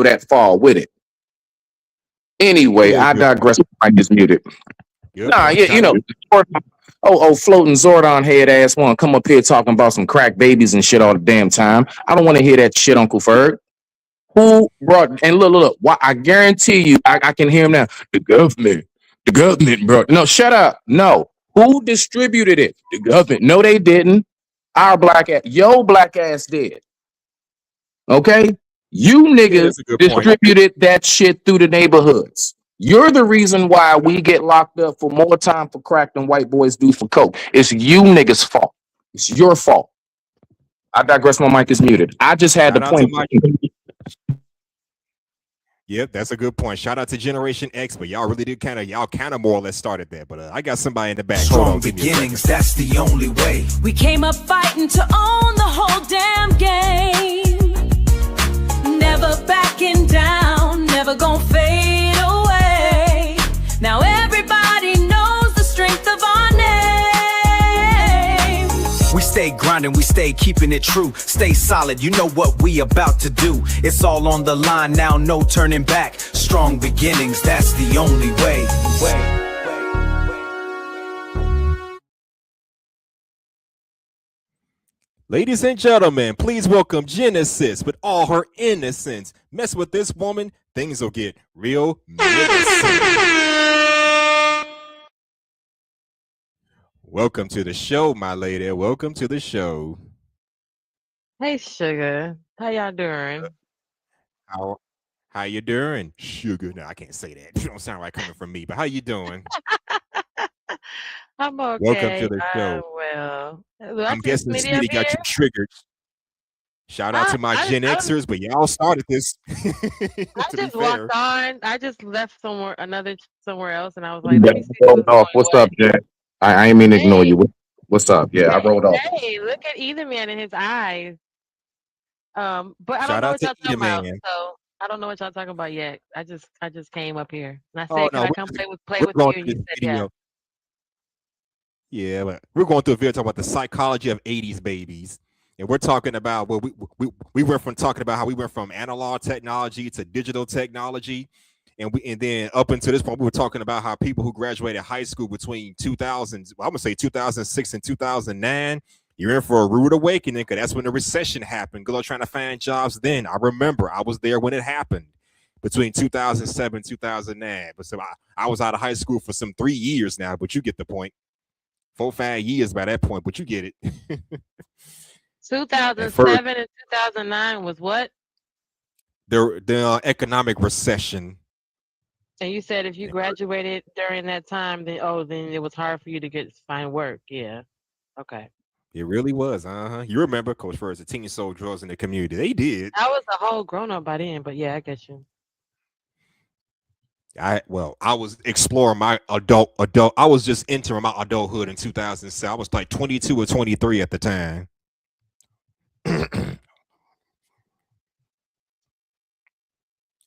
that fall with it. Anyway, Yeah, I good point. digress. Mike is muted. Good Nah, point. yeah, Shout out. floating Zordon head ass one come up here talking about some crack babies and shit all the damn time. I don't want to hear that shit, Uncle Ferg. Who brought and look, why I guarantee you, I can hear him now. The government brought no, shut up. No. Who distributed it? The government. No, they didn't. Our black ass, yo black ass did. Okay? You Yeah, niggas that's a good point. distributed that shit through the neighborhoods. You're the reason why we get locked up for more time for crack than white boys do for coke. It's you niggas' fault. It's your fault. I digress. My mic is muted. I just had to Shout out to point. my. Yep, that's a good point. Shout out to Generation X, but y'all kind of more or less started there. But I got somebody in the back. Hold on, Strong beginnings, that's the only way. We came up fighting to own the whole damn game. Never backing down, never gonna fade away. Now everybody knows the strength of our name. We stay grinding, we stay keeping it true. Stay solid, you know what we about to do. It's all on the line now, no turning back. Strong beginnings, that's the only way. Ladies and gentlemen, please welcome Genesis with all her innocence. Mess with this woman, things will get real menacing. Welcome to the show, my lady. Welcome to the show. Hey, Sugar. How y'all doing? How how you doing, sugar? No, I can't say that. You don't sound right coming from me. But how you doing? I'm Welcome to okay. the show. Well. Did I I'm see guessing Smitty up Smitty got here? you triggered. Shout out I, to my I, Gen I, Xers, but y'all started this. I To be just walked fair. on. I just left somewhere else, and I was like, let me You see rolled who's off. doing What's what. up, Jack? I ain't mean to ignore Hey, you. What's up? Yeah, I hey, rolled off. hey! Look at either man in his eyes. But I don't Shout know out what to y'all Eda talking about. Man. So I don't know what y'all talking about yet. I just came up here and I Oh said, "Can no, I come play we're with going you?" And through you this said, "Yeah." video. Yeah, but we're going through a video talking about the psychology of 80s babies. And we're talking about we went from talking about how we went from analog technology to digital technology. And then up until this point, we were talking about how people who graduated high school between 2000, well, I'm gonna say 2006 and 2009, you're in for a rude awakening because that's when the recession happened. Good luck trying to find jobs then. I remember I was there when it happened between 2007 2009. But so I was out of high school for some 3 years now, but you get the point. 4 5 years by that point, but you get it. At first, 2007 and 2009 was what? the economic recession. And you said if you graduated during that time, then it was hard for you to find work. Yeah. Okay. It really was. You remember, Coach First, the teen sold drugs in the community. They did. I was a whole grown up by then, but yeah, I get you. I was exploring my adult. I was just entering my adulthood in 2007. I was like 22 or 23 at the time.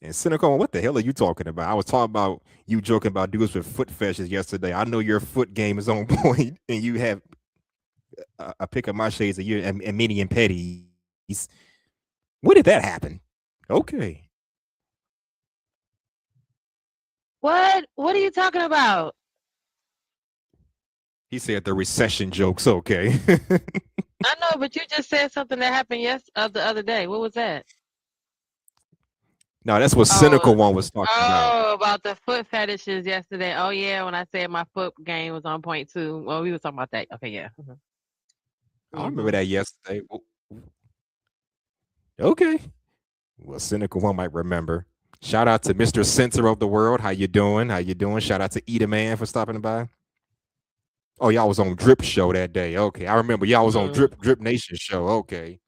And Cynical, what the hell are you talking about? I was talking about you joking about dudes with foot fetishes yesterday. I know your foot game is on point, and you have a pick of my shades of you and mini and petties. When did that happen? Okay. What? What are you talking about? He said the recession jokes. Okay. I know, but you just said something that happened the other day. What was that? No, that's what Oh, Cynical One was talking about. about the foot fetishes yesterday. Oh yeah, when I said my foot game was on point too. Well, we were talking about that. Okay, yeah. I remember Mm-hmm. that yesterday. Okay. Well, Cynical One might remember. Shout out to Mr. Center of the World. How you doing? How you doing? Shout out to Eda Man for stopping by. Oh, y'all was on Drip Show that day. Okay. I remember y'all was on Drip Nation show. Okay.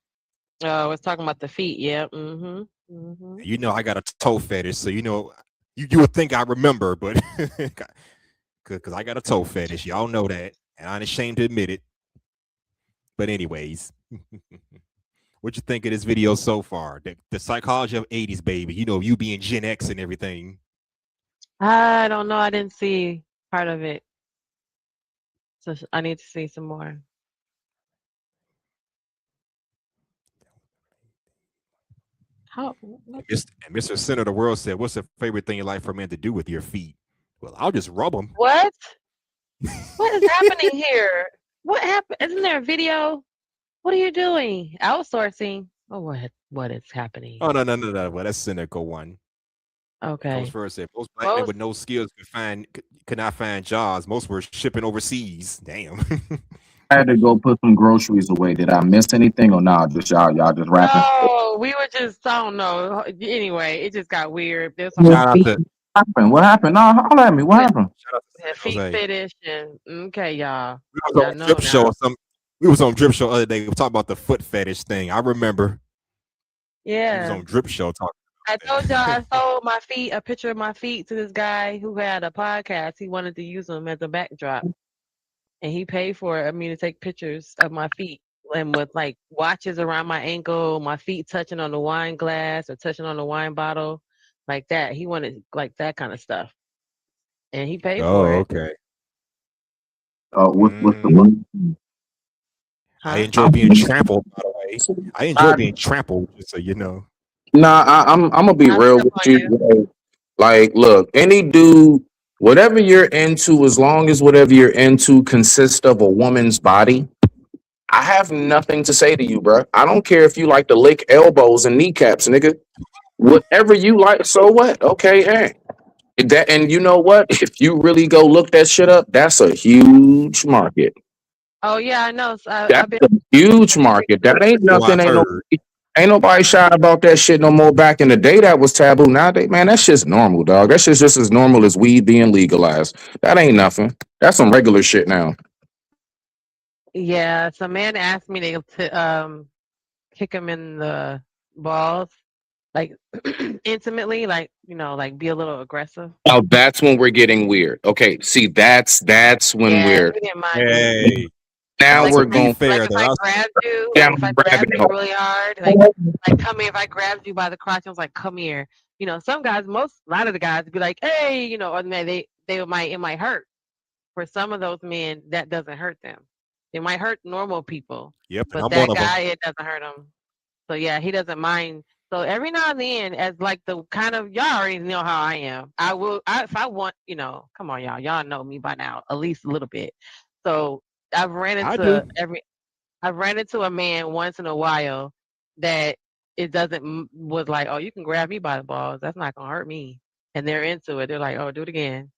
Oh, I was talking about the feet. Yeah. Mm-hmm. Mm-hmm. You know I got a toe fetish, so you would think I remember, but because I got a toe fetish. Y'all know that. And I'm ashamed to admit it. But anyways. What you think of this video so far? The psychology of 80s, baby. You being Gen X and everything. I don't know. I didn't see part of it, so I need to see some more. How? What? And Mr. Center of the World said, "What's the favorite thing you like for a man to do with your feet?" Well, I'll just rub them. What? What is happening here? What happened? Isn't there a video? What are you doing? Outsourcing? Oh, what is happening? Oh no! Well, that's cynical one. Okay. Coach First said most black men with no skills could not find jobs. Most were shipping overseas. Damn. I had to go put some groceries away. Did I miss anything or not? Just y'all just rapping. No, we were just, I don't know. Anyway, it just got weird. There's some Shout out to What happened? No, holler at me. What happened? shout out to feet Jose. fetish and okay, y'all. We was Y'all on know Drip now. Show or some. We was on Drip Show the other day. We talked about the foot fetish thing. I remember. We was Yeah. on Drip Show talking. I told y'all I sold my feet, a picture of my feet to this guy who had a podcast. He wanted to use them as a backdrop. And he paid for it. I mean, to take pictures of my feet and with like watches around my ankle, my feet touching on the wine glass or touching on the wine bottle, like that. He wanted like that kind of stuff. And he paid for Oh, it. okay. What's the one? I Huh? enjoy being trampled. By the way, I enjoy being trampled. Just so you know. Nah, I'm gonna be I'll real step with on you. Like, look, any dude, whatever you're into, as long as whatever you're into consists of a woman's body, I have nothing to say to you, bro. I don't care if you like to lick elbows and kneecaps, nigga. Whatever you like, so what? Okay, hey. That, and you know what? If you really go look that shit up, that's a huge market. Oh yeah, I know. So I've That's been a huge market. That ain't So I nothing. heard. Ain't nobody shy about that shit no more. Back in the day, that was taboo. Nowadays, man, that shit's normal, dog. That shit's just as normal as weed being legalized. That ain't nothing. That's some regular shit now. yeah, some man asked me to kick him in the balls, like intimately, like like be a little aggressive. Now that's when we're getting weird. Okay, see, that's when Yeah, we're he didn't mind it. Hey, now now Like we're to if I be going fair, if though, I I grabbed you, like down if I rabbit grabbed you hole. really hard, like come here. If I grabbed you by the crotch, I was like, come here. Some guys, a lot of the guys be like, hey, or it might hurt. For some of those men, that doesn't hurt them. It might hurt normal people, yep, and but I'm one that of them. guy, it doesn't hurt him. So yeah, he doesn't mind. So every now and then, as like the kind of y'all already know how I am. If I want, come on, y'all know me by now, at least a little bit. So I've ran I do. into I've ran into a man once in a while that it doesn't was like, oh, you can grab me by the balls. That's not gonna hurt me. And they're into it. They're like, oh, do it again.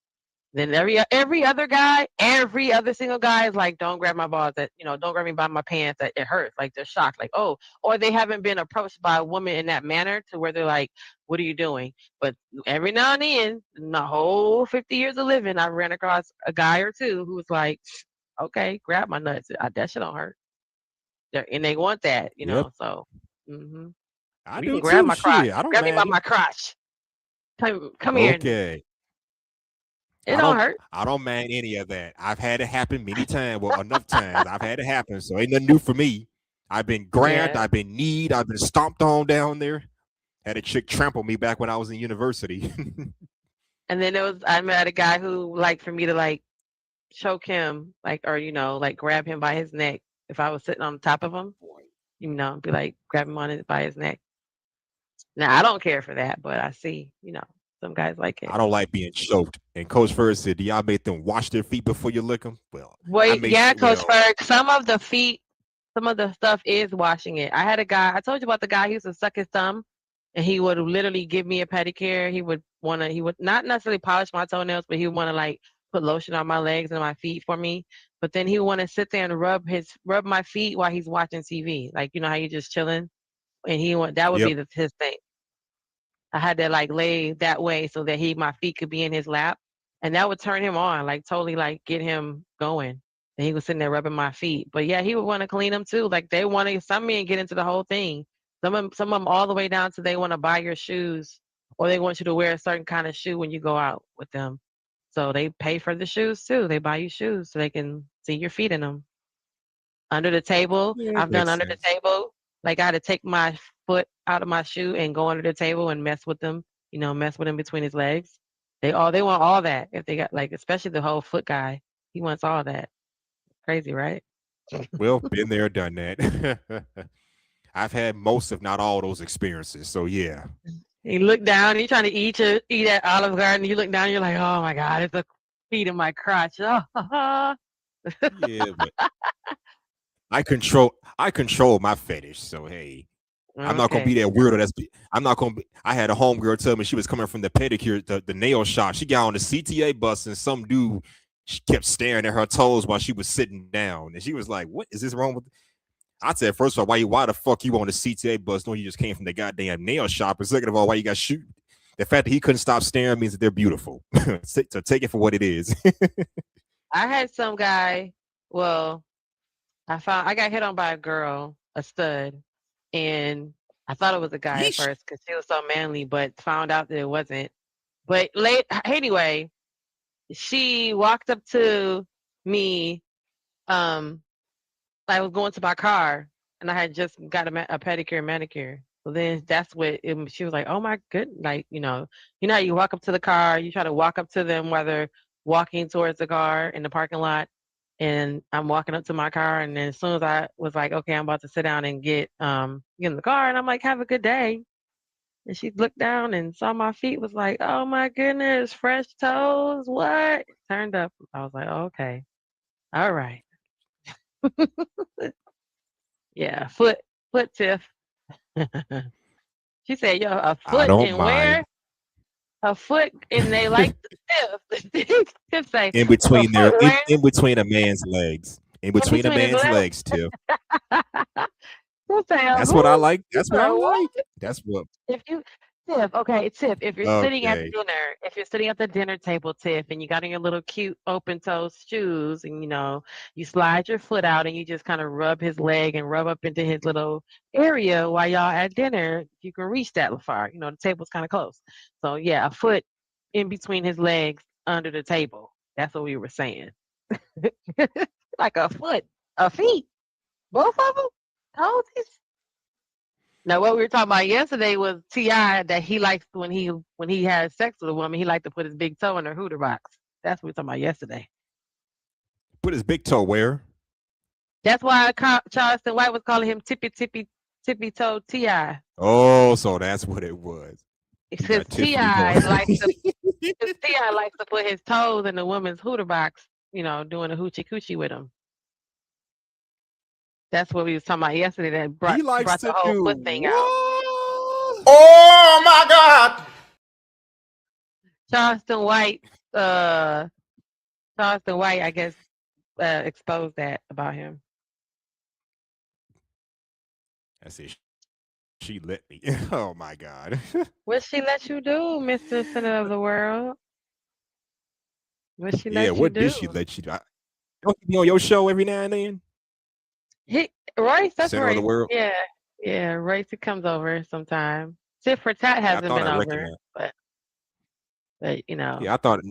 Then every other guy, every other single guy is like, don't grab my balls. Don't grab me by my pants. That it hurts. Like they're shocked. Like, oh, or they haven't been approached by a woman in that manner to where they're like, what are you doing? But every now and then, in the whole 50 years of living, I ran across a guy or two who was like, okay, grab my nuts. That shit don't hurt. And they want that, Yep, So hmm I you do can grab too. my crotch. Shit, I don't Grab me by mind it. my crotch. Come here. Okay, It don't hurt. I don't mind any of that. I've had it happen many times. Well, enough times I've had it happen, so ain't nothing new for me. I've been grabbed, Yeah. I've been kneed, I've been stomped on down there. Had a chick trample me back when I was in university. And then I met a guy who liked for me to like choke him, like, or like grab him by his neck. If I was sitting on top of him, be like grab him by his neck. Now I don't care for that, but I see, some guys like it. I don't like being choked. And Coach First said, "Do y'all make them wash their feet before you lick them?" Well, I Wait, make yeah, sure, Coach Ferg. Some of the feet, some of the stuff is washing it. I had a guy. I told you about the guy. He used to suck his thumb, and he would literally give me a pedicure. He would not necessarily polish my toenails, but he would want to like put lotion on my legs and my feet for me. But then he would want to sit there and rub my feet while he's watching TV. Like how you just chilling, and that would Yep. be his thing. I had to like lay that way so that my feet could be in his lap, and that would turn him on, like totally like get him going. And he was sitting there rubbing my feet, but yeah, he would want to clean them too. Like they want to, some men get into the whole thing. Some of them all the way down to they want to buy your shoes, or they want you to wear a certain kind of shoe when you go out with them. So they pay for the shoes too. They buy you shoes so they can see your feet in them. Under the table, Yeah, it I've done makes under the sense. table. Like I had to take my foot out of my shoe and go under the table and mess with them. Mess with him between his legs. They want all that. If they got like, especially the whole foot guy, he wants all that. Crazy, right? Well, been there, done that. I've had most, if not all, those experiences. So yeah. You look down, you're trying to eat at Olive Garden. You look down, you're like, oh my God, it's a feet in my crotch. Oh, Yeah, but I control my fetish. So hey, I'm not gonna be okay. that weirdo. I'm not gonna be. I had a homegirl tell me she was coming from the pedicure, the nail shop. She got on the CTA bus and some dude kept staring at her toes while she was sitting down, and she was like, "What is this wrong with?" I said, first of all, why the fuck you on the CTA bus? No, you just came from the goddamn nail shop. And second of all, why you got shoot? The fact that he couldn't stop staring means that they're beautiful. So take it for what it is. I had some guy, well, I got hit on by a girl, a stud, and I thought it was a guy at Yeesh. first because she was so manly, but found out that it wasn't. But anyway, she walked up to me. I was going to my car, and I had just got a pedicure and manicure. So then that's what she was like, oh my goodness, like, how you walk up to the car, you try to walk up to them while they're walking towards the car in the parking lot. And I'm walking up to my car, and then as soon as I was like, okay, I'm about to sit down and get in the car, and I'm like, have a good day. And she looked down and saw my feet, was like, oh my goodness, fresh toes, what? Turned up. I was like, okay, all right. Yeah, foot tiff. She said, yo, a I foot don't and where? mind. A foot, and they like the tiff. Tiff say, In a between foot where? in between a man's legs. In In between a between his man's legs? legs, Tiff. Tiff say, That's what I who? like. That's what I What? like. That's what. If you Tiff, okay, Tiff, if you're sitting at Okay. dinner, if you're sitting at the dinner table, Tiff, and you got on your little cute open toe shoes, and you slide your foot out and you just kind of rub his leg and rub up into his little area while y'all at dinner, you can reach that far. The table's kind of close. So yeah, a foot in between his legs under the table. That's what we were saying. Like a foot, a feet, both of them, toesies. Now, what we were talking about yesterday was T.I. that he likes when he has sex with a woman, he likes to put his big toe in her hooter box. That's what we were talking about yesterday. Put his big toe where? That's why Charleston White was calling him tippy toe T.I. Oh, so that's what it was. Because got Tiffany T.I. going. likes to put his toes in the woman's hooter box, doing a hoochie coochie with him. That's what we was talking about yesterday. That brought He likes the to whole do foot thing out. what? Oh my God. Charleston White, I guess, exposed that about him. I see. She let me. Oh my God. What she let you do, Mr. Center of the World? What she let Yeah, you what do? did she let you do? Don't you be on your show every now and then? Royce, that's Center of the Royce. world. Yeah, Royce, he comes over sometime. Tit for Tat Yeah, I hasn't thought been I over, recognized. but Yeah, I thought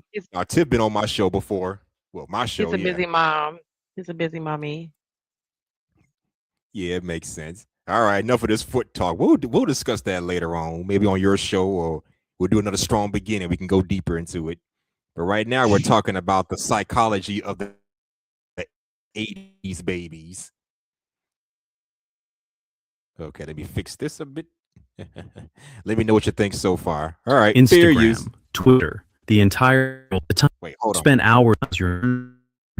Tiff been on my show before. Well, my show, she's a yeah. busy mom. She's a busy mommy. Yeah, it makes sense. All right, enough of this foot talk. We'll discuss that later on, maybe on your show, or we'll do another strong beginning. We can go deeper into it. But right now, we're talking about the psychology of the 80s babies. Okay, let me fix this a bit. Let me know what you think so far. All right, fair use. Instagram, Twitter, the time. Wait, hold on. Spend hours on your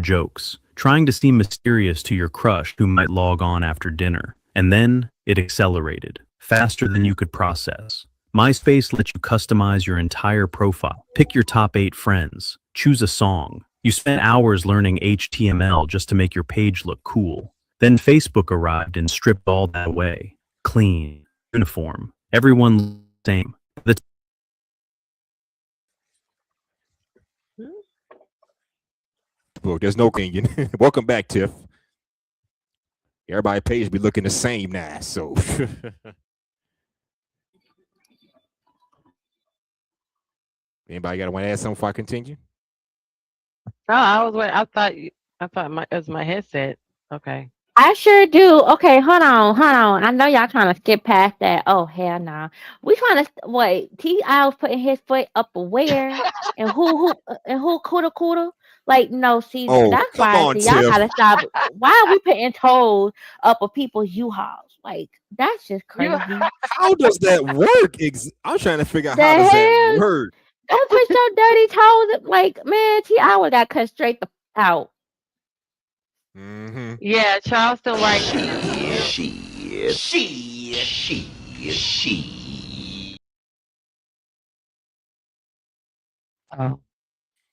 jokes, trying to seem mysterious to your crush who might log on after dinner. And then it accelerated, faster than you could process. MySpace lets you customize your entire profile. Pick your top 8 friends. Choose a song. You spent hours learning HTML just to make your page look cool. Then Facebook arrived and stripped all that away. Clean, uniform, everyone the same. Look, there's no opinion. Welcome back, Tiff. Everybody page be looking the same now, so. Anybody got to want to add something before I continue? Oh, I thought it was my headset. Okay. I sure do. Okay, hold on. I know y'all trying to skip past that. Oh hell no. We trying to wait. T.I. was putting his foot up where and who cooter. Like no, see Oh, that's come why. on, See y'all Tiff. gotta stop. Why are we putting toes up of people's U-Hauls? Like, that's just You crazy. How does that work? I'm trying to figure out The how does that hell? work. Don't put your dirty toes. Like, man, T.I. would got cut straight the out. Mm-hmm. yeah, Charleston White. Oh.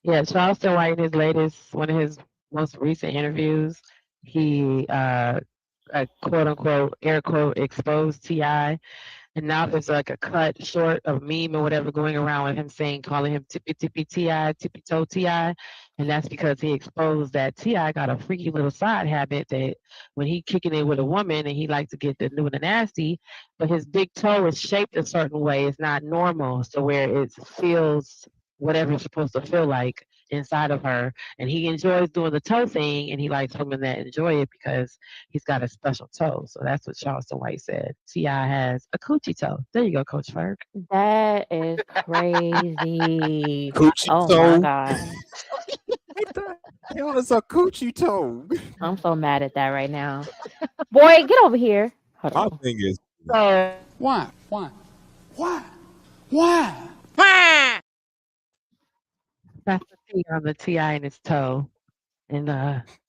Yeah, Charleston White in his latest, one of his most recent interviews, he quote unquote, air quote, exposed T.I. And now there's like a cut short of meme or whatever going around with him calling him tippy tippy T.I., tippy toe T.I. And that's because he exposed that T.I. got a freaky little side habit that when he kicking it with a woman and he likes to get the new and the nasty, but his big toe is shaped a certain way. It's not normal. So where it feels whatever it's supposed to feel like inside of her. And he enjoys doing the toe thing and he likes women that enjoy it because he's got a special toe. So that's what Charleston White said. T.I. has a coochie toe. There you go, Coach Ferg. That is crazy. Coochie Oh toe. my God. What the hell is a coochie toe? I'm so mad at that right now. Boy, get over here. Hold My on. thing is, So Why? that's the T on the T.I. in his toe. And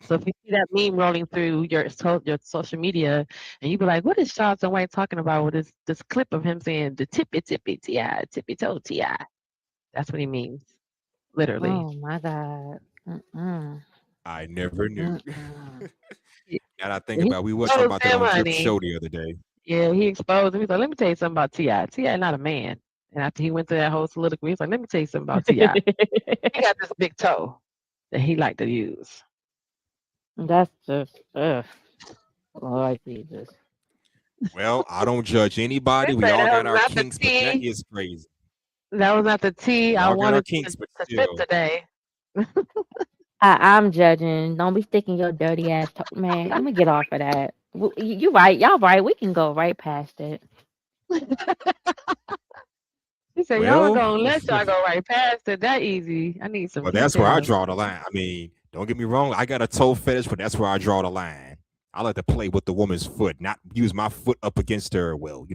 so if you see that meme rolling through your social media, and you be like, "What is Charleston White talking about with this clip of him saying the tippy tippy T.I., tippy toe T.I.?" That's what he means, literally. Oh my God. Mm-mm. I never knew. Mm-mm. And I think He about, we were talking about that exposed him, on Drip's honey. show the other day. Yeah, he exposed him. He's like, "Let me tell you something about T.I. T.I. not a man." And after he went through that whole soliloquy, he's like, "Let me tell you something about T.I. He got this big toe that he like to use." That's just, Lord Jesus. Well, I don't judge anybody. They We say all that got was our not the kinks, but that T. is crazy. That was not the tea We I all got our wanted kinks, to but spit still. today. I'm judging. Don't be sticking your dirty ass man. Let me get off of that. You right. Y'all right. We can go right past it. He said, "Y'all are Well, gonna let y'all go right past it that easy. I need some well, that's where I details." draw the line. I mean, don't get me wrong. I got a toe fetish, but that's where I draw the line. I like to play with the woman's foot, not use my foot up against her. Well,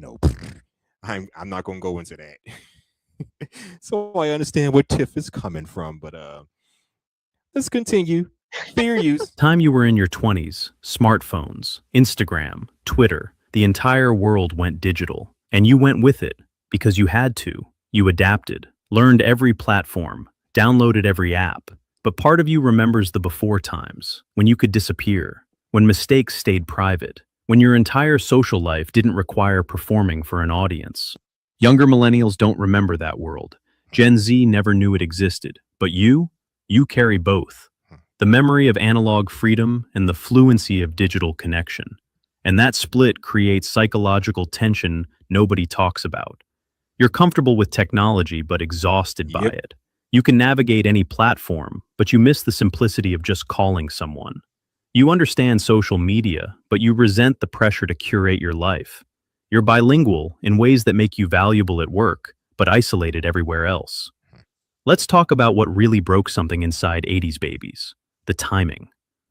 I'm not gonna go into that. So I understand where Tiff is coming from, but let's continue. Fair use. Time you were in your 20s, smartphones, Instagram, Twitter, the entire world went digital. And you went with it because you had to. You adapted, learned every platform, downloaded every app. But part of you remembers the before times, when you could disappear, when mistakes stayed private, when your entire social life didn't require performing for an audience. Younger millennials don't remember that world. Gen Z never knew it existed. But you carry both. The memory of analog freedom and the fluency of digital connection. And that split creates psychological tension nobody talks about. You're comfortable with technology but exhausted by Yep. it. You can navigate any platform, but you miss the simplicity of just calling someone. You understand social media, but you resent the pressure to curate your life. You're bilingual in ways that make you valuable at work, but isolated everywhere else. Let's talk about what really broke something inside 80s babies: the timing.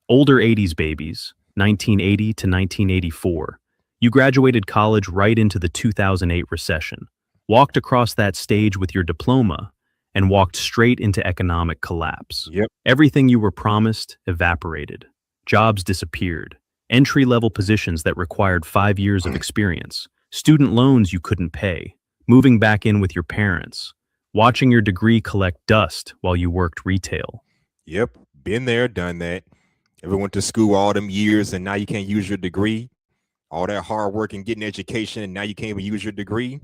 Older 80s babies, 1980 to 1984. You graduated college right into the 2008 recession, walked across that stage with your diploma, and walked straight into economic collapse. Yep. Everything you were promised evaporated. Jobs disappeared. Entry-level positions that required 5 years of experience. Student loans you couldn't pay. Moving back in with your parents. Watching your degree collect dust while you worked retail. Yep. Been there, done that. Ever went to school all them years and now you can't use your degree? All that hard work and getting education and now you can't even use your degree?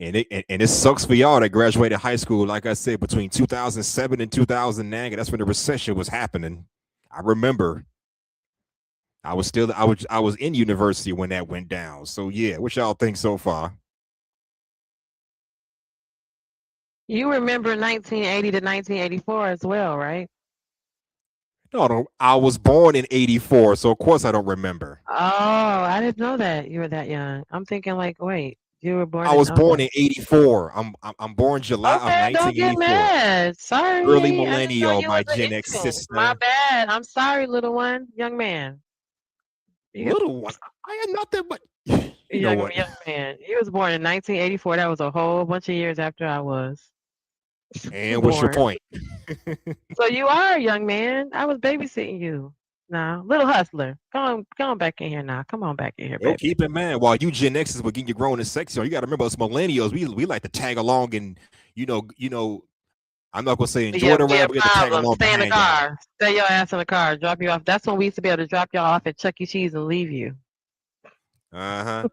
And it sucks for y'all that graduated high school, like I said, between 2007 and 2009. And that's when the recession was happening. I remember. I was in university when that went down. So yeah, what y'all think so far? You remember 1980 to 1984 as well, right? No, I was born in 84, so of course I don't remember. Oh, I didn't know that you were that young. I'm thinking like, wait, you were born. I was born in 84. I'm born July of Okay, don't get 1984. mad. Sorry. Early I didn't know millennial, you my was an Gen X infant. sister. My bad. I'm sorry, little one, young man. Little one. I am not that, but You know what? Young man. He was born in 1984. That was a whole bunch of years after I was And what's your born. point? So you are a young man. I was babysitting you. Now, little hustler. Come on back in here now. Come on back in here, Yo, baby. keep in mind, while you Gen X's were getting you grown and sexy, you got to remember us millennials. We like to tag along and I'm not gonna say enjoy Yeah, the be a ride, but we have to tag problem. along Stay in the behind y'all. car. Stay your ass in the car. Drop you off. That's when we used to be able to drop y'all off at Chuck E. Cheese and leave you. I'm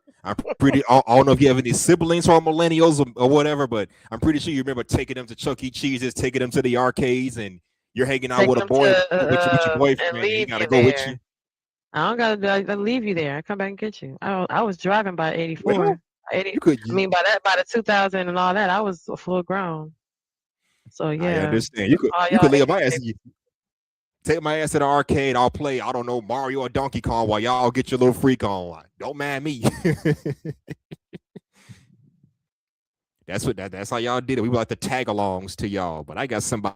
pretty. I don't know if you have any siblings who are millennials or whatever, but I'm pretty sure you remember taking them to Chuck E. Cheese's, taking them to the arcades, and you're hanging out Take with a them boy to with your and boyfriend, and he leave gotta you go with there. you. I don't gotta leave you there. I come back and get you. I was driving by 84. Well, 80. you could. I mean, by the 2000 and all that, I was full grown. So I yeah, understand. You all could y'all leave my 80s ass. babies. Take my ass to the arcade. I'll play. I don't know, Mario or Donkey Kong while y'all get your little freak on. Don't mind me. That's how y'all did it. We were like the tag-alongs to y'all, but I got somebody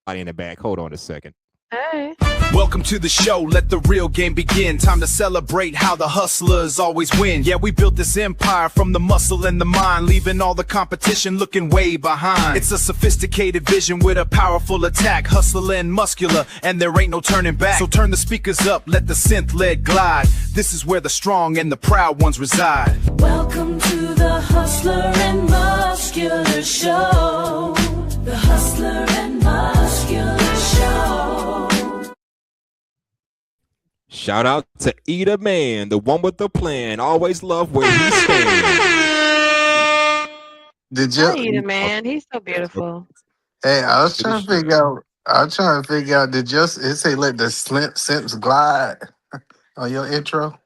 in the back. Hold on a second. Hey. Welcome to the show, let the real game begin. Time to celebrate how the hustlers always win. Yeah, we built this empire from the muscle and the mind, leaving all the competition looking way behind. It's a sophisticated vision with a powerful attack, hustler and muscular, and there ain't no turning back. So turn the speakers up, let the synth lead glide. This is where the strong and the proud ones reside. Welcome to the Hustler and Muscular Show. The Hustler and Muscular Show. Shout out to Eat Man, the one with the plan. Always love where he stands. Did I eat you? it, man. He's so beautiful. Hey, I was trying to figure out. I was trying to figure out. Did just it say let the simps glide on your intro?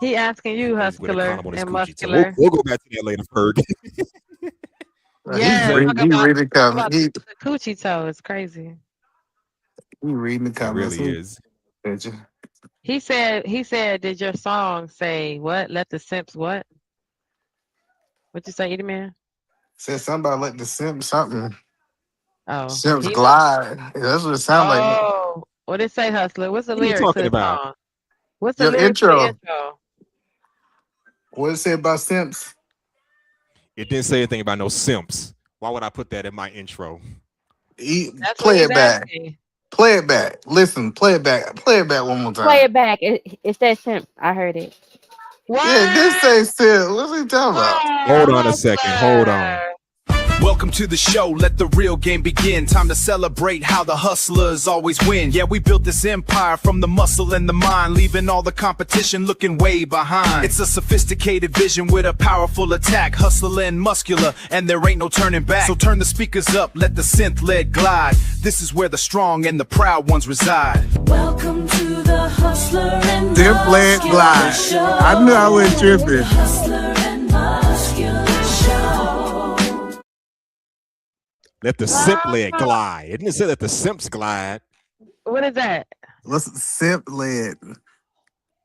He asking you, With a hustler condom on his and coochie. So muscular. we'll go back to that later, Ferg. Yeah, He talk reading the about comments. He the coochie toe. It's crazy. reading the It comments. really is. He said, did your song say what? Let the simps what? What you say, Eddie Man? Said somebody let the something Oh, simps he glide. That's what it sounds like. Oh, what it say, hustler? What's the What are you lyrics to talking the about? song? What's the Your lyrics to the intro. intro? What it say about simps? It didn't say anything about no simps. Why would I put that in my intro? That's what Play he's it back. asking. Play it back. Listen. Play it back. Play it back one more time. Play it back. It says simp. I heard it. What? Yeah, this say simp. What's he talking about? Hold on a second. Hold on. Welcome to the show, let the real game begin. Time to celebrate how the hustlers always win. Yeah, we built this empire from the muscle and the mind, leaving all the competition looking way behind. It's a sophisticated vision with a powerful attack, hustler and muscular, and there ain't no turning back. So turn the speakers up, let the synth lead glide. This is where the strong and the proud ones reside. Welcome to the Hustler and Simp let glide. Show. I knew I wasn't tripping. Hustler and Muscular Show. Let the simp leg glide. It didn't say let the simps glide. What is that? What's simp led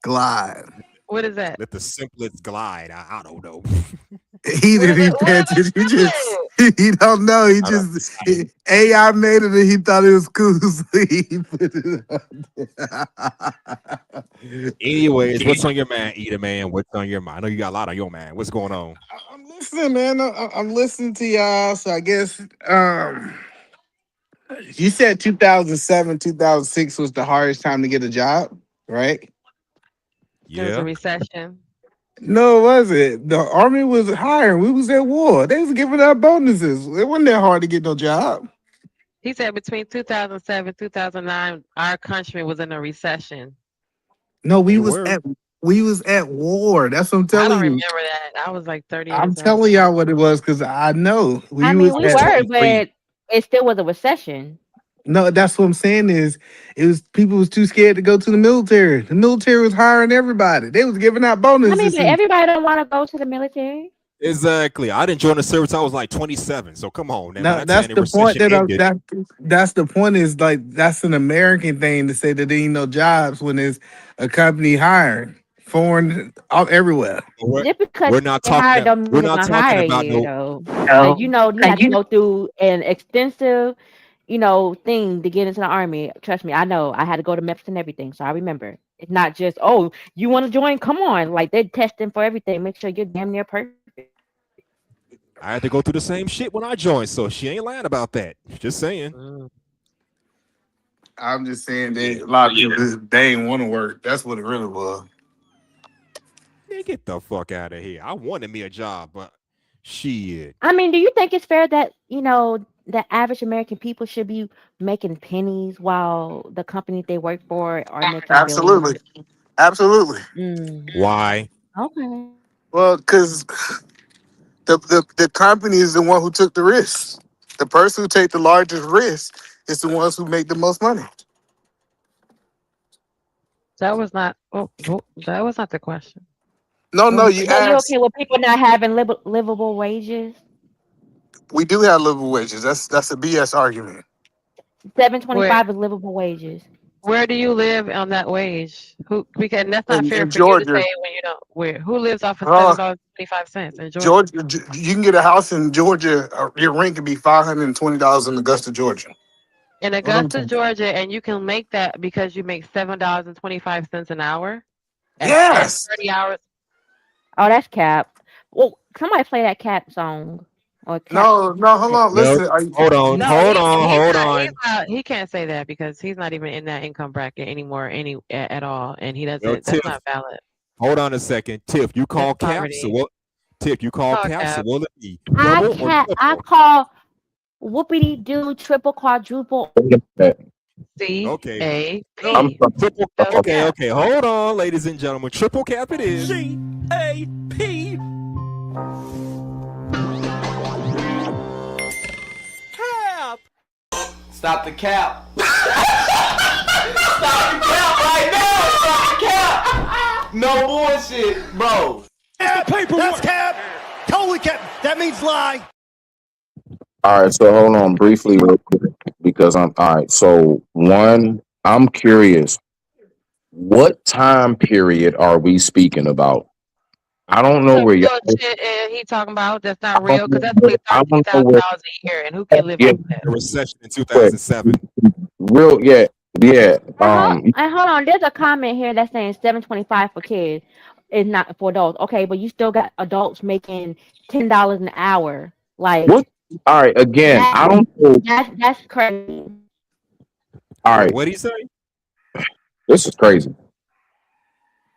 glide? What is that? Let the simplets glide. I don't know. He didn't even pay attention. He just he don't know. He I don't- just AI made it and he thought it was cool, so he put it up there. Anyways, what's on your mind, Eat Man? What's on your mind? I know you got a lot on your mind. What's going on? I'm listening, man. I'm listening to y'all. So I guess you said 2007, 2006 was the hardest time to get a job, right? There was a Yeah. recession. No, it wasn't. The army was hiring. We was at war. They was giving out bonuses. It wasn't that hard to get no job. He said between 2007 2009, our country was in a recession. No, we They was were. at war. That's what I'm I telling don't you. remember that. I was like 30 years I'm old. telling y'all what it was because I know I mean, we at, were, 23. but it still was a recession. no. That's what I'm saying is it was people was too scared to go to the military. The military was hiring everybody. They was giving out I bonuses. mean, but everybody don't want to go to the military. Exactly. I didn't join the service. I was like 27. So come on. No, that's the point that's the point is like that's an American thing to say that there ain't no jobs when there's a company hiring foreign all everywhere. Just because We're not they hired talking. them, We're they're not gonna talking hire about you no. though. You know, you have to go through an extensive thing to get into the army. Trust me, I know. I had to go to Memphis and everything, so I remember. It's not just, oh, you want to join? Come on. Like, they're testing for everything. Make sure you're damn near perfect. I had to go through the same shit when I joined, so she ain't lying about that. Just saying. I'm just saying that a lot of people they ain't want to work. That's what it really was. Yeah, get the fuck out of here. I wanted me a job, but shit. I mean, do you think it's fair that, the average American people should be making pennies while the companies they work for are making billions? Absolutely, absolutely. Why? Okay. Well, because the company is the one who took the risk. The person who take the largest risk is the ones who make the most money. That was not. That was not the question. No, So you you asked. okay with people not having livable wages? We do have livable wages. That's a BS argument. Where 725 is livable wages. Where do you live on that wage? Because that's not fair In for you to Georgia, say when you don't. Where? Who lives off of uh, $7.25 in Georgia? Georgia, you can get a house in Georgia. Your rent can be $520 in Augusta, Georgia. In Augusta, Georgia, and you can make that because you make $7.25 an hour at Yes. 30 hours. Oh, that's cap. Well, somebody play that cap song or cap. No, hold on. Well, Listen, hold on, No, hold he's on, hold not. He's on. not. He can't say that because he's not even in that income bracket anymore, at all, and he Yo, doesn't. That's Tiff, not valid. hold on a second. Tiff, you That's call cap, so poverty. what? Tiff, you call Call cap, so cap. will it be I double or can't. I triple? call whoopity doo triple quadruple. Okay. CAP. I'm Triple. Spell Okay, cap. okay. Hold on, ladies and gentlemen. Triple cap it is. CAP. Cap. Stop the cap. Stop the cap right now. Stop the cap. No bullshit, bro. That's the paperwork. That's cap. Totally cap. That means lie. All right, so hold on briefly real quick because I'm all right. So one, I'm curious, what time period are we speaking about? I don't know The where y'all. bullshit he talking about that's not I real don't because know that's only I thirteen don't know thousand where. dollars a year, and who can live Yeah, off that? The recession in quick, 2007. real, yeah, yeah. And hold on. There's a comment here that's saying 725 for kids is not for adults. Okay, but you still got adults making $10 an hour. Like What? All right, again, that. I don't know. That's crazy. All right, What'd he say? this is crazy.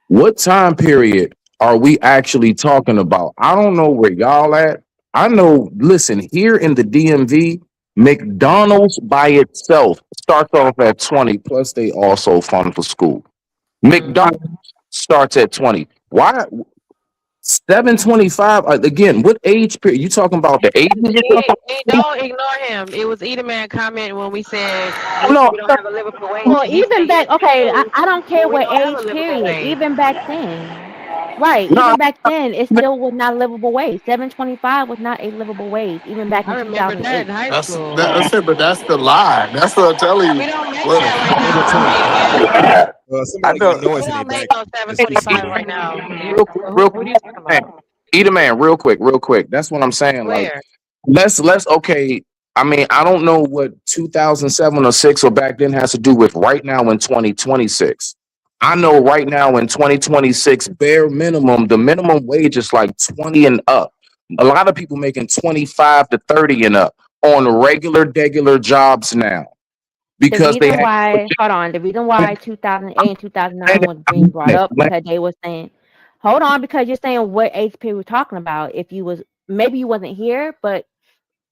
What time period are we actually talking about? I don't know where y'all at. I know, listen, here in the DMV, McDonald's by itself starts off at 20, plus they also fund for school. McDonald's starts at 20. Why 725? Again, what age period? You talking about the 80s or something? Don't ignore him. It was Edelman comment when we said No, we don't have a livable wage, Well, and he even said back, yes we okay, do. I don't care Well, we what don't have a age livable period. wage. Even back then, right? no, Even back then, it still was not livable wage. 725 was not a livable wage, even back I in remember that in 2008. high school. That's it. But that's the lie. That's what I'm telling We you. don't make What? that right Over now, 20. Edelman. I Somebody got know. We noise in their don't make back. no That's just 725 Eater. right now. real quick, real What are quick. you talking about? Eat a man, real quick. That's what I'm saying. Like, Where? let's okay. I mean, I don't know what 2007 or 6 or back then has to do with right now in 2026. I know right now in 2026, bare minimum, the minimum wage is like 20 and up. A lot of people making 25 to 30 and up on regular jobs now The because they reason have why, hold on, the reason why 2008 and 2009 was being brought up because they were saying, hold on, because you're saying what age period we're talking about. If you was, maybe you wasn't here, but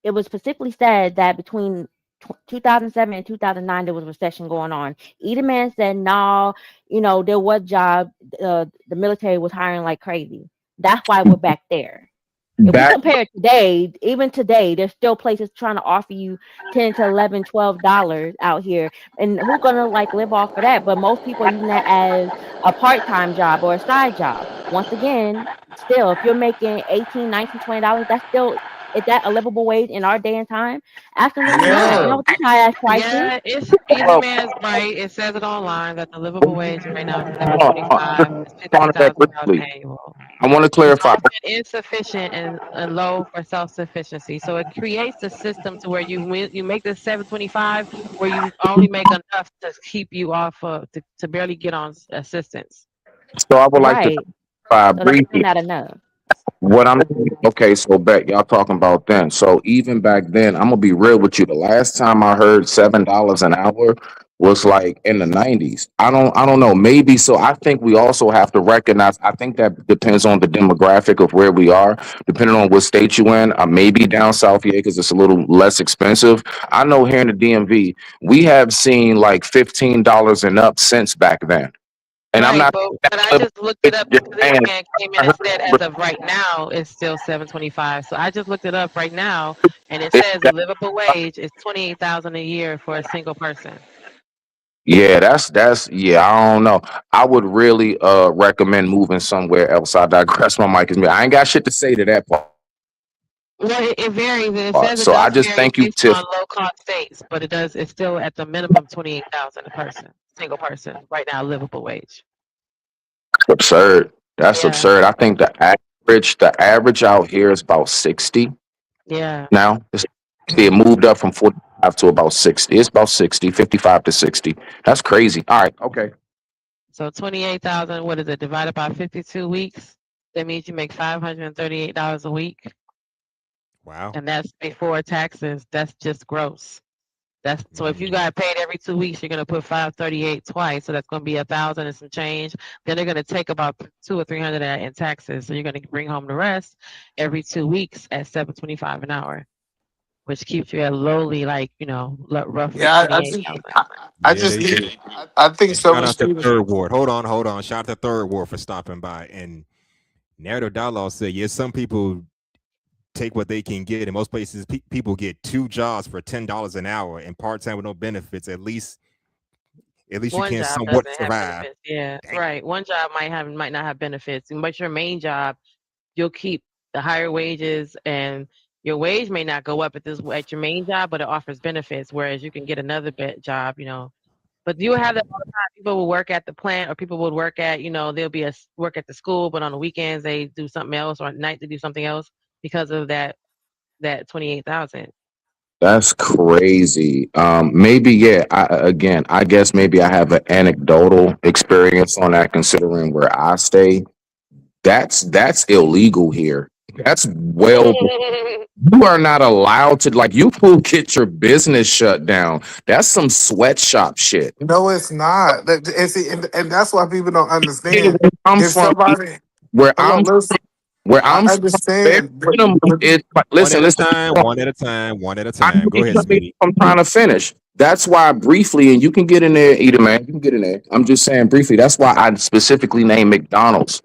it was specifically said that between 2007 and 2009 there was a recession going on. Edelman said, no, there was job. The military was hiring like crazy. That's why we're back there. If we back compare it today, even today, there's still places trying to offer you 10 to 11, $12 out here. And who's gonna like live off of that? But most people are using that as a part-time job or a side job. Once again, still, if you're making 18, 19, $20, that's still, is that a livable wage in our day and time? Absolutely not. Yeah. Not with these high ass prices. Yeah, it's either Well, man's right. It says it online that the livable wage right now is hold on. 725. It's Respond to that 50,000 briefly. annual. I want to It's clarify. often insufficient and low for self-sufficiency. So it creates a system to where you make this 725 where you only make enough to keep you off of to barely get on assistance. So I would like to Right. clarify So that's still briefly. not enough. What I'm okay, so back y'all talking about then. So even back then, I'm gonna be real with you. The last time I heard $7 an hour was like in the 90s. I don't know. Maybe so I think we also have to recognize, I think that depends on the demographic of where we are, depending on what state you in. Maybe down south here because it's a little less expensive. I know here in the DMV, we have seen like $15 and up since back then. And I'm Right, not but I just looked it up because this man came in and said as of right now it's still 725. So I just looked it up right now and it says the livable wage is 28,000 a year for a single person. Yeah, that's yeah, I don't know. I would really recommend moving somewhere else. I digress. My mic is me. I ain't got shit to say to that part. Well, it varies and it says it So I does just vary thank you, based Tiff. on low cost states, but it's still at the minimum 28,000 a person, single person right now livable wage. Absurd. That's Yeah, absurd. I think the average out here is about 60 yeah. now. It moved up from 45 to about 60. It's about 60, 55 to 60. That's crazy. All right, okay. So 28,000, what is it, divided by 52 weeks? That means you make $538 a week. Wow. And that's before taxes. That's just gross. That's so if you got paid every 2 weeks, you're gonna put 538 twice. So that's gonna be 1,000 and some change. Then they're gonna take about 200 or 300 in taxes. So you're gonna bring home the rest every 2 weeks at 725 an hour, which keeps you at lowly, like roughly Yeah, I just, 28,000. I Yeah, just they think, do. I think And so shout much out to people. Third Ward. Hold on. Shout out to Third Ward for stopping by. And Narrative Dialogue said, yes, some people take what they can get. In most places, people get 2 jobs for $10 an hour and part-time with no benefits. At least you One can job somewhat doesn't have survive. benefits. Yeah, Damn. right. One job might not have benefits, but your main job, you'll keep the higher wages, and your wage may not go up at your main job, but it offers benefits. Whereas you can get another job, But you have that all the time. People will work at the plant, or people would work at, they'll be work at the school, but on the weekends they do something else, or at night they do something else because of that 28,000. That's crazy. Maybe yeah. I guess maybe I have an anecdotal experience on that, considering where I stay. That's illegal here. That's well. You are not allowed to like. You will get your business shut down. That's some sweatshop shit. No, it's not. And that's why people don't understand. Where I'm If from, somebody, where hold I'm on, listen, where I I'm from, bare understand, minimum is One at listen, a listen. time, one at a time, one at a I time. know Go you ahead, cut me sweetie. off, I'm trying to finish. That's why briefly, and you can get in there, either man, you can get in there. I'm just saying briefly. That's why I specifically named McDonald's.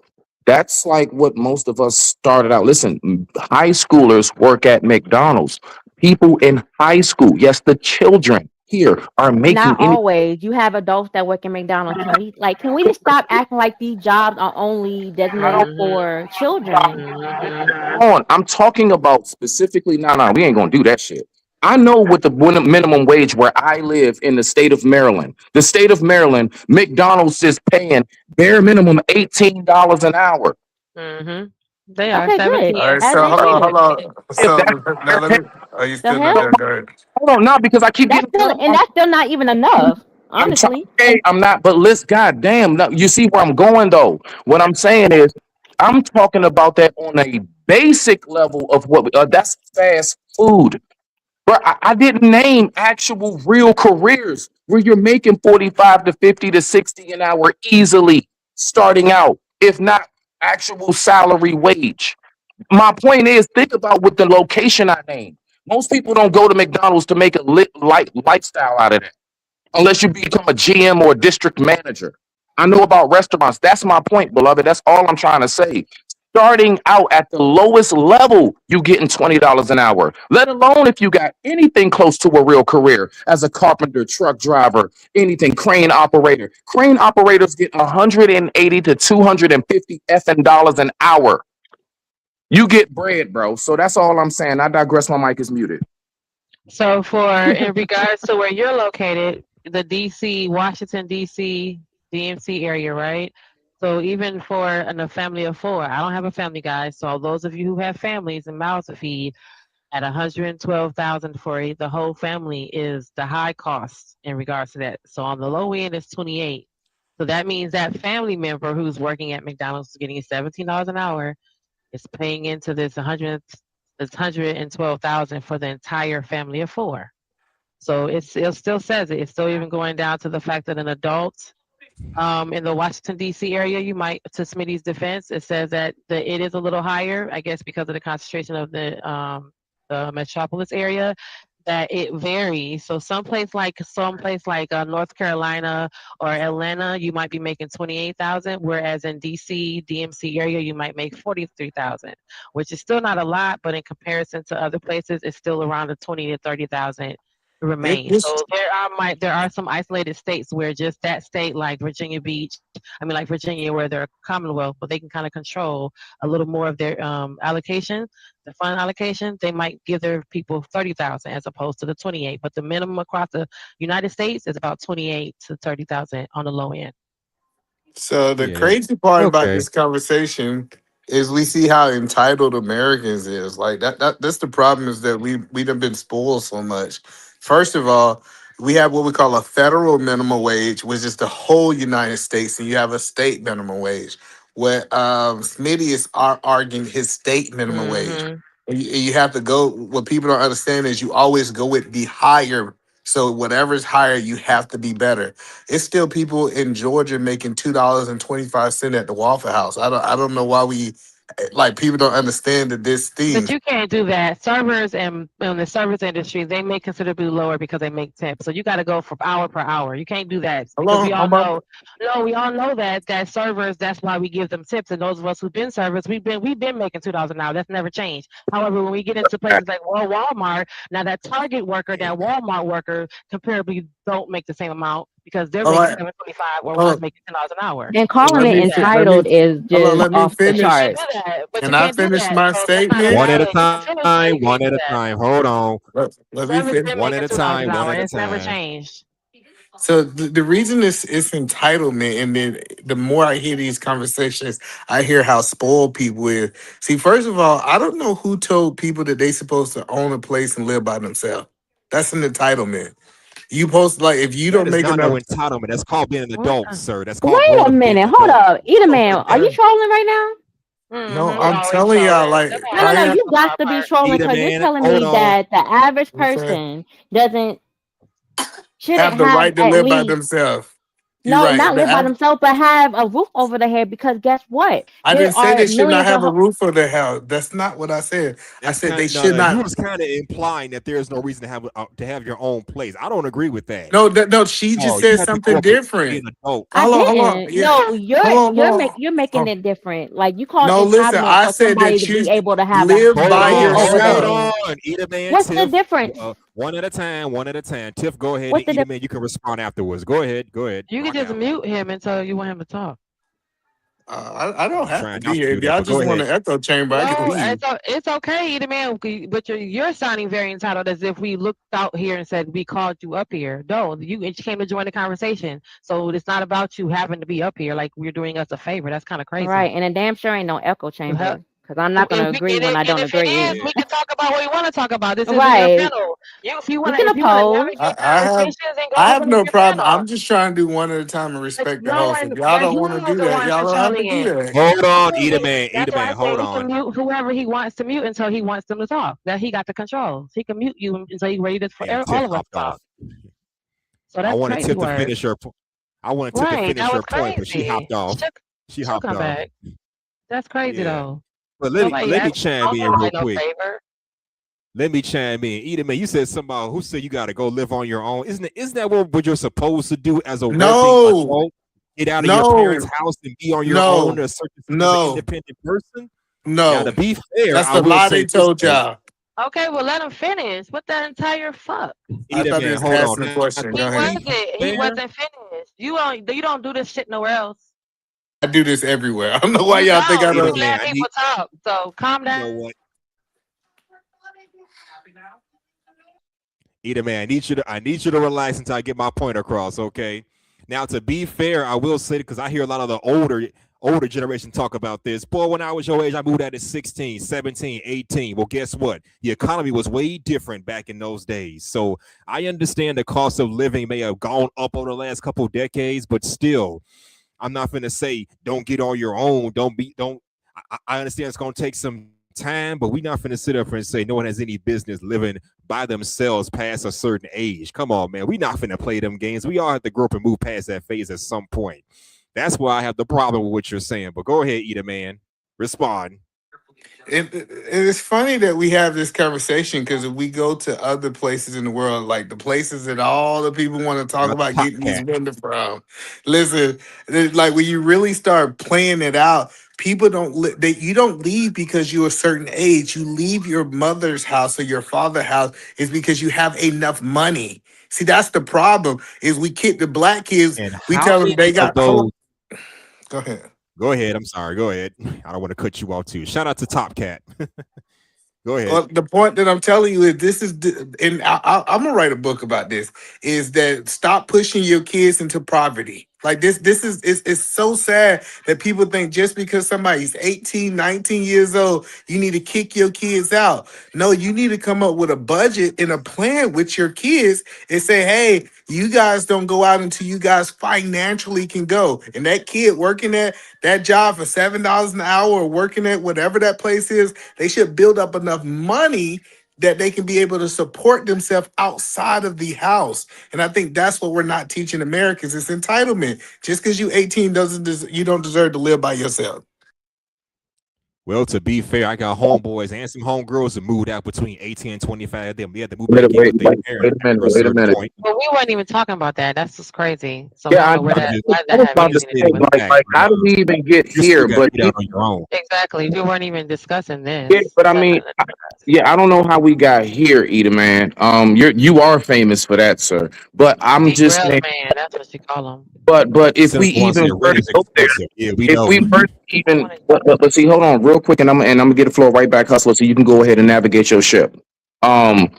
That's like what most of us started out. Listen, high schoolers work at McDonald's. People in high school, yes, the children here are making Not any. always. You have adults that work in McDonald's. Can we just stop acting like these jobs are only designated Mhm. for children? Mhm. On. I'm talking about specifically. No, we ain't gonna do that shit. I know what the minimum wage where I live in the state of Maryland. The state of Maryland, McDonald's is paying bare minimum $18 an hour. Mhm. They are Okay, good. 17 all right, and As so they hold on, $17. should. hold on. If So that's now their let pay, me. Are you The still not hell? there? Go ahead. hold on, not because I keep getting cut off. That's still not even enough. I'm trying. Honestly. Okay, I'm not. But listen, goddamn, no, you see where I'm going though. What I'm saying is, I'm talking about that on a basic level of that's fast food. But I didn't name actual real careers where you're making 45 to 50 to 60 an hour easily starting out, if not actual salary wage. My point is, think about what the location I named. Most people don't go to McDonald's to make a lifestyle out of that unless you become a GM or a district manager. I know about restaurants. That's my point, beloved. That's all I'm trying to say. Starting out at the lowest level, you getting $20 an hour. Let alone if you got anything close to a real career as a carpenter, truck driver, anything, crane operator. Crane operators get 180 to 250 effing dollars an hour. You get bread, bro. So that's all I'm saying. I digress. My mic is muted. So for in regards to where you're located, the DC, Washington DC, DMC area, right? So even for a family of four, I don't have a family, guys. So those of you who have families and mouths to feed, at 112,000 for the whole family is the high cost in regards to that. So on the low end is 28. So that means that family member who's working at McDonald's is getting $17 an hour is paying into this 112,000 for the entire family of four. So it still says it. It's still even going down to the fact that an adult in the Washington D.C. area, you might, to Smitty's defense, it says that it is a little higher, I guess, because of the concentration of the metropolis area. That it varies. So someplace like North Carolina or Atlanta, you might be making 28,000, whereas in DC, DMC area, you might make 43,000, which is still not a lot, but in comparison to other places, it's still around the 20 to 30,000 remain. This So there are some isolated states where just that state, like Virginia Beach, like Virginia, where they're a Commonwealth, but they can kind of control a little more of their allocation, the fund allocation. They might give their people 30,000 as opposed to the 28, but the minimum across the United States is about 28 to 30,000 on the low end. So the Yeah. crazy part about Okay. this conversation is we see how entitled Americans is. Like that's the problem is that we done been spoiled so much. First of all, we have what we call a federal minimum wage, which is the whole United States, and you have a state minimum wage. What Smitty is arguing his state minimum wage. Mm-hmm. And you have to go. What people don't understand is you always go with the higher. So whatever's higher, you have to be better. It's still people in Georgia making $2.25 at the Waffle House. I don't know why we like people don't understand that this thing. But you can't do that. Servers and in the service industry, they make considerably lower because they make tips. So you got to go for hour per hour. You can't do that because Hello, we all I'm up. know. No, we all know that servers. That's why we give them tips. And those of us who've been servers, we've been making $2 an hour. That's never changed. However, when we get into places like Walmart, now that Target worker, that Walmart worker, comparably don't make the same amount because they're All making right. $7.25 or Hold one's on. making $10 an hour. And You calling Let can't it do me that. let me entitled is hold on. just Let me off the You finish. can't do charts. that, but you Can I can't do finish that. my So that's not a statement? One at a valid. You can finish, but time. you can't One do at a that. time. Hold on. Let me Service finish. been One making at a $2 time. an One hour, at and a it's never time. changed. So the reason it's entitlement, and then the more I hear these conversations, I hear how spoiled people is. See, first of all, I don't know who told people that they supposed to own a place and live by themselves. That's an entitlement. You post like if you That don't is make not no enough. entitlement. That's called being an What? adult, sir. That's called Wait growing a up and being minute. an Hold adult. up. Eat a man. Are you trolling right now? No, We I'm always telling y'all, trolling. like That No, ain't no, no. I happening am. You on got our to be part. trolling Eat a because you're man. telling Hold me on. that the average I'm saying person doesn't shouldn't have the have right to at live by least themselves. You're no, right. not live by themselves, but have a roof over their head. Because guess what? I There didn't say are they should not millions have of a roof over their house. That's not what I said. I That's said kind they of no, should no. You not. was kind of implying that there is no reason to have your own place. I don't agree with that. No, no. She just Oh, you said have to grow something up and be different. an adult. I Hold on. didn't. Yeah, No, hold on. you're making Oh, it different. Like you call it no, listen. entitlement I for said somebody that to you be able to have live a Hold by roof on, over their hold yourself. head. on. Eat a man, What's the Tiff. difference? One at a time. One at a time. Tiff, go ahead What's and the eat a difference? man. You can respond afterwards. Go ahead. Go ahead. You can Rock just out. mute him until you want him to talk. I don't I'm have to trying be not to here. do If that, y'all but go just want ahead. an echo chamber, I can No, leave. it's okay, either man. But you're sounding very entitled, as if we looked out here and said we called you up here. No, you came to join the conversation, so it's not about you having to be up here like we're doing us a favor. That's kind of crazy. Right, and a damn sure ain't no echo You have, chamber because I'm not gonna if we agree get when it, I and don't if it agree is, either. Yeah. we can talk about what we want to talk about. This isn't your Right, panel. we can If you want to oppose. navigate I have conversations, then I go have over to no your problem. panel. I'm just trying to do one at a time and But respect the no host. one, If y'all but don't you want to are do the that, one y'all don't have to do controlling it. that. Hold on. Eat a Okay, man. Eat that's a why man. I say Hold he can on. mute whoever he wants to mute until he wants them to talk. That he got the control. He can mute you until he's ready to, for And Tiff all of us hopped to talk. off. So I that's wanted crazy Tiff to work. finish her. I wanted Tiff to Right. finish That was her point, but she crazy. hopped off. She She'll hopped come off. back. That's crazy Yeah. though. But Nobody let me asked chime in real nobody no quick. favor. Let me chime in. Eat man. You said somebody who said you got to go live on your own. Isn't that what you're supposed to do as a working No, adult? Get out of your parents' no, house and be on your own no, as an no, independent person. Now, to no. be fair, That's I the will lie say they this told though. y'all. Okay, well let him finish. What the entire fuck? I Eat thought they man. was Hold on. asking a question. He Go To ahead. be wasn't. He fair, wasn't finished. You don't do this shit nowhere else. I do this everywhere. I don't know why You y'all think I don't. You eat be don't. man. letting people talk. So calm You down. know what? Either man, I need you to relax until I get my point across, okay? Now, to be fair, I will say, because I hear a lot of the older generation talk about this. Boy, when I was your age, I moved out at 16, 17, 18. Well, guess what? The economy was way different back in those days. So I understand the cost of living may have gone up over the last couple of decades, but still, I'm not going to say don't get on your own. I understand it's going to take some time, but we're not going to sit up and say no one has any business living by themselves past a certain age. Come on, man. We're not going to play them games. We all have to grow up and move past that phase at some point. That's why I have the problem with what you're saying. But go ahead, Eater Man. Respond. It's funny that we have this conversation because if we go to other places in the world, like the places that all the people want to talk Not about Top getting these Cat. women from, listen, like when you really start playing it out, people don't you don't leave because you're a certain age. You leave your mother's house or your father's house is because you have enough money. See, that's the problem. Is we kick the black kids, And we how tell them they many of got. those? Go ahead. Go ahead. I'm sorry. Go ahead. I don't want to cut you off too. Shout out to Top Cat. Go ahead. Well, the point that I'm telling you is this is, and I'm gonna write a book about this. Is that stop pushing your kids into poverty? Like this is it's so sad that people think just because somebody's 18, 19 years old, you need to kick your kids out. No, you need to come up with a budget and a plan with your kids and say, hey, you guys don't go out until you guys financially can go. And that kid working at that job for $7 an hour or working at whatever that place is, they should build up enough money that they can be able to support themselves outside of the house. And I think that's what we're not teaching Americans. It's entitlement. Just because you 18 you don't deserve to live by yourself. Well, to be fair, I got homeboys and some homegirls that moved out between 18 and 25 of them. They had to move Wait, back in wait, with their wait, parents a minute, for a wait a certain minute. point. But we weren't even talking about that. That's just crazy. So Yeah, I I, don't know where I'm that just, why does I that was have about to anything to say, do with back, like, but how did we even get you still here? got to But get out on your own. exactly. We weren't even discussing yeah, this. but I It had mean, nothing to do with us. yeah, I don't know how we got here, Eda man. You are famous for that, sir. But I'm just Derailed saying, man, that's what you call him. but if we Since once even your were to ratings go there, explosive. Yeah, we if know. we were to I even, wanted but see, hold on, real quick, and I'm gonna get the floor right back, hustler, so you can go ahead and navigate your ship. Um,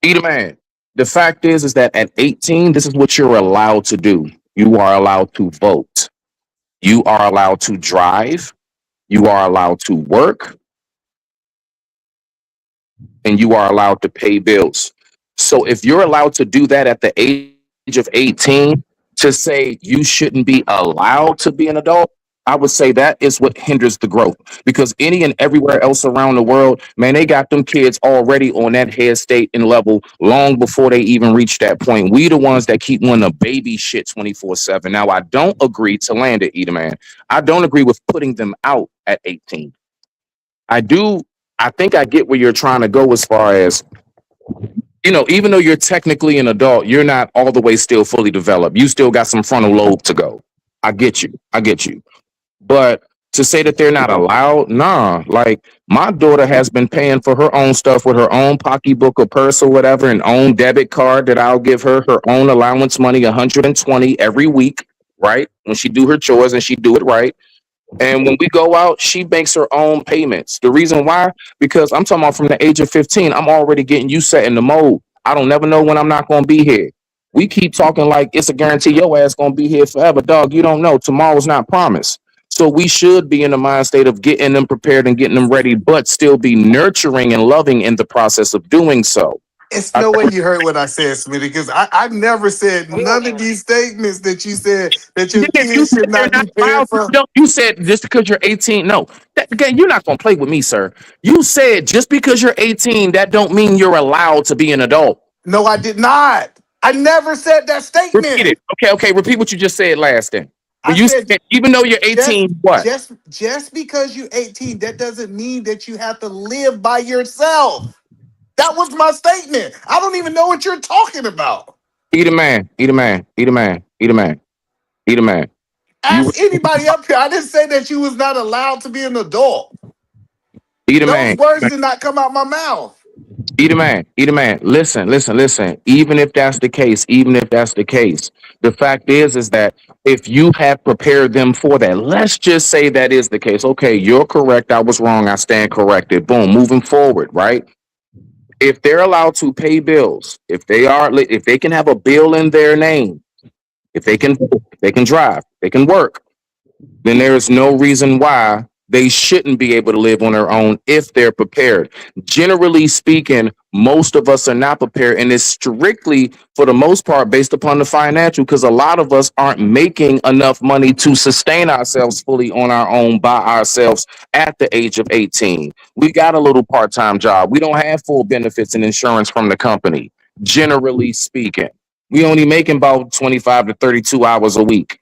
Eda man, the fact is that at 18, this is what you're allowed to do. You are allowed to vote. You are allowed to drive. You are allowed to work, and you are allowed to pay bills. So if you're allowed to do that at the age of 18, to say you shouldn't be allowed to be an adult, I would say that is what hinders the growth. Because any and everywhere else around the world, man, they got them kids already on that head state and level long before they even reach that point. We the ones that keep wanting to baby shit 24/7. Now, I don't agree to land it, Eater Man. I don't agree with putting them out at 18. I do. I think I get where you're trying to go as far as, even though you're technically an adult, you're not all the way still fully developed. You still got some frontal lobe to go. I get you. I get you. But to say that they're not allowed, nah. Like my daughter has been paying for her own stuff with her own pocketbook or purse or whatever, an own debit card that I'll give her own allowance money, 120 every week, right? When she do her chores and she do it right. And when we go out, she makes her own payments. The reason why, because I'm talking about from the age of 15, I'm already getting you set in the mode. I don't never know when I'm not going to be here. We keep talking like it's a guarantee your ass going to be here forever. Dog, you don't know. Tomorrow's not promised. So we should be in the mind state of getting them prepared and getting them ready, but still be nurturing and loving in the process of doing so. It's no way you heard what I said, Smitty, because I never said We weren't none of even these statements that you said that your Did you kids said should they're not not be paying allowed to? for. No, you said just because you're 18. No, again, you're not gonna play with me, sir. You said just because you're 18, that don't mean you're allowed to be an adult. No, I did not. I never said that Repeat statement. it. Okay. Repeat what you just said last then. I When you said said even though you're just 18, what? just because you're 18, that doesn't mean that you have to live by yourself. That was my statement. I don't even know what you're talking about. Eat a man. Eat a man. Eat a man. Eat a man. Eat a man. You Ask anybody up here. I didn't say that you was not allowed to be an adult. eat a Those man. words did not come out my mouth. Eat a man. Eat a man. Listen. Even if that's the case, the fact is that if you have prepared them for that, let's just say that is the case. Okay, you're correct. I was wrong. I stand corrected. Boom. Moving forward, right? If they're allowed to pay bills, if they can have a bill in their name, if they can drive, they can work, then there is no reason why they shouldn't be able to live on their own if they're prepared. Generally speaking, most of us are not prepared, and it's strictly, for the most part, based upon the financial, because a lot of us aren't making enough money to sustain ourselves fully on our own by ourselves at the age of 18. We got a little part-time job. We don't have full benefits and insurance from the company, generally speaking. We only making about 25 to 32 hours a week.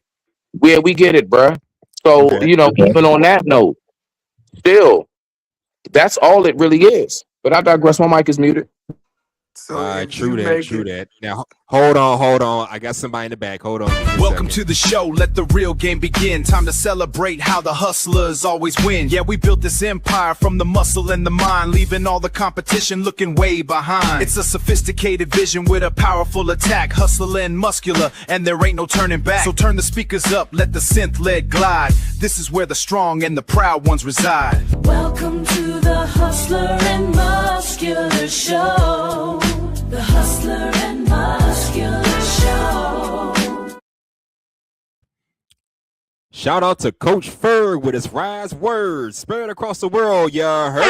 Yeah, we get it, bruh. So, Okay. even on that note, still, that's all it really is. But I digress. My mic is muted. So if you True that. make True it, that. Now, hold on. I got somebody in the back. Hold on. Give me a Welcome second. to the show, let the real game begin. Time to celebrate how the hustlers always win. Yeah, we built this empire from the muscle and the mind, leaving all the competition looking way behind. It's a sophisticated vision with a powerful attack, hustling muscular, and there ain't no turning back. So turn the speakers up, let the synth lead glide. This is where the strong and the proud ones reside. Welcome to the Hustler and Muscular Show. The Hustler and Muscular Show. Shout out to Coach Ferg with his Rise words spread across the world. You heard?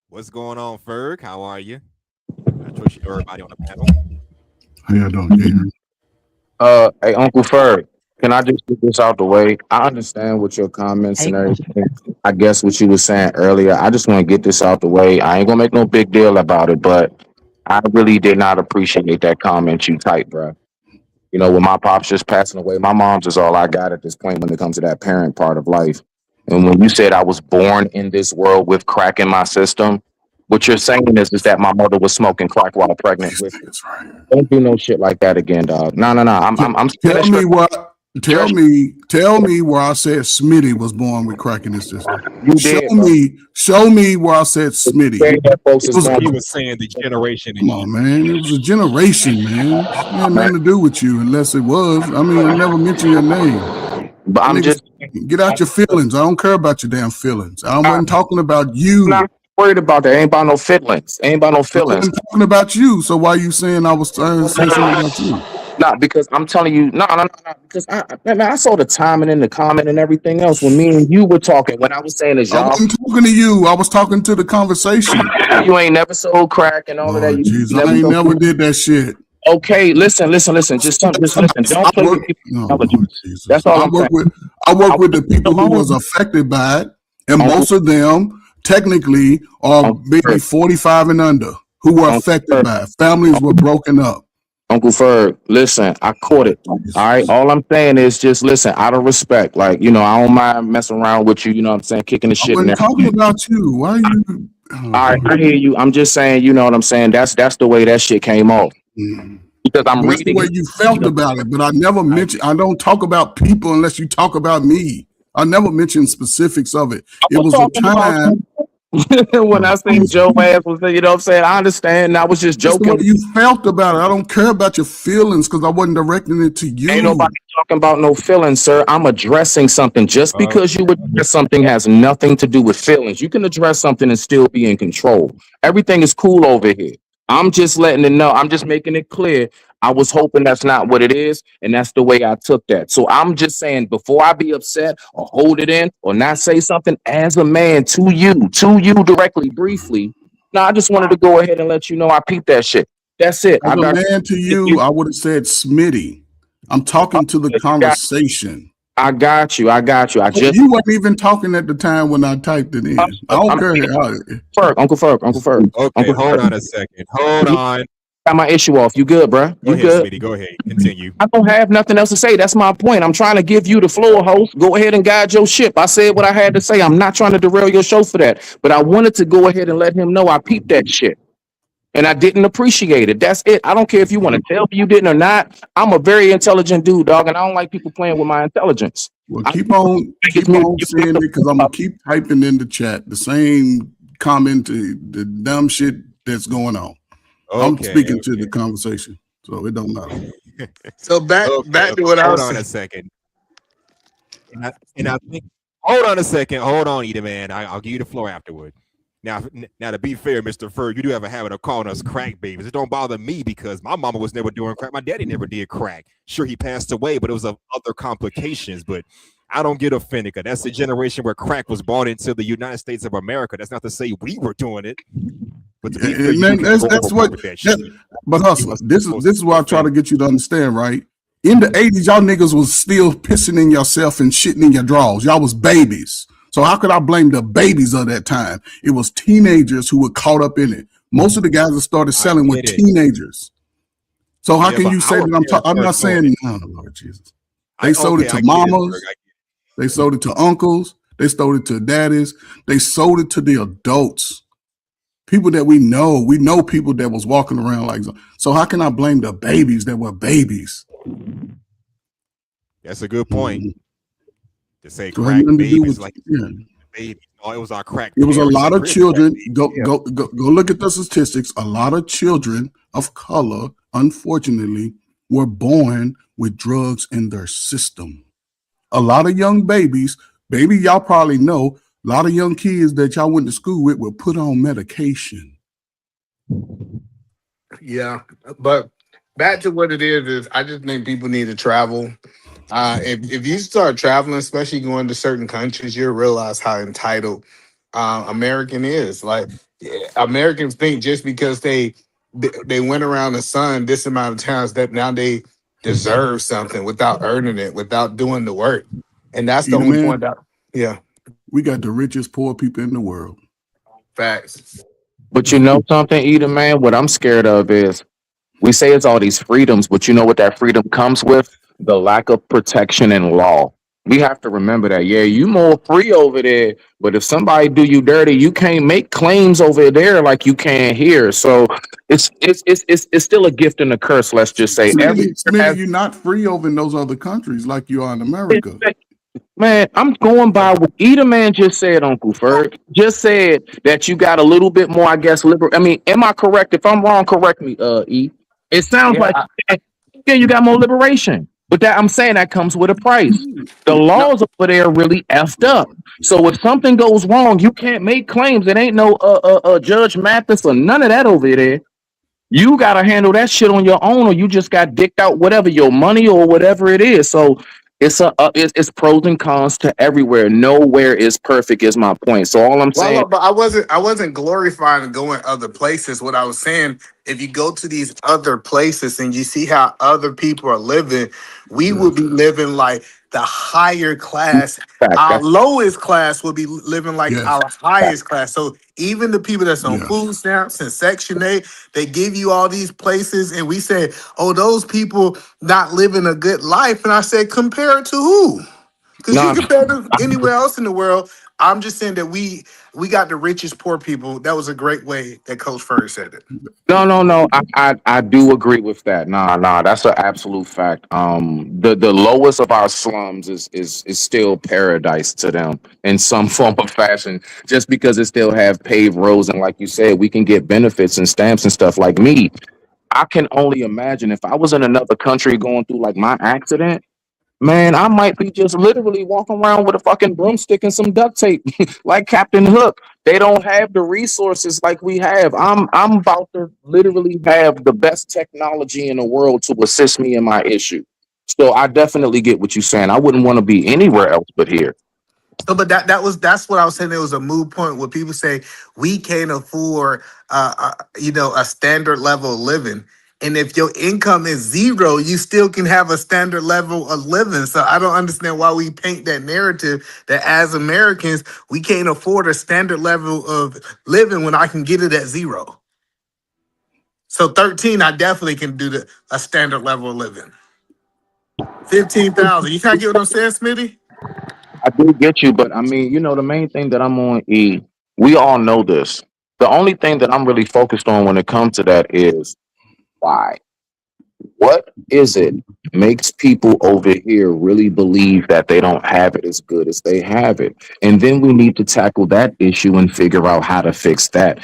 What's going on, Ferg? How are you? I trust you know everybody on the panel. How y'all doing? Can you hear me? Hey, Uncle Ferg, can I just get this out the way? I understand what your comments and everything. I guess what you were saying earlier. I just want to get this out the way. I ain't gonna make no big deal about it, but I really did not appreciate that comment you typed, bro. With my pops just passing away, my mom's is all I got at this point when it comes to that parent part of life. And when you said I was born in this world with crack in my system, what you're saying is that my mother was smoking crack while pregnant with me. That's right. Don't do no shit like that again, dog. No. I'm saying Tell that me straight. what. Tell me where I said Smitty was born with crack in his system. You did, bro. Show me where I said Smitty. Say that folks It is was, born. He was saying the generation. come on, man. It was a generation, man. It had nothing to do with you, unless it was. I mean, I never mentioned your name. But I'm Niggas, just get out your feelings. I don't care about your damn feelings. I wasn't talking about you. not worried about that. Ain't about no feelings. Ain't about no I feelings. wasn't talking about you. So why you saying I was saying something about you? Not because I'm telling you, no. Because I saw the timing in the comment and everything else when me and you were talking. When I was saying is I y'all, wasn't talking to you. I was talking to the conversation. you ain't never sold crack and all of that. Lord You Jesus, never I ain't sold never crack. did that shit. Okay, listen. Just listen. Don't play with people's No, Lord intelligence. Jesus. That's all I I'm work saying. with the people who was affected by it, and Uncle- most of them technically are Uncle maybe Ferg. 45 and under who were Uncle affected Ferg. by it. Families were broken up. Uncle Ferg, listen, I caught it. All right. All I'm saying is just listen, out of respect. Like, I don't mind messing around with you, you know what I'm saying, kicking the I shit in wasn't there. talking about you. Why are you? All right, I hear you. I'm just saying, you know what I'm saying? That's the way that shit came off. Because I'm But that's the reading way it. you felt about it. But I never mentioned. I don't talk about people unless you talk about me. I never mentioned specifics of it. It was a talking about time. when I say Joe ass was there, you know what I'm saying? I understand. I was just That's the way joking. you felt about it. I don't care about your feelings because I wasn't directing it to you. Ain't nobody talking about no feelings, sir. I'm addressing something. Just because you address something has nothing to do with feelings. You can address something and still be in control. Everything is cool over here. I'm just letting it know. I'm just making it clear. I was hoping that's not what it is, and that's the way I took that. So I'm just saying, before I be upset or hold it in or not say something as a man to you directly, briefly. No, I just wanted to go ahead and let you know I peeped that shit. That's it. As a man to you, I would have said Smitty. I'm talking to the conversation. I got you. I just You weren't even talking at the time when I typed it in. I don't care. Uncle Ferg. Okay, hold on a second. Hold on. Got my issue off. You good, bro? Go You ahead, good? Smitty. Go ahead. Continue. I don't have nothing else to say. That's my point. I'm trying to give you the floor, host. Go ahead and guide your ship. I said what I had to say. I'm not trying to derail your show for that. But I wanted to go ahead and let him know I peeped that shit. And I didn't appreciate it. That's it. I don't care if you want to tell me you didn't or not. I'm a very intelligent dude, dog, and I don't like people playing with my intelligence. Well, keep on saying it because I'm gonna keep typing in the chat the same comment, the dumb shit that's going on. I'm speaking to the conversation, so it don't matter. So back to what I was saying. Hold on a second. And I think. Hold on a second. Hold on, Eda man. I'll give you the floor afterward. Now, to be fair, Mr. Ferg, you do have a habit of calling us crack babies. It don't bother me because my mama was never doing crack. My daddy never did crack. Sure, he passed away, but it was of other complications. But I don't get offended because that's the generation where crack was brought into the United States of America. That's not to say we were doing it. But to be fair, that's what. But hustler, this is what I try to get you to understand, right? In the 80s, y'all niggas was still pissing in yourself and shitting in your drawers. Y'all was babies. So how could I blame the babies of that time? It was teenagers who were caught up in it. Most of the guys that started selling were teenagers. So how can you say that I'm not saying, no, Lord Jesus. They sold it to mamas. They sold it to uncles. They sold it to daddies. They sold it to the adults. People that we know people that was walking around like so. How can I blame the babies that were babies? That's a good point. To say crack babies babies. Oh, it was our crack. It was a lot of children. Go look at the statistics. A lot of children of color, unfortunately, were born with drugs in their system. A lot of young babies, y'all probably know, a lot of young kids that y'all went to school with were put on medication. Yeah, but back to what it is I just think people need to travel. If you start traveling, especially going to certain countries, you'll realize how entitled American is. Like Americans think just because they went around the sun this amount of times that now they deserve something without earning it, without doing the work. And that's the only point out. Yeah. We got the richest poor people in the world. Facts. But you know something, Eda, man? What I'm scared of is we say it's all these freedoms, but you know what that freedom comes with? The lack of protection and law. We have to remember that. Yeah, you more free over there, but if somebody do you dirty, you can't make claims over there like you can here. So it's still a gift and a curse. Let's just say. You're not free over in those other countries like you are in America. Man, I'm going by what Eda man just said, Uncle Ferg. Just said that you got a little bit more, I guess, liberal. I mean, am I correct? If I'm wrong, correct me, E. It sounds like you got more liberation. But that I'm saying that comes with a price. The laws over there are really effed up. So if something goes wrong, you can't make claims. It ain't no Judge Mathis or none of that over there. You gotta handle that shit on your own, or you just got dicked out whatever your money or whatever it is. So it's pros and cons to everywhere. Nowhere is perfect, is my point. So all I'm saying, but I wasn't glorifying going other places. What I was saying, if you go to these other places and you see how other people are living, we will be living like the higher class. Our lowest class will be living like our highest class. So even the people that's on food stamps and Section 8, they give you all these places, and we say, oh, those people not living a good life. And I said, compare it to who? Because you compare to anywhere else in the world. I'm just saying that we got the richest poor people. That was a great way that Coach Ferg said it. No. I do agree with that. Nah, that's an absolute fact. The lowest of our slums is still paradise to them in some form of fashion, just because it still have paved roads, and like you said, we can get benefits and stamps and stuff. Like me, I can only imagine if I was in another country going through like my accident. Man, I might be just literally walking around with a fucking broomstick and some duct tape, like Captain Hook. They don't have the resources like we have. I'm about to literally have the best technology in the world to assist me in my issue. So I definitely get what you're saying. I wouldn't want to be anywhere else but here. So, but that's what I was saying. There was a moot point where people say we can't afford, a standard level of living. And if your income is zero, you still can have a standard level of living. So I don't understand why we paint that narrative that as Americans, we can't afford a standard level of living when I can get it at zero. So 13, I definitely can do a standard level of living. 15,000. You kind of get what I'm saying, Smitty? I do get you, but I mean, the main thing that I'm on, E, we all know this. The only thing that I'm really focused on when it comes to that is why. What is it makes people over here really believe that they don't have it as good as they have it? And then we need to tackle that issue and figure out how to fix that.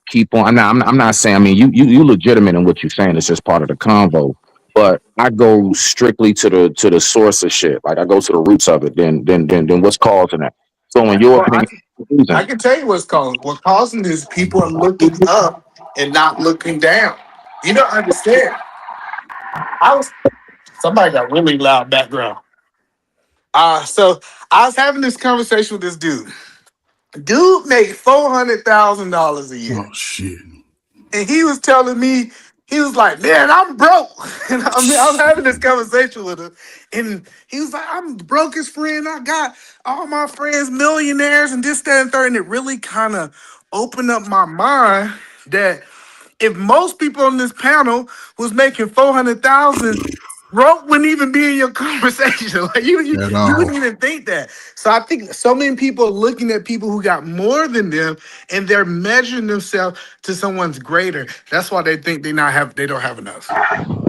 Keep on. I'm not saying, I mean, you legitimate in what you're saying. It's just part of the convo. But I go strictly to the source of shit. Like I go to the roots of it. Then what's causing that? So in your opinion, I can tell you what's causing. What causing is people are looking up and not looking down. You don't understand. Somebody got really loud background. So I was having this conversation with this dude. Dude made $400,000 a year. Oh shit. And he was telling me, he was like, man, I'm broke. And I mean, I was having this conversation with him. And he was like, I'm the brokest friend. I got all my friends millionaires and this, that, and third. And it really kind of opened up my mind that if most people on this panel was making 400,000, broke wouldn't even be in your conversation. Like you wouldn't even think that. So I think so many people are looking at people who got more than them, and they're measuring themselves to someone's greater. That's why they think they don't have enough.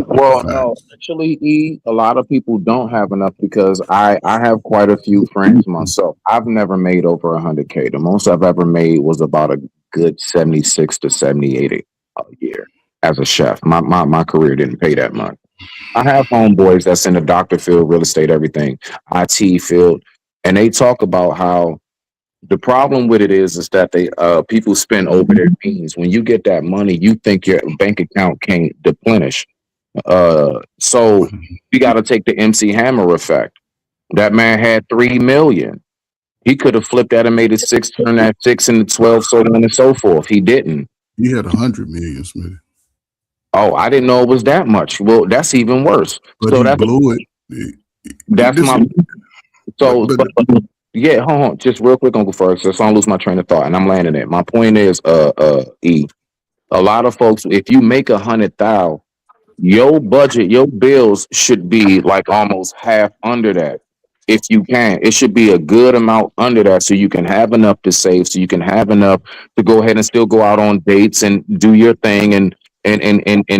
Well, no, actually, a lot of people don't have enough because I have quite a few friends myself. I've never made over 100K. The most I've ever made was about a good 76 to 78 a year as a chef. My career didn't pay that much. I have homeboys that's in the doctor field, real estate, everything, IT field, and they talk about how the problem with it is that they people spend over their means. When you get that money, you think your bank account can't deplenish. So you got to take the MC Hammer effect. That man had 3 million. He could have flipped that and made it 6, turned that 6 into 12, so on and so forth. He didn't. He had 100 million, Smitty. Oh, I didn't know it was that much. Well, that's even worse. But so he blew it. That's my. So, yeah, hold on, just real quick, Uncle Ferg, so I don't lose my train of thought, and I'm landing it. My point is, E, a lot of folks, if you make 100,000, your budget, your bills should be like almost half under that. If you can, it should be a good amount under that, so you can have enough to save, so you can have enough to go ahead and still go out on dates and do your thing and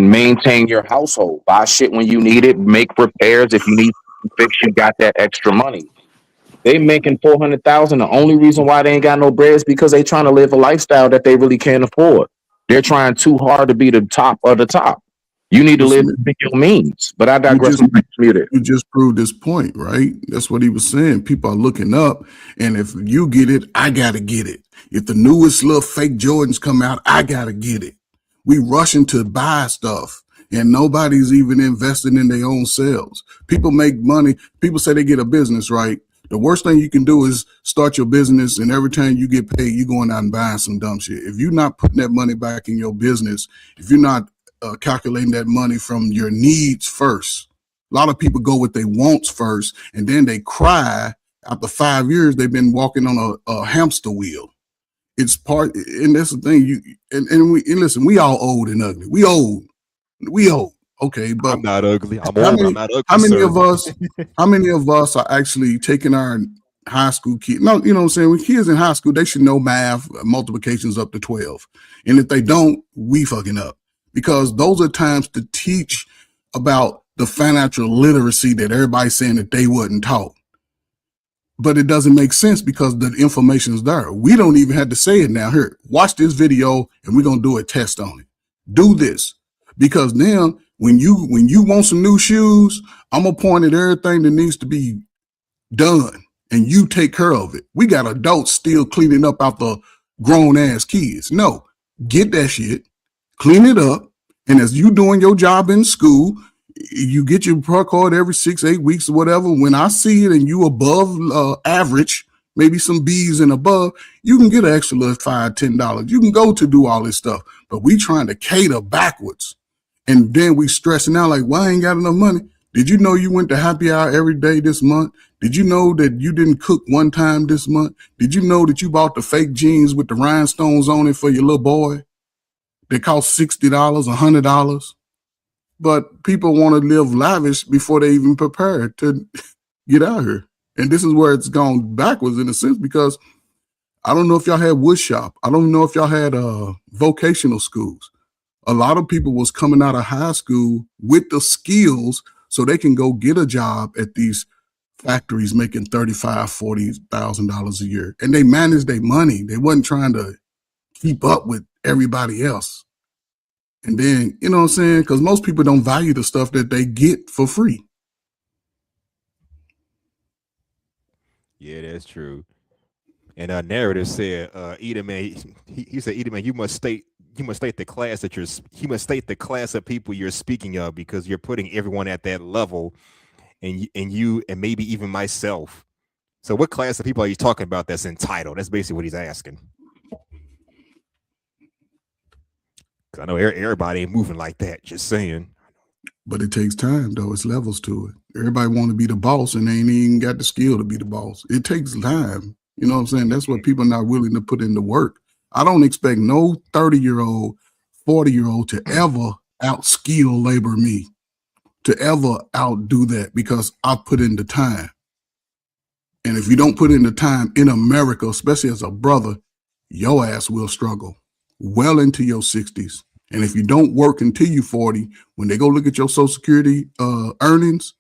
maintain your household. Buy shit when you need it, make repairs if you need to fix. You got that extra money. They making 400,000. The only reason why they ain't got no bread is because they trying to live a lifestyle that they really can't afford. They're trying too hard to be the top of the top. You need to live within your means. But I digress. You just proved this point, right? That's what he was saying. People are looking up, and if you get it, I gotta get it. If the newest little fake Jordans come out, I gotta get it. We rushing to buy stuff, and nobody's even investing in their own selves. People make money. People say they get a business, right? The worst thing you can do is start your business, and every time you get paid, you're going out and buying some dumb shit. If you're not putting that money back in your business, if you're not calculating that money from your needs first, a lot of people go with their wants first, and then they cry after 5 years they've been walking on a hamster wheel. It's part, and that's the thing. And listen, we all old and ugly. We old. Okay, but I'm not ugly. I'm old. I'm not ugly. How many of us are actually taking our high school kids? No, you know what I'm saying? When kids in high school, they should know math, multiplications up to 12. And if they don't, we fucking up. Because those are times to teach about the financial literacy that everybody's saying that they wasn't taught. But it doesn't make sense because the information is there. We don't even have to say it now. Here, watch this video and we're going to do a test on it. Do this. Because then when you want some new shoes, I'm going to point at everything that needs to be done and you take care of it. We got adults still cleaning up after grown ass kids. No, get that shit, clean it up. And as you doing your job in school, you get your report card every 6-8 weeks or whatever. When I see it and you above average, maybe some B's and above, you can get an extra little $5-10. You can go to do all this stuff, but we trying to cater backwards. And then we stressing out like, well, I ain't got enough money. Did you know you went to happy hour every day this month? Did you know that you didn't cook one time this month? Did you know that you bought the fake jeans with the rhinestones on it for your little boy? They cost $60, $100. But people want to live lavish before they even prepare to get out here. And this is where it's gone backwards in a sense, because I don't know if y'all had wood shop. I don't know if y'all had vocational schools. A lot of people was coming out of high school with the skills so they can go get a job at these factories making $35,000, $40,000 a year. And they managed their money. They wasn't trying to keep up with everybody else. And then, you know what I'm saying? Because most people don't value the stuff that they get for free. Yeah, that's true. And narrative said, Edom man, he said, Edom man, you must state the class that you must state the class of people you're speaking of, because you're putting everyone at that level, and you and maybe even myself. So what class of people are you talking about that's entitled? That's basically what he's asking. Because I know everybody ain't moving like that. Just saying. But it takes time, though. It's levels to it. Everybody want to be the boss and they ain't even got the skill to be the boss. It takes time. You know what I'm saying? That's what people are not willing to put in the work. I don't expect no 30-year-old, 40-year-old to ever outskill labor me, to ever outdo that, because I put in the time. And if you don't put in the time in America, especially as a brother, your ass will struggle well into your 60s. And if you don't work until you're 40, when they go look at your Social Security earnings,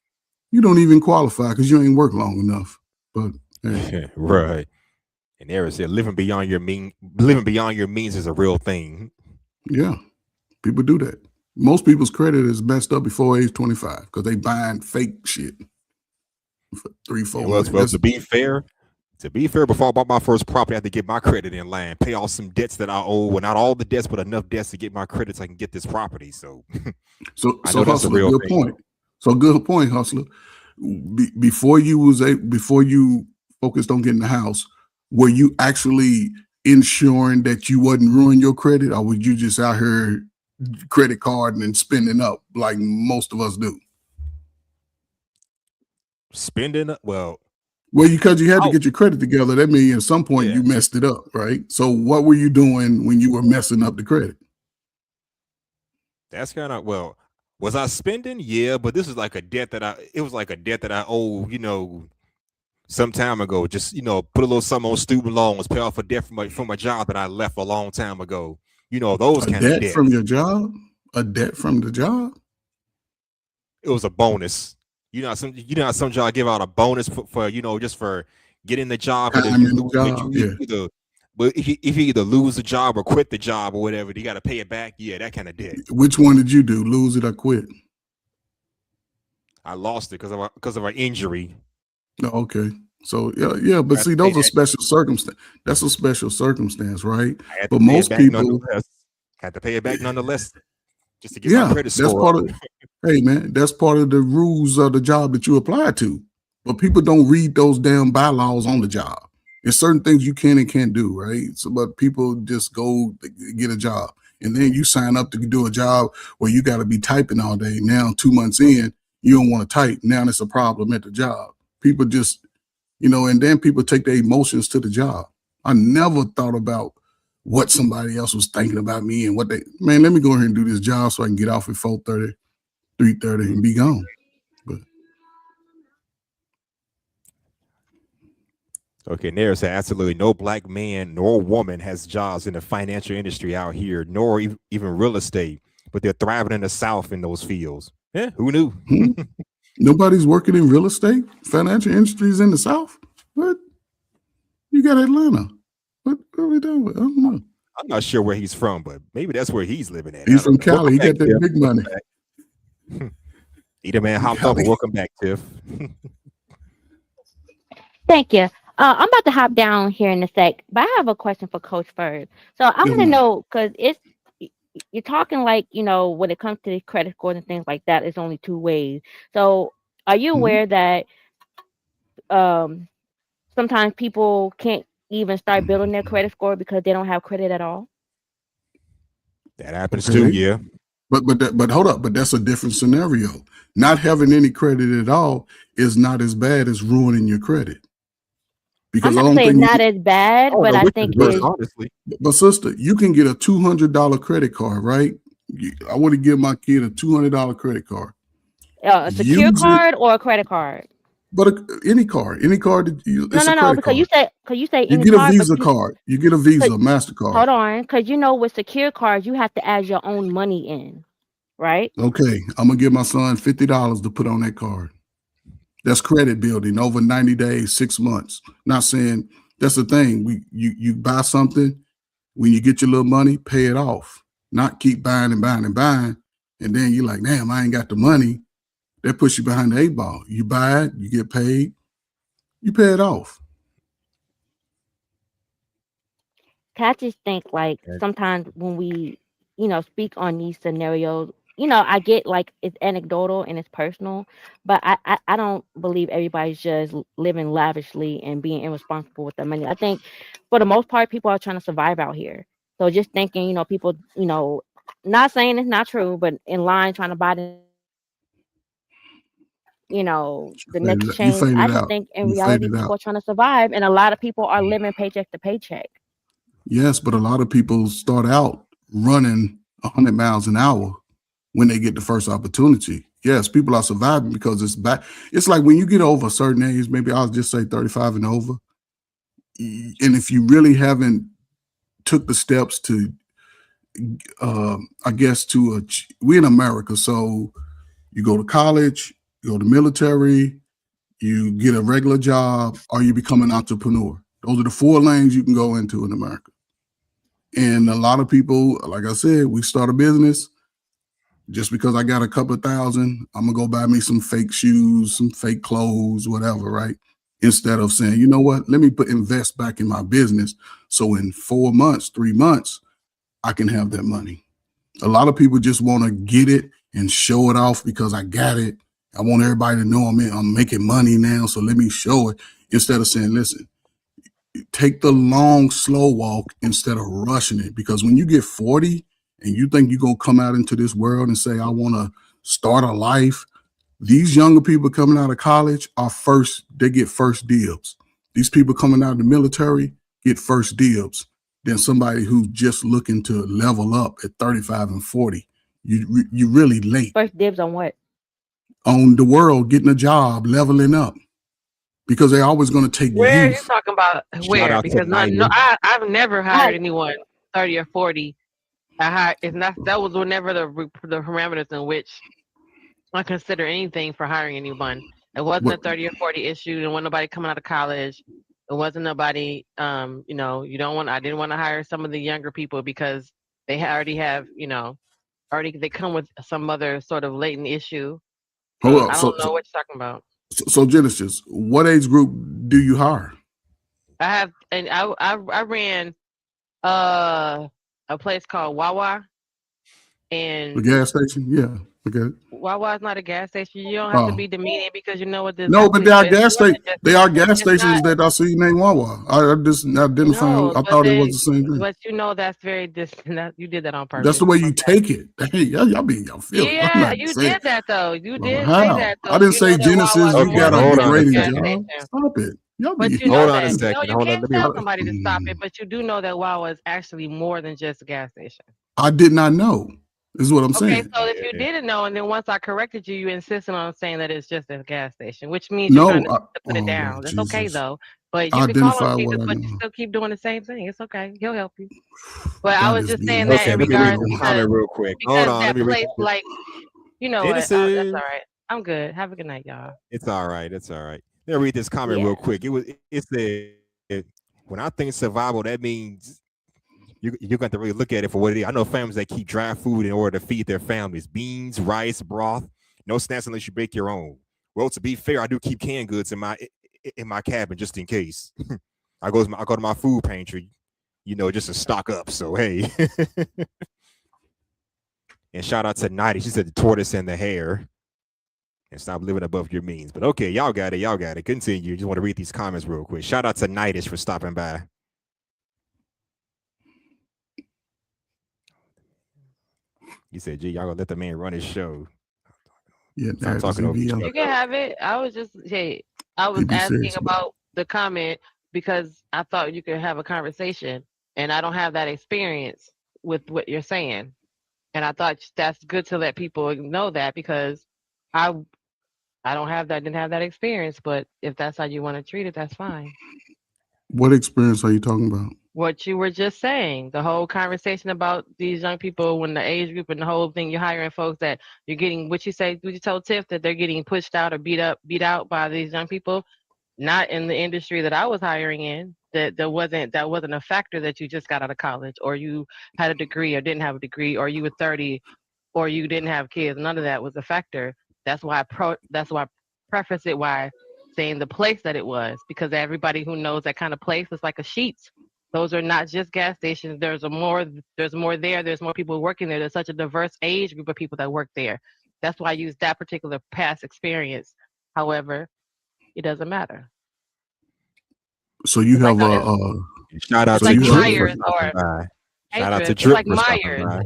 you don't even qualify because you ain't worked long enough. But hey. Right. And Eric said, living beyond your means is a real thing. Yeah, people do that. Most people's credit is messed up before age 25 because they buying fake shit for 3-4 months. Well, to be fair, before I bought my first property, I had to get my credit in line, pay off some debts that I owe. Well, not all the debts, but enough debts to get my credit so I can get this property. So Hustler, good point. So good point, Hustler. Before you focused on getting the house, were you actually ensuring that you wouldn't ruin your credit, or would you just out here credit carding and spending up like most of us do? Spending? Well, because you had to get your credit together. That means at some point you messed it up, right? So what were you doing when you were messing up the credit? That's kind of, well, was I spending? Yeah, but this is like a debt that I owe, some time ago. Just, put a little something on student loans, pay off a debt from a job that I left a long time ago. Those kind of debts. From your job? A debt from the job? It was a bonus. Some job give out a bonus for just for getting the job. But if you either lose the job or quit the job or whatever, you got to pay it back. Yeah, that kind of debt. Which one did you do? Lose it or quit? I lost it because of an injury. Oh, okay. So yeah, but see, those are special circumstances. That's a special circumstance, right? But most people had to pay it back nonetheless, just to get my credit score. Hey man, that's part of the rules of the job that you apply to. But people don't read those damn bylaws on the job. There's certain things you can and can't do, right? So, but people just go get a job, and then you sign up to do a job where you got to be typing all day. Now, 2 months in, you don't want to type. Now it's a problem at the job. People just, and then people take their emotions to the job. I never thought about what somebody else was thinking about me and let me go ahead and do this job so I can get off at 4:30, 3:30 and be gone. But okay, Nair said absolutely no black man nor woman has jobs in the financial industry out here, nor even real estate, but they're thriving in the South in those fields. Yeah, who knew? Nobody's working in real estate. Financial industries in the South. What? You got Atlanta. What are we doing? I don't know. I'm not sure where he's from, but maybe that's where he's living at. He's from Cali. He got that big money. Either man hopped up. Welcome back, Tiff. Thank you. I'm about to hop down here in a sec, but I have a question for Coach Ferg. So I want to know, because you're talking like, when it comes to the credit scores and things like that, it's only two ways. So are you aware that sometimes people can't even start building their credit score because they don't have credit at all? That happens too, yeah. But hold up, but that's a different scenario. Not having any credit at all is not as bad as ruining your credit. Because I'm not saying not as bad, but I think honestly. But sister, you can get a $200 credit card, right? I want to give my kid a $200 credit card. A secure card or a credit card? But any card that you no, because you say you get a Visa card. You get a Visa, MasterCard. Hold on, because with secure cards, you have to add your own money in, right? Okay, I'm gonna give my son $50 to put on that card. That's credit building over 90 days, 6 months. Not saying that's the thing. You buy something, when you get your little money, pay it off. Not keep buying and buying and buying. And then you're like, damn, I ain't got the money. That puts you behind the 8 ball. You buy it, you get paid, you pay it off. I just think like sometimes when we, speak on these scenarios, I get like it's anecdotal and it's personal, but I don't believe everybody's just living lavishly and being irresponsible with their money. I think for the most part, people are trying to survive out here. So just thinking, people, not saying it's not true, but in line trying to buy the next You change. I faded just out. think in You reality, faded people out. are trying to survive, and a lot of people are living paycheck to paycheck. Yes, but a lot of people start out running 100 miles an hour when they get the first opportunity. Yes, people are surviving because it's back. It's like when you get over a certain age, maybe I'll just say 35 and over, and if you really haven't took the steps to, I guess, we in America, so you go to college, you go to military, you get a regular job, or you become an entrepreneur. Those are the 4 lanes you can go into in America. And a lot of people, like I said, we start a business just because I got a couple of thousand, I'm gonna go buy me some fake shoes, some fake clothes, whatever, right? Instead of saying, you know what, let me invest back in my business. So in 4 months, 3 months, I can have that money. A lot of people just want to get it and show it off because I got it. I want everybody to know I'm making money now, so let me show it. Instead of saying, listen, take the long, slow walk instead of rushing it. Because when you get 40 and you think you're going to come out into this world and say, I want to start a life, these younger people coming out of college they get first dibs. These people coming out of the military get first dibs than somebody who's just looking to level up at 35 and 40. You really late. First dibs on what? On the world, getting a job, leveling up. Because they're always going to take Where are you youth. talking about? Shout out to Because Nigel. I've never hired anyone 30 or 40. It's not, that was whenever the parameters in which I consider anything for hiring anyone. It wasn't a 30 or 40 issue. There wasn't nobody coming out of college. It wasn't nobody, I didn't want to hire some of the younger people because they already have, they come with some other sort of latent issue. Hold on. I don't know what you're talking about. So Genesis, what age group do you hire? I ran a place called Wawa, and The gas station? Yeah. Okay. Wawa is not a gas station. You don't have to be demeaning because you know what this. No, but there are gas stations. There are gas it's stations not, that I see named Wawa. I just identify. no, I thought it was the same thing. but that's very distant. You did that on purpose. That's the way you take it. Hey, y'all feel it. I'm Yeah, not you saying. did that though. You Well, did how? say that though. I didn't You say know that Genesis. Wawa is You more got than a just a degrading gas job. station. Stop it. Y'all But be. you know Hold on a that. second. No, you Hold on. can't Let me. tell somebody to stop it, but you do know that Wawa is actually more than just a gas station. I did not know. This is what I'm Okay, saying. so if you didn't know, and then once I corrected you, you insisted on saying that it's just a gas station, which means you're trying No. to put it down. Lord That's okay Jesus. though. But I you can call him identify Jesus, what I but you know. still keep doing the same thing. It's okay. He'll help you. But I God was is just good. saying I'm that in Okay, let me fucking read regards this Lord. comment real quick. Hold on. Let that me read place, this. like, you know what? That's Genesis. all right. I'm good. Have a good night, y'all. It's all right. It's all right. Let me read this comment real quick. It said, when I think survival, that means you're going to really look at it for what it is. I know families that keep dry food in order to feed their families: beans, rice, broth. No snacks unless you bake your own. Well, to be fair, I do keep canned goods in my cabin just in case. I go to my food pantry, just to stock up. So hey, and shout out to Nighty. She said the tortoise and the hare. And stop living above your means. But okay, y'all got it. Y'all got it. Continue. Just want to read these comments real quick. Shout out to Nightish for stopping by. You said, gee, y'all gonna let the man run his show. Yeah, I'm talking over each other. You can have it. I was asking about the comment because I thought you could have a conversation, and I don't have that experience with what you're saying. And I thought that's good to let people know that because I didn't have that experience, but if that's how you want to treat it, that's fine. What experience are you talking about? What you were just saying, the whole conversation about these young people, when the age group and the whole thing, you're hiring folks that you're getting, what you told Tiff that they're getting pushed out or beat out by these young people, not in the industry that I was hiring in, that wasn't a factor that you just got out of college or you had a degree or didn't have a degree or you were 30 or you didn't have kids. None of that was a factor. That's why I preface it by saying the place that it was, because everybody who knows that kind of place is like a Sheetz. Those are not just gas stations. There's more there. There's more people working there. There's such a diverse age group of people that work there. That's why I use that particular past experience. However, it doesn't matter. So you It's have like Shout out it's to like Drip for Myers stopping or by. Shout out to Hatred. It's Drip like for stopping Myers. by.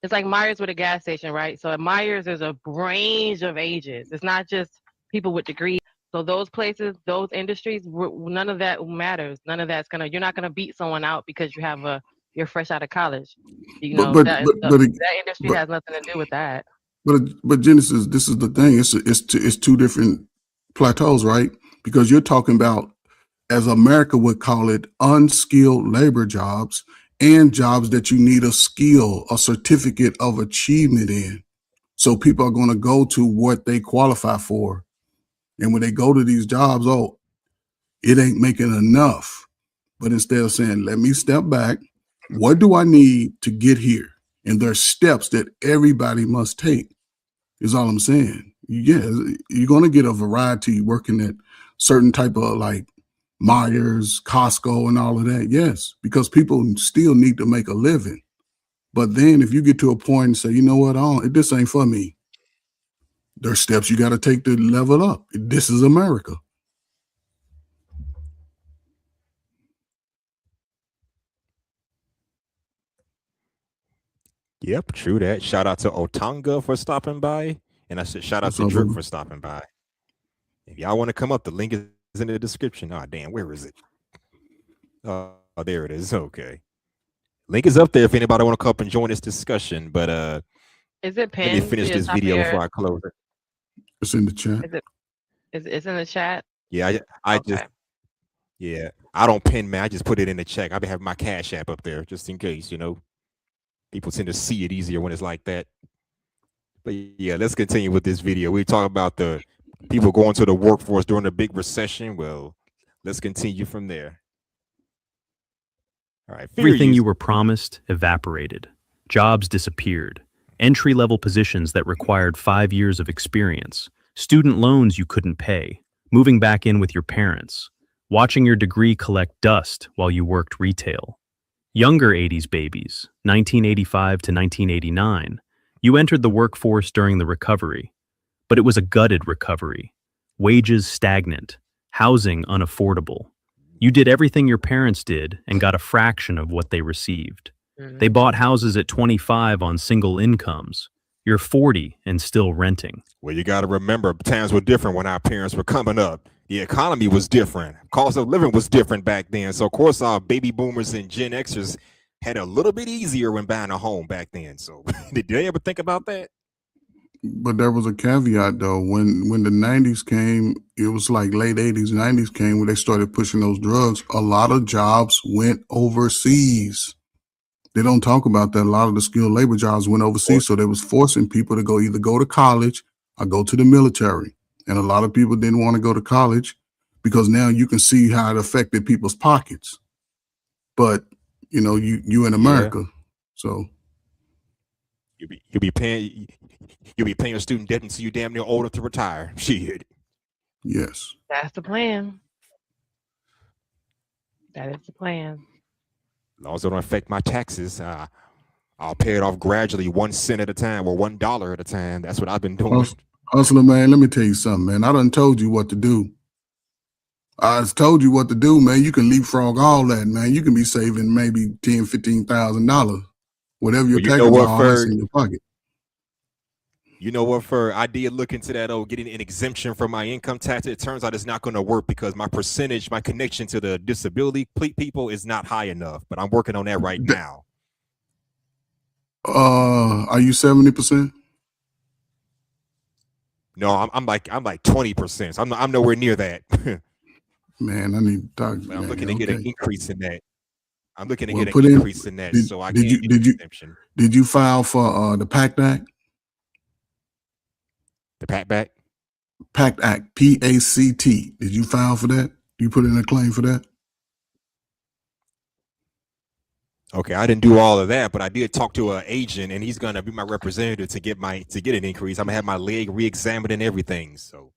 It's like Myers with a gas station, right? So at Myers, there's a range of ages. It's not just people with degrees. So those places, those industries, none of that matters. None of that's you're not gonna beat someone out because you're fresh out of college. You know but that but but that industry but has nothing to do with that. but Genesis, this is the thing. It's two different plateaus, right? Because you're talking about, as America would call it, unskilled labor jobs and jobs that you need a skill, a certificate of achievement in. So people are going to go to what they qualify for. And when they go to these jobs, oh, it ain't making enough. But instead of saying, let me step back, what do I need to get here? And there's steps that everybody must take, is all I'm saying. Yeah, you're going to get a variety working at certain type of like Myers, Costco, and all of that. Yes, because people still need to make a living. But then if you get to a point and say, you know what, this ain't for me, there's steps you got to take to level up. This is America. Yep, true that. Shout out to Otanga for stopping by. And I said shout out to Drip for stopping by. If y'all want to come up, the link is in the description. Oh, damn, where is it? Oh, there it is. Okay. Link is up there if anybody want to come up and join this discussion. But is it pinned? let me finish this video before I close it. It's in the chat. It's in the chat? Yeah, I just I don't pin, man. I just put it in the chat. I've been having my Cash App up there just in case, people tend to see it easier when it's like that. But yeah, let's continue with this video. We talk about the people going to the workforce during the big recession. Well, let's continue from there. All right. Everything you were promised evaporated. Jobs disappeared. Entry-level positions that required 5 years of experience. Student loans you couldn't pay. Moving back in with your parents. Watching your degree collect dust while you worked retail. Younger 80s babies, 1985 to 1989, you entered the workforce during the recovery. But it was a gutted recovery. Wages stagnant. Housing unaffordable. You did everything your parents did and got a fraction of what they received. They bought houses at 25 on single incomes. You're 40 and still renting. Well, you got to remember, times were different when our parents were coming up. The economy was different. Cost of living was different back then. So, of course, our baby boomers and Gen Xers had a little bit easier when buying a home back then. So, did they ever think about that? But there was a caveat, though. When the 90s came, it was like late 80s, 90s came when they started pushing those drugs. A lot of jobs went overseas. They don't talk about that. A lot of the skilled labor jobs went overseas. So they was forcing people to either go to college or go to the military. And a lot of people didn't want to go to college because now you can see how it affected people's pockets. But, you in America, so. You'll be paying your student debt until you damn near old enough to retire. Shit. Yes. That's the plan. That is the plan. As long as it don't affect my taxes, I'll pay it off gradually, 1 cent at a time or $1 at a time. That's what I've been doing. Hustler, man, let me tell you something, man. I done told you what to do. I told you what to do, man. You can leapfrog all that, man. You can be saving maybe $10,000, $15,000. Whatever your taxes are, that's in your pocket. You know what, Fer? I did look into that, getting an exemption from my income tax. It turns out it's not going to work because my connection to the disability people is not high enough. But I'm working on that right now. Are you 70%? No, I'm like 20%. So I'm nowhere near that. Man, I need to talk. I'm looking to get an increase in that. I'm looking to get an increase in that, so I can get an exemption. Did you file for the PACT Act? The PACT Act? PACT Act, PACT. Did you file for that? You put in a claim for that? Okay, I didn't do all of that, but I did talk to an agent, and he's gonna be my representative to get an increase. I'm gonna have my leg re-examined and everything, so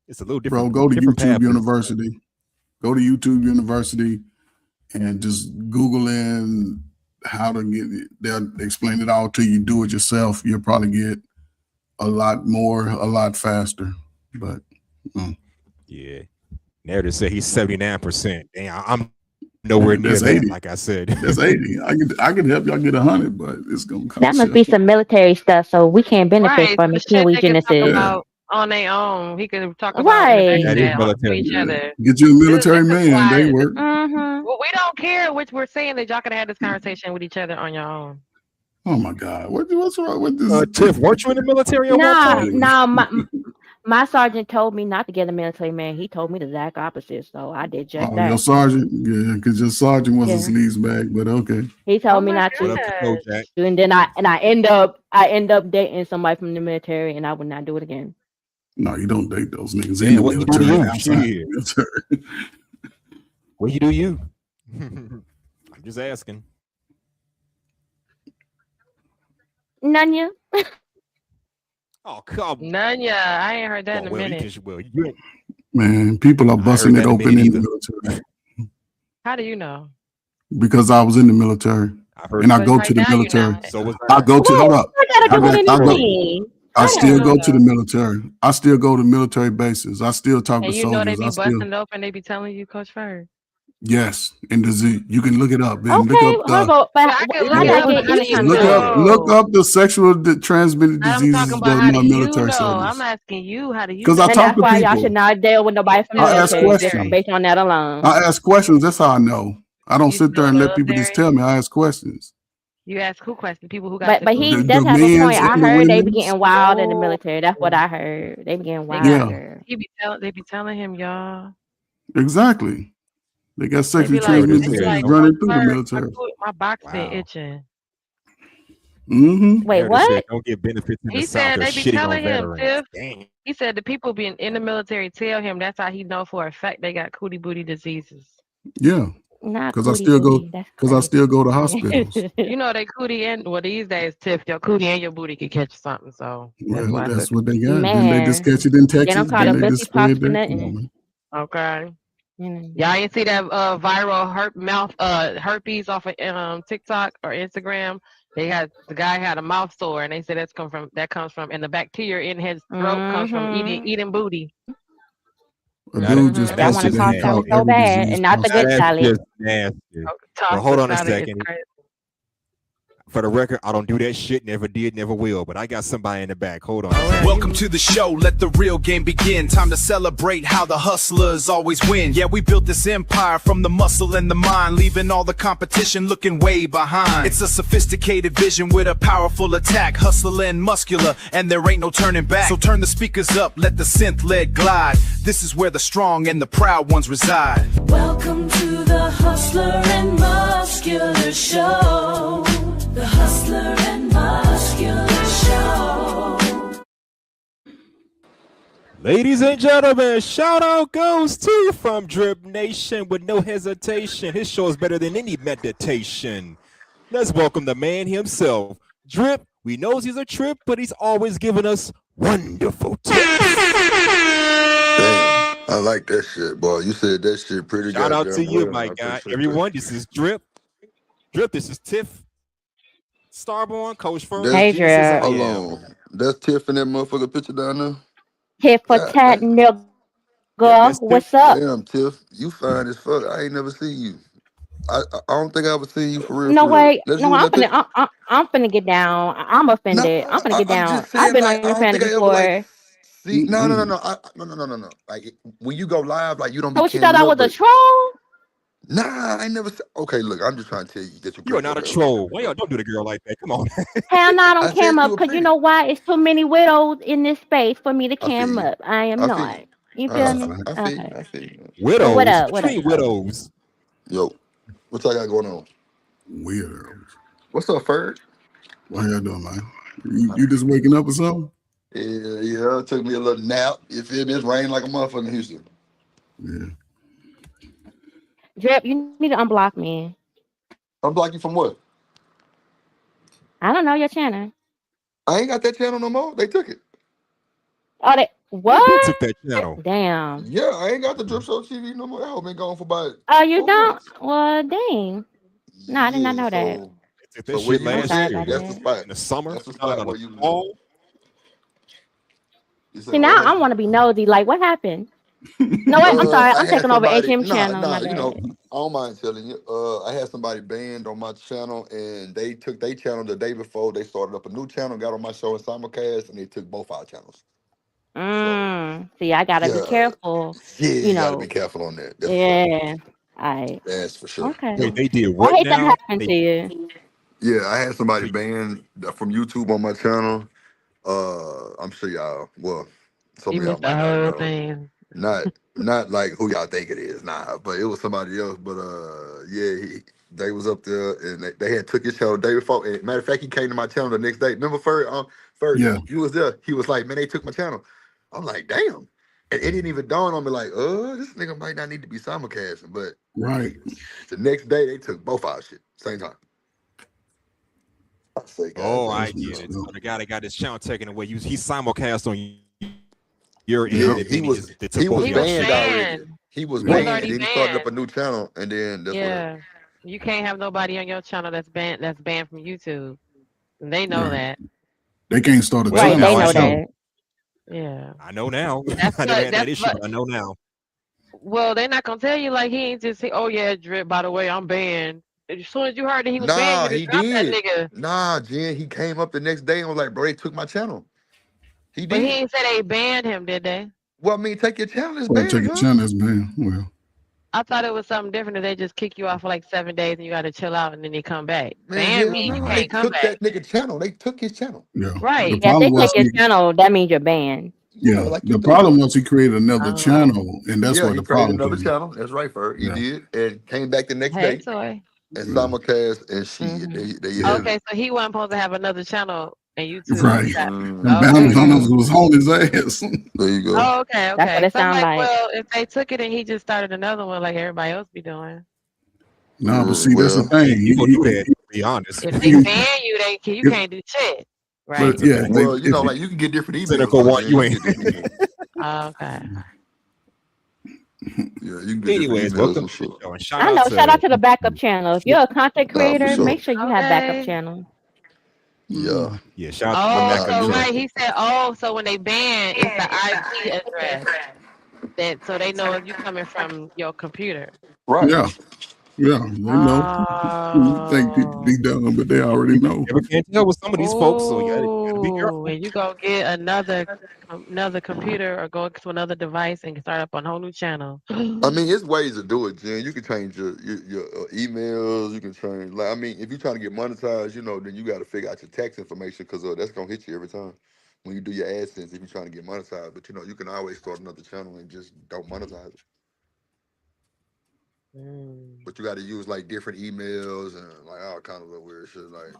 it's a little different. Bro, go to YouTube University. Go to YouTube University. and just Googling how to get it. They'll explain it all to you. Do it yourself. You'll probably get a lot more, a lot faster. But yeah, narrative said he's 79%. Damn, I'm nowhere near that's that. 80. Like I said, That's 80. I can help y'all get 100, but it's gonna cost That must you. be some military stuff, so we can't benefit Right. from The it, can shit we, they can talk Genesis? about on their own. He could talk about that in is the Right. back chat to military. each Yeah. other. Get you a military This is man. They why work. well, we don't care which we're saying that y'all could have this conversation with each other on your own. Oh my God. What's wrong with this? Tiff, weren't you in the military at one No, point? no, my sergeant told me not to get a military man. He told me the exact opposite, so I did just Oh, your that. sergeant? Yeah, because your sergeant was a Yeah. sleaze bag, but okay. He Oh told me my not What up to. to gosh. Kojak? And then I end up dating somebody from the military, and I would not do it again. No, you don't date those niggas in Damn, the what you do to military, you? outside the Shit. military. What you do you? I'm just asking. Nanya. Oh, come. None, yeah. I ain't heard that in a Well, you minute. can, well, you ain't. Man, people are I busting heard it that in a open minute in the either. military How do you know? because I was in the military I heard and I But go right to the now you're military. not. so was I I. go to hold What up. I gotta do with I go. anything? I I still don't go know to the though. military. I still go to military bases. I still talk to And you know they soldiers. be I still busting it open, they be telling you, Coach Ferg. yes. And you can look it up and Okay, look up hold on, Yeah, but I can how look did it I up, but get how do any you kind of look training? up the sexual transmitted I'm talking diseases about that how do my you military know? I'm service. asking you, how do you Because I know? And talk that's to why y'all should people. not deal with nobody from the I ask military just questions. based on that alone. I ask questions. That's how I know. I don't You sit there still and let people just military? tell me. I ask questions. You ask who questions? People who got But syphilis. he The does have a point. men's I and the heard they be women's. getting wild in the Oh, military. That's what I heard. They be getting they got wild, Yeah, girl. they be telling him, y'all. exactly. They got They sexually be like, Narrative transmitted they be said disease like, don't. Coach running through the Ferg, military. my box been Wow. itching. Mm-hmm. Wait, Narrative said what? don't get benefits in the He South. said They're they be shitting on telling him, veterans. Tiff. Damn. He said the people being in the military tell him that's how he know for a fact they got cootie booty diseases. Yeah, Not because I cootie still go. booty. That's Because I still go to crazy. hospitals. You know they cootie and well these days, Tiff, your cootie and your booty can catch something. So that's Well, why I said that's what they got. Then they just Man, catch it in they don't Texas. call Then them they just pussy pops spread for that. Come on, nothing. man. okay. You know. Y'all ain't see that viral herpes off of TikTok or Instagram. The guy had a mouth sore and they said that comes from and the bacteria in his throat comes from Mm-hmm. eating booty. A Now, dude just Mm-hmm. Y'all that's want to posted just that he cause nasty. something caught so every bad disease and not the possible. good That's salad. just nasty. But Toss hold on a salad is second. crazy. For the record, I don't do that shit. Never did, never will. But I got somebody in the back. Hold on. Welcome to the show, let the real game begin. Time to celebrate how the hustlers always win. Yeah, we built this empire from the muscle and the mind, leaving all the competition looking way behind. It's a sophisticated vision with a powerful attack, hustling muscular, and there ain't no turning back. So turn the speakers up, let the synth lead glide. This is where the strong and the proud ones reside. Welcome to the Hustler and Muscular Show. The Hustler and Muscular Show. Ladies and gentlemen, shout out goes to you from Drip Nation with no hesitation. His show is better than any meditation. Let's welcome the man himself. Drip, we know he's a trip, but he's always giving us wonderful tips. Damn, I like that shit, boy. You said that shit pretty Shout out to goddamn you, well. my I guy. appreciate Everyone, this is Drip. Drip, this is Tiff. Starborn, Coach Ferg, Hey, Genius as I Drip. Hold am. on. That's Tiff in that motherfucker picture down there? Tit for God tat, damn. Yep, nigga. that's Tiff. What's up? Damn, Tiff. You fine as fuck. I ain't never seen you. I don't think I ever seen you for real, No for real. way. That's No, you in I'm that finna. picture? I'm finna get down. I'm No, offended. I'm finna get I'm down. just I've saying, been like, on I your don't panel think I ever, like, before. see, no. Mm-mm. Like, when you go live, like, you don't So be what you thought camming I up, was a but troll? nah, I ain't never, okay, look, I'm just trying to tell you, get your You are pretty not a over there like troll. that, Why bro. y'all don't do the girl like that? Come on. Hell no, I I don't said cam you up were because you pretty. know why? It's too many widows in this space for me to I feel cam you. up. I am I feel you. not. You All feel That's a right. me? fact. I feel you. Okay. I feel you. But what Widows? up? What What you up mean though? widows? Yo, what y'all got going on? Weirdos. What's up, Ferg? What y'all doing, man? You just waking up or something? Yeah, it took me a little nap. You feel me? It's raining like a motherfucker in Houston. Yeah. Drip, you need to unblock me. Unblock you from what? I don't know your channel. I ain't got that channel no more. They took it. Oh, Who took What? that channel? Damn. Yeah, I ain't got the Drip Show TV no more. That whole been gone for about Oh, you 4 don't? months. Well, dang. No, I did not Yeah, know that. so They took that so where shit you I'm was last sorry at, about year that's the that. spot. in the summer. That's the No, spot the where you was at. fall. You See, said now what I happened? want to be nosy. Like, what happened? No, wait. I'm sorry. I I'm had taking over somebody, HM channel. nah, My you know, bad. I don't mind telling you. I had somebody banned on my channel, and they took their channel the day before. They started up a new channel, got on my show and simulcast, and they took both our channels. So See, I gotta be yeah, careful. yeah, You you got to be know. careful on that. That's for sure. Yeah. I. That's for sure. Okay. Wait, they did I what hate that now? happened They to you. Yeah, I had somebody so banned from YouTube on my channel. I'm sure y'all, well, some You of y'all missed the might not whole know. thing. Not not like who y'all think it is, nah, but it was somebody else. But yeah, they was up there and they had took his channel the day before. And matter of fact, he came to my channel the next day. Remember, Ferg, Yeah, you was there. He was like, man, they took my channel. I'm like, damn. And it didn't even dawn on me like, this nigga might not need to be simulcasting. But right. the next day they took both our shit same time. I say, God oh, damn. I That's get messed it. up. So the guy that got his channel taken away, he simulcast on your Yep. end, Yeah, and then they took he both was of He your was banned shit. already. banned. He was He was Yep. banned, and already then he started up banned. a new channel, and then that's what happened. Yeah. You can't have nobody on your channel that's banned from YouTube. And they know Right. that. They can't start a Well, Right. channel They now I know for know. sure. that. Yeah. I know now. That's I never what had that that's issue, what but I know now. well, they're not gonna tell you like he ain't just say, oh yeah, Drip, by the way, I'm banned. As soon as you heard that he was banned, Nah, you'd have he dropped that did. nigga. Nah, Jen, he came up the next day and was like, bro, they took my channel. He But he did. ain't say they banned him, did they? Well, I mean, take your channel is Well, take banned, a huh? channel, man. Well, I thought it was something different that they just kick you off for like 7 days and you gotta chill out and then you come back. Man, Ban hell means you no. They can't come took back. that nigga channel. They took his channel. yeah. The Right. Yeah, if they problem take was your he, channel, that means you're banned. Yeah, yeah, like you the do. problem was he created another Oh. channel, and that's Yeah, where he the created problem another came. channel. That's right, Ferg. He Yeah, did. And came back the next Hey day Toy. and yeah. simulcast and shit. Hmm. There you have Okay, it. so he wasn't supposed to have another channel and YouTube Right. got And okay, bounty hunters okay. was on his ass. There you go. Oh, okay, That's what okay. it So I'm sounds like, like. well, if they took it and he just started another one like everybody else be doing. Nah, but see, that's the Well, thing. People do that, to be honest. If they ban you, you if, can't do shit. but Right. yeah, well, you if know, like you can get different emails Cynical though, one, Jen. you You can ain't. get different emails. Okay. Yeah, you can get different Anyways, emails welcome and to the shit. show, and shout I out know. Shout out to to the backup channel. If you're a content Nah, for creator, sure. make sure you have backup Okay. channel. Yeah. yeah, shout out to the Oh, Nah, backup so yeah. right. channel. He said, oh, so when they ban, it's the IP address that so they know if you coming from your computer. Right. yeah, yeah, they know. You think people Oh. be dumb, but they already know. Never can't tell with some of these folks, so you gotta be Oh, careful. and you go get another computer or go to another device and start up on a whole new channel. I mean, it's ways to do it, Jen. You can change your emails. You can change. Like, I mean, if you're trying to get monetized, you know, then you got to figure out your tax information because that's gonna hit you every time when you do your AdSense. If you're trying to get monetized, but you know, you can always start another channel and just don't monetize it. But you got to use like different emails and like all kind of little weird shit. Like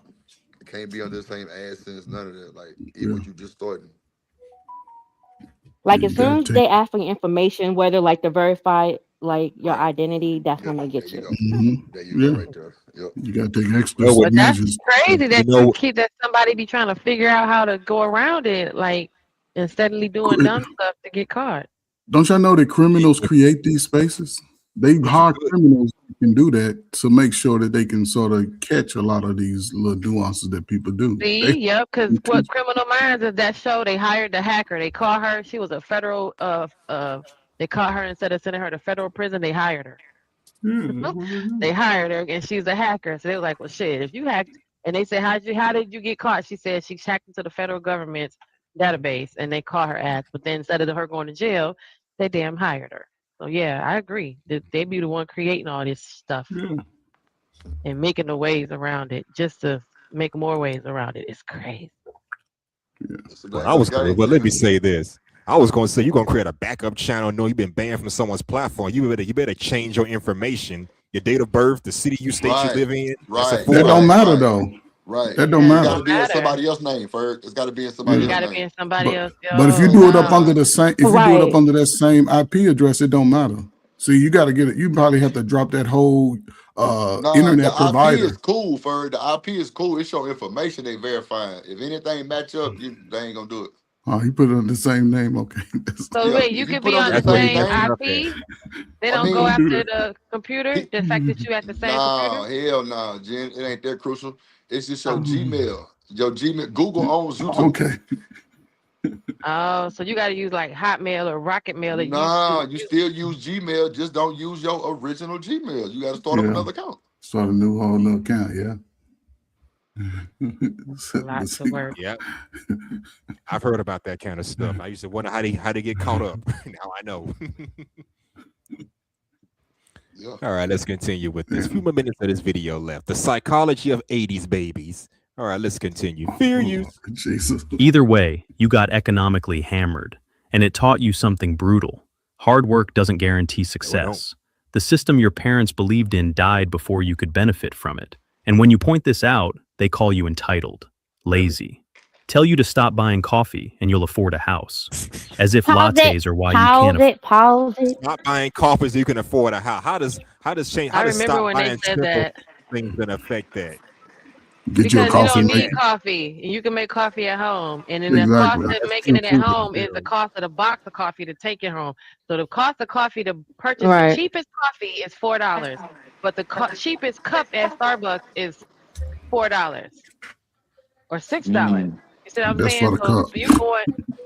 it can't be under the same AdSense. None of that. Like even Yeah, what you just starting. Like yeah, as you soon gotta as take. they ask for your information, whether like to verify like your Right. identity, that's Yep. when they There get you you. go. There you go. Yeah, Right there. Yep. you gotta take extra Well, But that's measures. crazy you that know, that somebody be trying to figure out how to go around it, like and steadily doing dumb stuff to get caught. Don't y'all know that criminals yeah, create these spaces? They which is hire good. criminals who can do that to make sure that they can sort of catch a lot of these little nuances that people do. They See, yep, because what Criminal Minds is that show, they hired the hacker. They caught her. She was a federal they caught her instead of sending her to federal prison, they hired her. They hired her and she's a hacker. So they were like, well shit, if you hacked and they said, how did you get caught? She said she hacked into the federal government's database and they caught her ass. But then instead of her going to jail, they damn hired her. So yeah, I agree. They be the one creating all this stuff and making the ways around it just to make more ways around it. It's crazy. It's the Well, name of the game, let me Jen. say this. I was going to say you're going to create a backup channel. No, you've been banned from someone's platform. You better change your information, your date of birth, the city you state you Right. live in. Right. that don't Right. matter Right. though. Right. That don't It's Yeah, it got matter. to don't be in matter. somebody else's name, Ferg. It's got to be in somebody You else's gotta be name. in somebody But else. but if you Oh do it up wow. under the same, if you do it up Right. under that same IP address, it don't matter. See, you got to get it. You probably have to drop that whole Nah, internet the IP is provider. cool, Ferg. The IP is cool. It's your information they verifying. If anything match up, they ain't gonna do it. Oh, he put it on the same name. Okay. So Yeah, wait, you if you could put be under on the the That's where he same same messing name, up at. IP. They I don't go mean, Don't do after that. the computer. he, The fact that you at the same computer. nah, hell nah, Jen. It ain't that crucial. It's just your Oh. Gmail. Your Gmail. Google owns YouTube. Okay. Oh, so you got to use like Hotmail or Rocket Mail that used to. Nah, you still use Gmail. Just don't use your original Gmail. You got to start up Yeah. another account. Start a whole new account. Yeah. A lot to work. Yep. I've heard about that kind of stuff. I used to wonder how they get caught up. Now I know. Yeah. All right, let's continue with this. Few more minutes of this video left. The psychology of 80s babies. All right, let's continue. Fear use. Jesus. Either way, you got economically hammered, and it taught you something brutal. Hard work doesn't guarantee success. The system your parents believed in died before you could benefit from it. And when you point this out, they call you entitled, lazy, tell you to stop buying coffee and you'll afford a house. As if lattes are why you can't Pause it. Stop buying coffee so you can afford a house. How does change? How I does remember stop when they buying said simple that. things gonna affect that? Get you a Because you coffee don't need maker. coffee. You can make coffee at home. And then the cost Exactly. of making it at home is the cost of the box of coffee to take it home. So the cost of coffee to purchase the Right. cheapest coffee is $4. But the cheapest cup at Starbucks is $4 or $6. You see what I'm That's saying? for the So cup.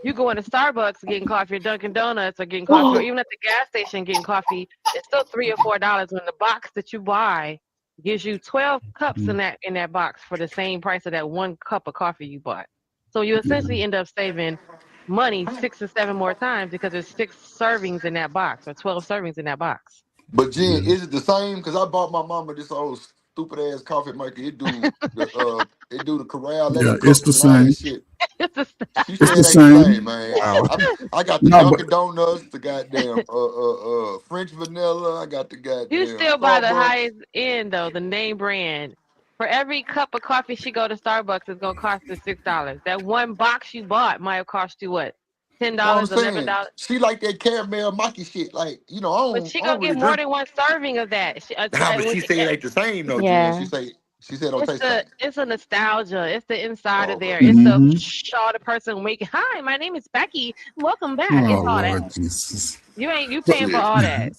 you going to Starbucks getting coffee or Dunkin' Donuts or getting coffee or even at the gas station getting coffee, it's still $3 or $4 when the box that you buy gives you 12 cups in that box for the same price of that one cup of coffee you bought. So you essentially end up saving money 6 or 7 more times because there's 6 servings in that box or 12 servings in that box. But Jen, is it the same? Because I bought my mama this old stupid ass coffee maker. It do the corral Yeah, level it's the cups and all that same. shit. It's a She It's said the it ain't the same. same, man. Wow. I got the No, but Dunkin' Donuts, the goddamn French vanilla. I got the You goddamn still buy the Starbucks. highest end though, the name brand. For every cup of coffee she go to Starbucks, it's gonna cost her $6. That one box you bought might have cost you what, $10, No, I'm saying $11. she like that caramel maki shit. Like, But she I gonna don't really get more drink. than one serving of that. Nah, but she said it ain't the same though, Jen. Yeah. She said it don't taste the same. it's a nostalgia. It's the inside Oh, of there. okay. It's the mm-hmm. shaw the person waking. Hi, my name is Becky. Welcome back. Oh It's all that. Lord Jesus. You But paying for all that.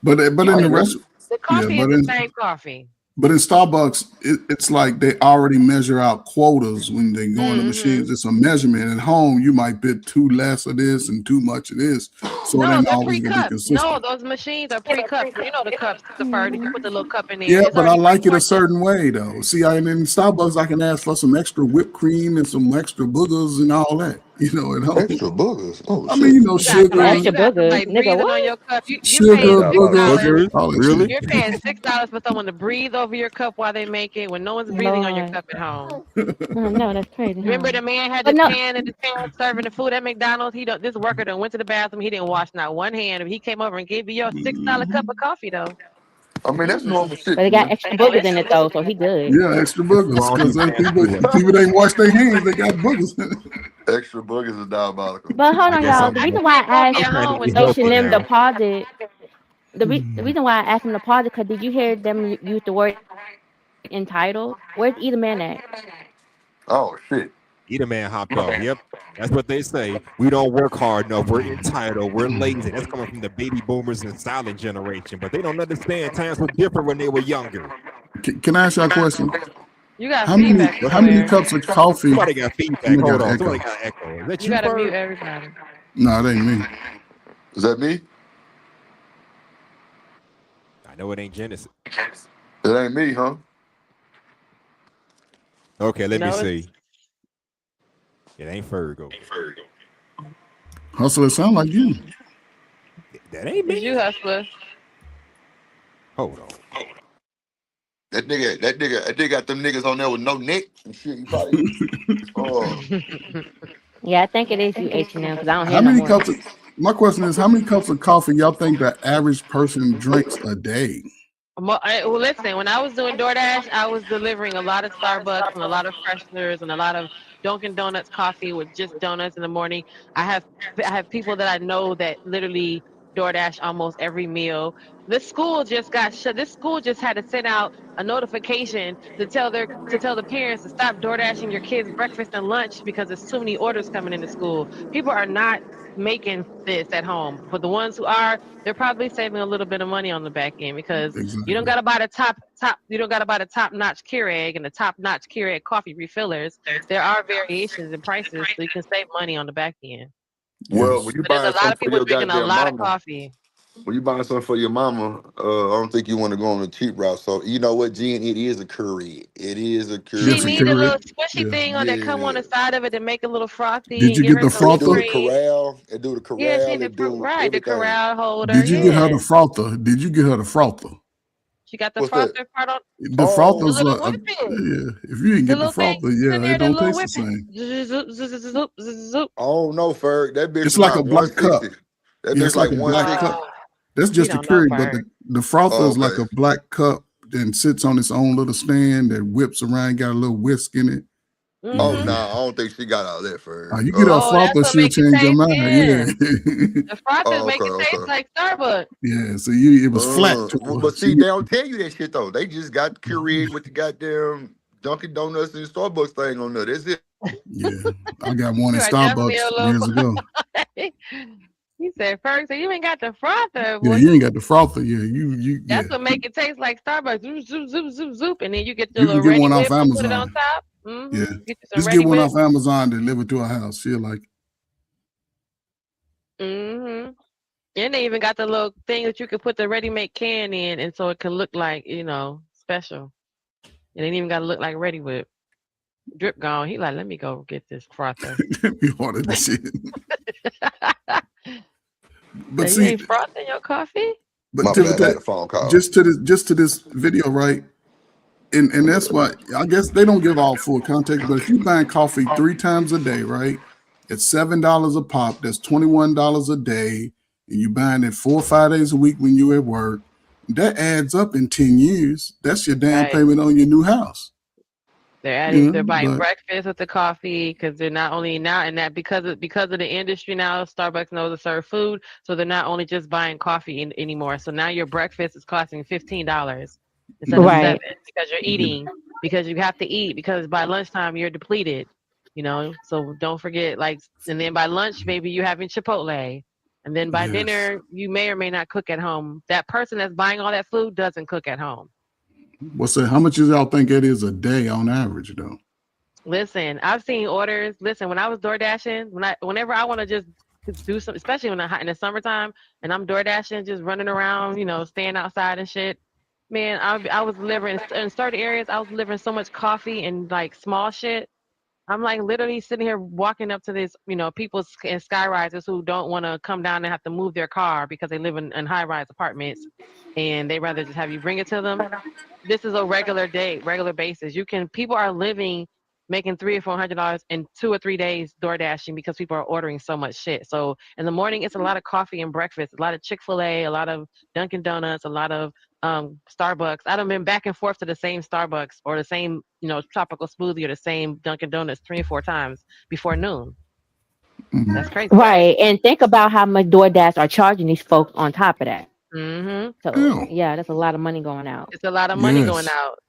but in the Right. rest, The yeah, coffee is the same coffee. but in Starbucks, it's like they already measure out quotas when they go in the Mm-hmm. machines. It's a measurement. At home, you might bid too less of this and too much of this, so it No, ain't they're always gonna be pre-cups. No, consistent. those machines are pre-cups. You know the cups, the fur. You put the little cup in there. Yeah, It's but I already like it a pre-portioned. certain way though. See, in Starbucks, I can ask for some extra whipped cream and some extra boogers and all that. At home. Extra boogers. Oh I mean, shit. You got somebody, sugar, you Extra got boogers. somebody Nigga, breathing on what? your cup. You're paying sugar, six boogers, dollars. Boogers? all that Really? shit. You're paying $6 for someone to breathe over your cup while they make it when no one's breathing on your Lord. cup at home. No, that's crazy, Remember huh? the man had But the no, pan and the pan serving the food at McDonald's. This worker done went to the bathroom. He didn't wash not one hand. He came over and gave you your $6 cup of coffee though. I mean, that's normal shit, but it got Jen. extra boogers in it though, so he good. Yeah, extra As boogers long as because you pass through it. people ain't wash their hands. They got boogers. Extra boogers is diabolical. But hold I on, guess y'all. I'm The I reason can why make I coffee I'm asked at trying to home be with no healthy H&M sugar. now. deposit, the reason why I asked him deposit, because did you hear them use the word entitled? Where's either man at? Oh shit. Either man hopped off. Yep. That's what they say. We don't work hard enough. We're entitled. We're lazy. That's coming from the baby boomers and silent generation. But they don't understand times were different when they were younger. Can I ask y'all a question? You got How many feedback how many somewhere. cups of coffee? Somebody got feedback. Somebody Hold got on. an Somebody echo. got an echo. Is that You you, gotta mute Ferg? everybody. No, it ain't me. Is that me? I know it ain't Genesis. It ain't me, huh? Okay, let me No, see. It ain't Fergo. Hustle, it sound like you. That ain't it's me. you, hustler. Hold on. That nigga got them niggas on there with no neck and shit. You probably oh Yeah, I think it is you H&M because I don't hear How no many more. cups of, my question is, how many cups of coffee y'all think the average person drinks a day? Well, listen, when I was doing DoorDash, I was delivering a lot of Starbucks and a lot of fresheners and a lot of Dunkin' Donuts coffee with just donuts in the morning. I have people that I know that literally DoorDash almost every meal. This school just got shut. This school just had to send out a notification to tell the parents to stop DoorDashing your kids breakfast and lunch because there's too many orders coming into school. People are not making this at home, but the ones who are, they're probably saving a little bit of money on the back end because you don't gotta buy the you don't gotta buy the top-notch Keurig and the top-notch Keurig coffee refillers. There are variations in prices, so you can save money on the back end. Well, when you But there's buying a lot something of for people your drinking a goddamn lot of mama, coffee. when you buying something for your mama, I don't think you want to go on the cheap route. So you know what, Jen? It is a curry. It is a She curry. need a little squishy thing on that come on Yeah. the side of it to make it a little frothy Did and you give get her the some whipped It do the frother? cream. corral. It do the Yeah, she corral. need It do the everything. corral holder. Did you get her the Yeah, frother? Did you get her the frother? she got the What's that? frother part on The Oh, the frother's little like, whippet. yeah. If you didn't The get the little thing frother, in yeah, there, it the don't little taste the whippet. same. Zoop, zoop, zoop, zoop, zoop, zoop. I don't know, Ferg. That bitch It's like a about black cup. 160. That Yeah, bitch it's like like a black cup. 160. That's He just a don't know, curry, but Ferg. the frother Oh, is like okay. a black cup and sits on its own little stand that whips around, got a little whisk in it. Oh, Yeah. Mm-hmm. nah, I don't think she got all that, Ferg. You get her a Oh, that's frother, what she'll make it change your taste mind. good. Yeah. The frothers Oh, make okay, it taste okay. like Starbucks. Yeah. So it was flat to her. But see, they don't tell you that shit though. They just got Keurig with the goddamn Dunkin' Donuts and Starbucks thing on there. That's it. Yeah. I got one You in are definitely Starbucks a little. years ago. He said, "Ferg, so you ain't got the frother, Yeah, boy. you ain't got the frother. Yeah, yeah. That's what make it taste like Starbucks. Zoop, zoop, zoop, zoop, zoop, and then you get your You can little get ready one off whip and put it on Amazon. top. Yeah. Get you some Just ready get one whip. off Amazon delivered to her house. Feel like And they even got the little thing that you can put the ready-made can in, and so it can look like special. It ain't even got to look like ready whip. Drip gone. He like, let me go get this frother. we ordered the shit. But You see, ain't frothing your coffee? but My bad, I had a phone call. just to this video, right? And that's why I guess they don't give all full context. But if you buying coffee 3 times a day, right? It's $7 a pop. That's $21 a day, and you buying it 4 or 5 days a week when you at work. That adds up in 10 years. That's your down Right. payment on your new house. They're buying but breakfast with the coffee because they're not only now and that because of the industry now, Starbucks knows to serve food, so they're not only just buying coffee anymore. So now your breakfast is costing $15 instead of Right. $7 because you're eating, because you have to eat, because by lunchtime you're depleted. So don't forget, and then by lunch maybe you're having Chipotle, and then by yes. dinner you may or may not cook at home. That person that's buying all that food doesn't cook at home. What's that? How much do y'all think it is a day on average, though? Listen, I've seen orders. Listen, when I was door dashing, whenever I want to just do some, especially in the summertime, and I'm door dashing, just running around, staying outside and shit. Man, I was delivering in certain areas. I was delivering so much coffee and like small shit. I'm like literally sitting here walking up to this, people in sky rises who don't want to come down and have to move their car because they live in high rise apartments, and they rather just have you bring it to them. This is a regular basis. People are making $300 or $400 in 2 or 3 days door dashing because people are ordering so much shit. So in the morning, it's a lot of coffee and breakfast, a lot of Chick-fil-A, a lot of Dunkin' Donuts, a lot of Starbucks. I've been back and forth to the same Starbucks or the same, tropical smoothie or the same Dunkin' Donuts 3 or 4 times before noon. That's crazy. Right. And think about how much DoorDash are charging these folks on top of that. So yeah, that's a lot of money going out. It's a lot of money going out.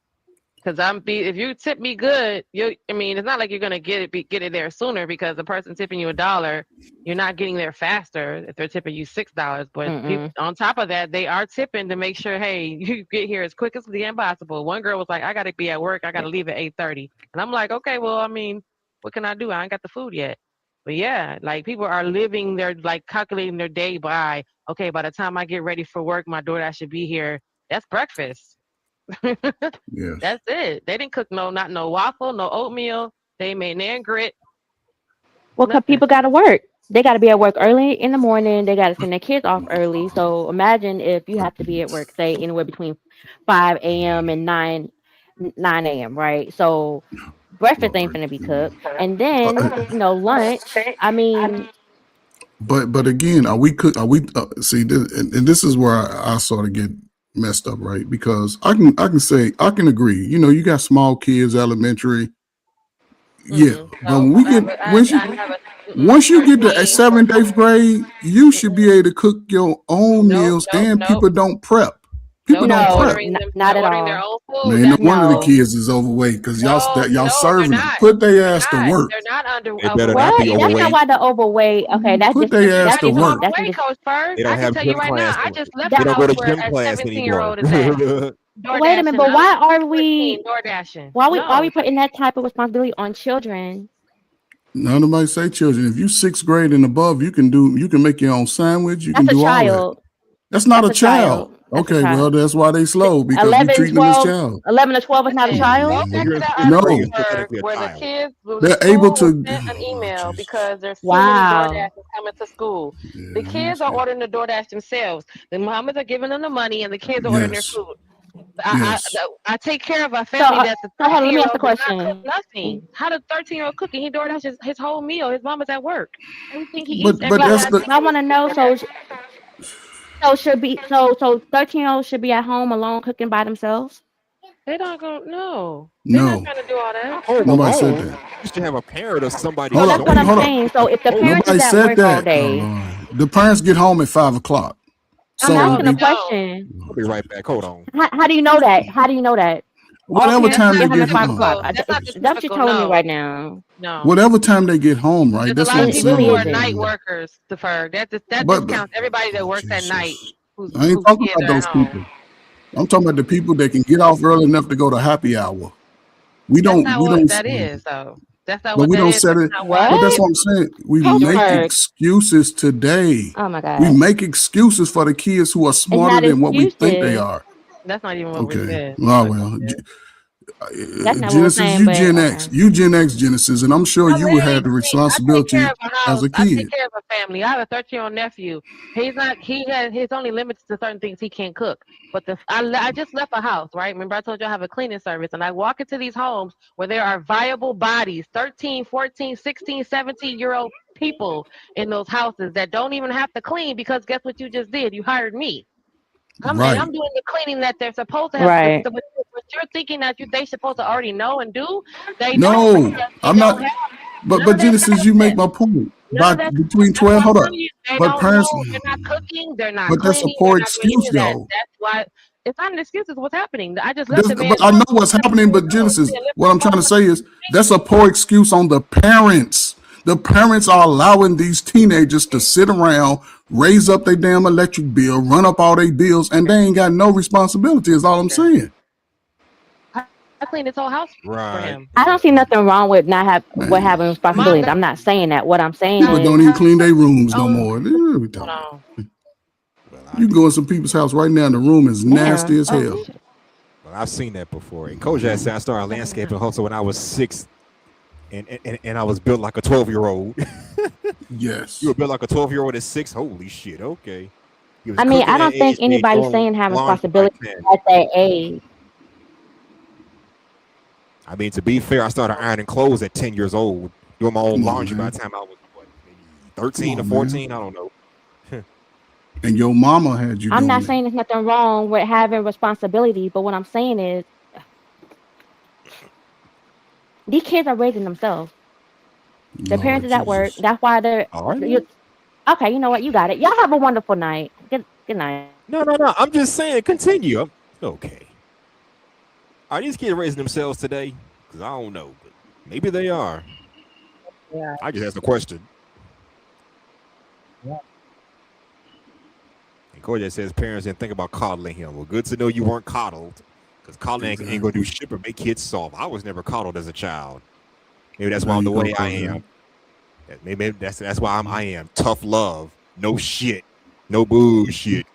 Because if you tip me good, it's not like you're gonna get it there sooner because the person tipping you $1, you're not getting there faster if they're tipping you $6. But people, on top of that, they are tipping to make sure, hey, you get here as quick as possible. One girl was like, I gotta be at work, I gotta leave at 8:30, and I'm like, okay, well, what can I do? I ain't got the food yet. But yeah, like people are living their calculating their day by, okay, by the time I get ready for work, my DoorDash should be here. That's breakfast. Yes. That's it. They didn't cook not no waffle, no oatmeal. They made nan grit. Well, because people got to work. They got to be at work early in the morning. They got to send their kids off early. So imagine if you have to be at work, say anywhere between 5 a.m. and 9 a.m. Right? So breakfast ain't gonna be cooked, and then lunch. But again, are we see this, and this is where I sort of get messed up, right? Because I can agree. You got small kids, elementary. Yeah, but So when we I have get a, once you I have a once you get to 13. 7th, 8th grade, you should be able to cook your own Nope, meals, nope, and nope, people don't prep. People nope. don't prep. Not They're at ordering their all. own food. Man, no That's wonder the No. kids is overweight because no, y'all no, they're serving them. not. Put their They're ass to not. work. They're not They better not What? be That's not overweight. why the overweight. Okay, Put their ass that's to just work. Wait, Coach Bird. They I don't can have tell you gym right now. class. I just left They the don't go house to where gym a class 17-year-old anymore. is at. wait a minute, DoorDashing. but I'm why are 14, we DoorDashing. why are No. we putting that type of responsibility on children? Nobody say children. If you 6th grade and above, you can make your own sandwich. You can That's a do all that. child. That's not That's a a child. child. That's a Okay, well, child. that's why they slow because we 11, treating them as 12, child. 11 to 12 is not a Listen, child? go back to You're in that 6th grade, article, you're No, still Berg, technically a where the child. kids, the they're able school to. sent an Oh, email Jesus. because there's too many Wow. DoorDashers coming to school. Yeah, The kids are ordering the DoorDash themselves. The mamas are giving them the money, and the kids are ordering their yes, food. yes. I take care of a So, family that the hold on, let me ask the 13-year-old does not cook question. nothing. How does 13-year-old cook? And he DoorDash his whole meal. His mama's at work. Everything he eats, But everything that's I the. take I is want to know. DoorDash. So 13-year-olds should be at home alone cooking by themselves. They don't go. No, they're not No, trying to do all that. Home nobody said alone. that. You should have a parent or somebody So Hold that's on, what I'm joining hold you. on. saying. So if the No, parent is Nobody at said work all that. Oh day, Lord, the parents get home at 5 o'clock. I'm So no, asking they a be, don't. question. I'll be right back. Hold on. How do you know that? How do you know that? All whatever parents That's time get they not home the get at 5 o'clock. home, typical. That's not the That's what you're typical. telling me No, right now. no. whatever time they get home, right? There's a That's lot what of I'm It people really who are saying. night isn't. workers, deferred. That But discounts everybody that oh, works at night Jesus, whose I ain't talking kids about are at those home. people. I'm talking about the people that can get off early enough to go to happy hour. We That's don't. not We what don't. that is, though. That's not But what we that don't is. set That's it. not why But the that's What? what kids. I'm saying. We Coach make Bird. excuses today. Oh my We God. make excuses for the kids who are It's smarter not than what we think they excuses. are. That's not even what we Okay. said. Oh But go well. ahead. That's not what we're Genesis, saying, you but Gen X, okay. you Gen X Genesis, and I'm sure I you would have literally the see. I take care responsibility of a as house. a I take kid. care of a family. I have a 13-year-old nephew. He's not. He has. His only limits to certain things he can't cook. But I just left a house, right? Remember I told you I have a cleaning service, and I walk into these homes where there are viable bodies, 13, 14, 16, 17-year-old people in those houses that don't even have to clean because guess what you just did? You hired me. I'm Right. doing the cleaning that they're supposed to have. Right. What you're thinking that they supposed to already know and do, they don't No, because they I'm don't not. have But none of that Genesis, you make concept. my point. None By of that. between That's 12, why I'm hold up. telling you, they But don't parents, know. They're not cooking. They're not but that's a cleaning. They're poor not doing any excuse of that. though. That's why it's not an excuse. It's what's happening. I just left the But man's I house. know what's happening. But Genesis, Yeah, left what his I'm trying to phone. say is that's a poor excuse on the parents. The parents are allowing these teenagers to sit around, raise up their damn electric bill, run up all their bills, and they ain't got no responsibility. Is all I'm saying. I cleaned his whole house for Right. him. I don't see nothing wrong with not Man, having My responsibilities. I'm not saying that. What I'm saying people is don't even clean their rooms no own. more. What we Hold talking about? on. Well, You go in some people's house right now, and the room is nasty damn. as Oh hell. shit. I've seen that before. And Coach said I started landscaping hustle when I was 6, and I was built like a 12-year-old. Yes. You were built like a 12-year-old at 6. Holy shit. Okay. He was I mean, cooking I at don't think age 8, anybody's doing saying have laundry by responsibility 10. at that age. I mean, to be fair, I started ironing clothes at 10 years old, doing my own Come on, laundry by man. the time I was, what, maybe Come 13 or on, 14? man. I don't know. And your mama had you I'm not doing it. saying there's nothing wrong with having responsibility, but what I'm saying is these kids are raising themselves. Their parents Lord is at work. Jesus. That's why they're Are they? okay. You know what? You got it. Y'all have a wonderful night. Good night. No. I'm just saying, continue. Okay. Are these kids raising themselves today? Because I don't know, but maybe they are. Yeah. I just asked a question. And Corey says parents didn't think about coddling him. Well, good to know you weren't coddled, because coddling ain't going to do shit but make kids soft. I was never coddled as a child. Maybe that's why I'm the way I am. Maybe that's why I am. Tough love. No shit. No bullshit.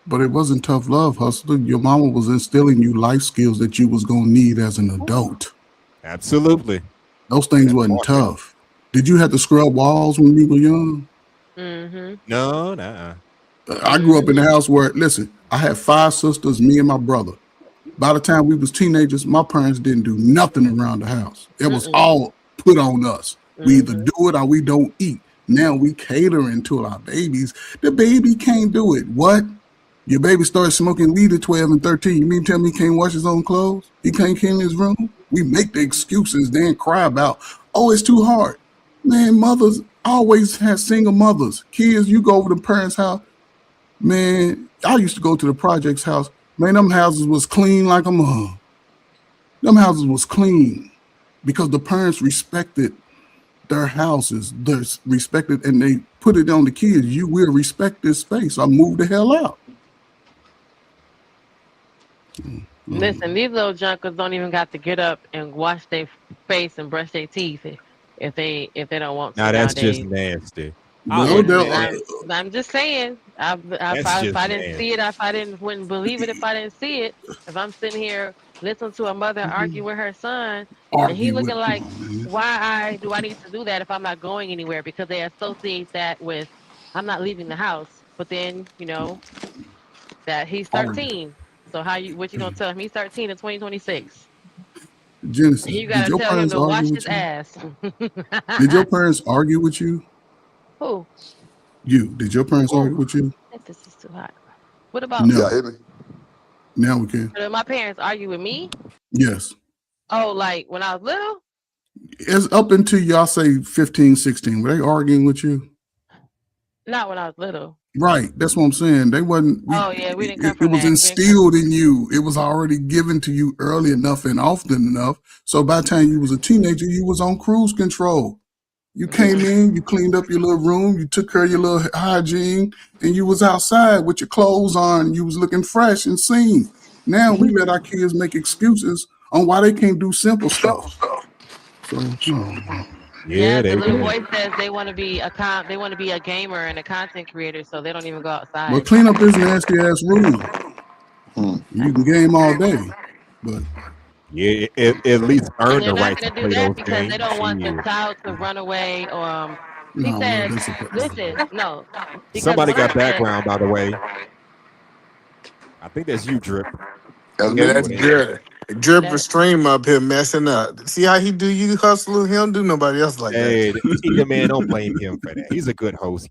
But it wasn't tough love, hustler. Your mama was instilling you life skills that you was gonna need as an adult. Absolutely. Those things wasn't tough. Did you have to scrub walls when you were young? Mm-hmm. No, nah. I grew up in a house where, listen, I had 5 sisters, me and my brother. By the time we was teenagers, my parents didn't do nothing around the house. It was all put on us. We either do it or we don't eat. Now we catering to our babies. The baby can't do it. What? Your baby started smoking weed at 12 and 13. You mean tell me he can't wash his own clothes? He can't clean his room? We make the excuses, then cry about, oh, it's too hard. Man, mothers always have single mothers. Kids, you go over to parents' house. Man, I used to go to the projects house. Man, them houses was clean like a mug. Them houses was clean because the parents respected their houses. They're respected, and they put it on the kids. You will respect this space or move the hell out. Listen, these little junkers don't even got to get up and wash their face and brush their teeth if they don't want to Now that's nowadays. just nasty. I'm just saying. If I didn't see it, if I wouldn't believe it if I didn't see it. If I'm sitting here listening to a mother argue with her son, and he looking like, why do I need to do that if I'm not going anywhere? Because they associate that with I'm not leaving the house. But then that he's 13. So what you gonna tell him? He's 13 in 2026. Genesis, You gotta tell him to wash his ass. Did your parents argue with you? Who? You. Did your parents argue with you? This is too hot. What about no? Now we can. Did my parents argue with me? Yes. Oh, like when I was little? It's up until y'all say 15, 16. Were they arguing with you? Not when I was little. Right. That's what I'm saying. They wasn't. We didn't come from it was instilled in you. It was already given to you early enough and often enough. So by the time you was a teenager, you was on cruise control. You came in, you cleaned up your little room, you took care of your little hygiene, and you was outside with your clothes on, and you was looking fresh and seen. Now we let our kids make excuses on why they can't do simple stuff. So, yeah, the little boy says they want to be a gamer and a content creator, so they don't even go outside. Well, clean up this nasty ass room. You can game all day, but yeah, at least earn the right to play those because games. They don't want the child to run away or. He said, "Listen, no." Somebody got background, by the way. I think that's you, Drip. That's Drip. Drip a stream up here messing up. See how he do you hustle? He don't do nobody else like that. The man, don't blame him for that. He's a good host.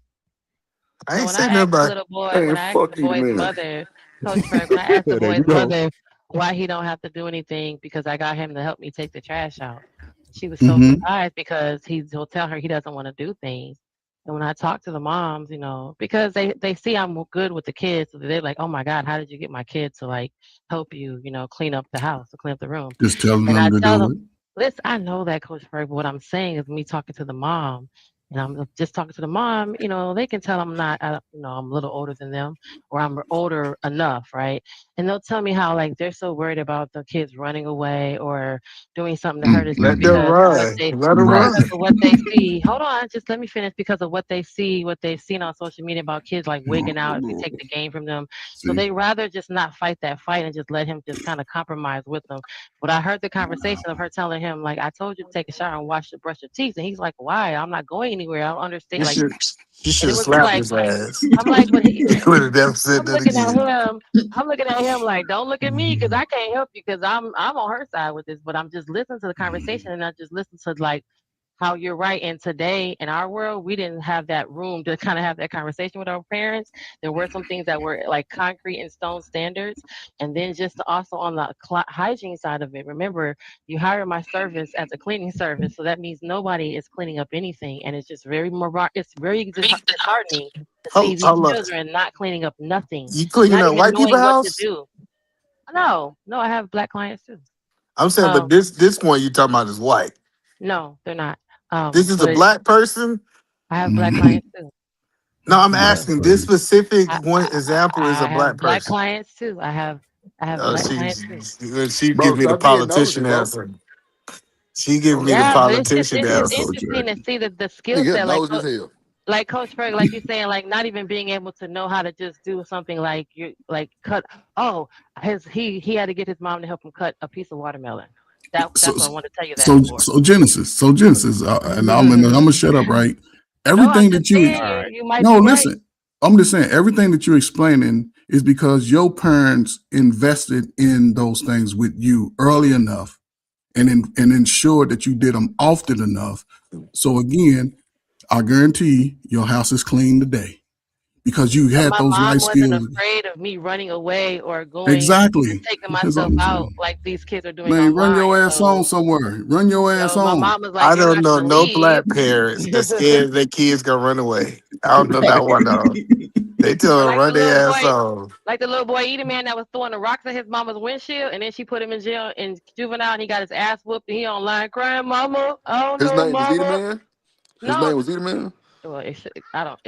I ain't saying nobody. Little boy, when I asked the boy's mother, Coach Frank, when I asked the boy's mother why he don't have to do anything because I got him to help me take the trash out. She was so surprised because he'll tell her he doesn't want to do things. And when I talk to the moms, because they see I'm good with the kids, so they're like, "Oh my God, how did you get my kid to like help you, clean up the house, to clean up the room?" Just tell them to do it. Listen, I know that, Coach Berg, but what I'm saying is me talking to the mom, and I'm just talking to the mom, they can tell I'm not, I'm a little older than them, or I'm older enough, right? And they'll tell me how, like, they're so worried about the kids running away or doing something to hurt us because of what they see. Hold on, just let me finish. Because of what they see, what they've seen on social media about kids, like, wigging out if we take the game from them. So they rather just not fight that fight and just let him just kind of compromise with them. But I heard the conversation of her telling him, like, I told you to take a shower and brush your teeth. And he's like, why? I'm not going anywhere. I don't understand. You should slap his ass. I'm like, but I'm looking at him like, don't look at me because I can't help you because I'm on her side with this. But I'm just listening to the conversation and I just listen to like how you're right. And today in our world, we didn't have that room to kind of have that conversation with our parents. There were some things that were like concrete and stone standards. And then just also on the hygiene side of it, remember, you hire my service as a cleaning service. So that means nobody is cleaning up anything. And it's just very disheartening to see these children not cleaning up nothing. You cleaning up white people's house? No, I have black clients too. I'm saying, but this one you talking about is white. No, they're not. This is a black person? I have black clients too. No, I'm asking this specific example is a black person. Black clients too. I have black clients too. She gives me the politician answer. She gives me the politician answer. It's interesting to see the skill set. Like Coach Berg, like you're saying, like not even being able to know how to just do something like cut. Oh, he had to get his mom to help him cut a piece of watermelon. That's what I want to tell you that. So Genesis, and I'm gonna shut up, right? Everything that listen. I'm just saying everything that you're explaining is because your parents invested in those things with you early enough, and ensured that you did them often enough. So again, I guarantee your house is clean today because you But had my those life mom wasn't skills. afraid of me running away or going and Exactly. taking That's all myself I'm out saying. like these kids are doing Man, run online. your ass on So, somewhere. Run your ass my on. mom was like, I "You're don't not know gonna no leave." black parents that scared their kids gonna run away. I don't know that one though. They tell Or them like the run little their ass boy, on. like the little boy Edie man that was throwing the rocks at his mama's windshield, and then she put him in jail in juvenile, and he got his ass whooped, and he online crying, "Mama, I don't His know, name was Eater mama." Man. His No, name was Eater Man. well, I don't.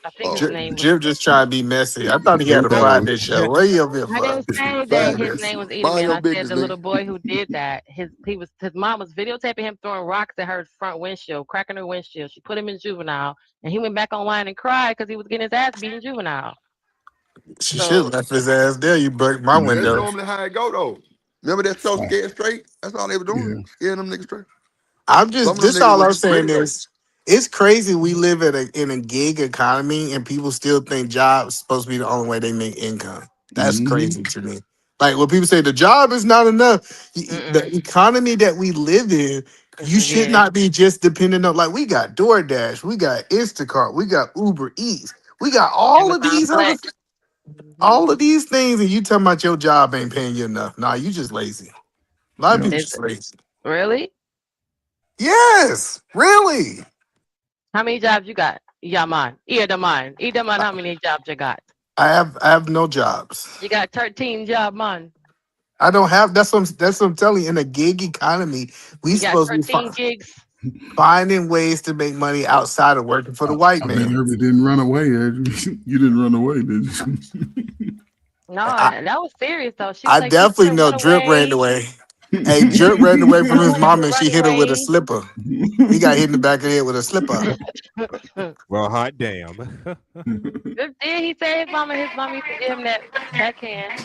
I think his Oh, name was. Jim just trying to be messy. I thought he Here had we a go. Friday show. What you up here I for? didn't say that his facts. name was Edie Mind Man. your I said business, the little nigga. boy who did that. His mom was videotaping him throwing rocks at her front windshield, cracking her windshield. She put him in juvenile, and he went back online and cried because he was getting his ass beat in juvenile. She should have So left his ass there. You broke my That's window. normally how it go though. Remember that show Fact. Scared Straight? That's all they were doing. Yeah. Scaring them niggas straight. I'm Some just of them this niggas all was I'm saying pretty though. is it's crazy we live in a gig economy and people still think jobs supposed to be the only way they make income. That's Mm-hmm. crazy to me. Like when people say the job is not enough, the economy that we live in, you should yeah, not be just dependent on like we got DoorDash, we got Instacart, we got Uber Eats, we got Amazon Flex. Mhm. all of these things, and you talking about your job ain't paying you enough. Nah, you just lazy. A lot of Yep. people Is just lazy. really? Yes, really. How many jobs you got? Yeah, man. Either man. Either man. How many jobs you got? I have no jobs. You got 13 job, man. I don't have. That's what I'm telling you. In a gig economy, we You got supposed to be 13 gigs. finding ways to make money outside of working for the white I bet man. Herbie didn't run away. You didn't run away, did you? No, I, that was serious though. She was I like, "You definitely can't know run Drip ran away. away. Hey, Drip ran away from I his wanted mom to and run she hit her with a away." slipper. He got hit in the back of the head with a slipper. Well, hot damn. Good did he say his mama? His mommy used to give him that backhand.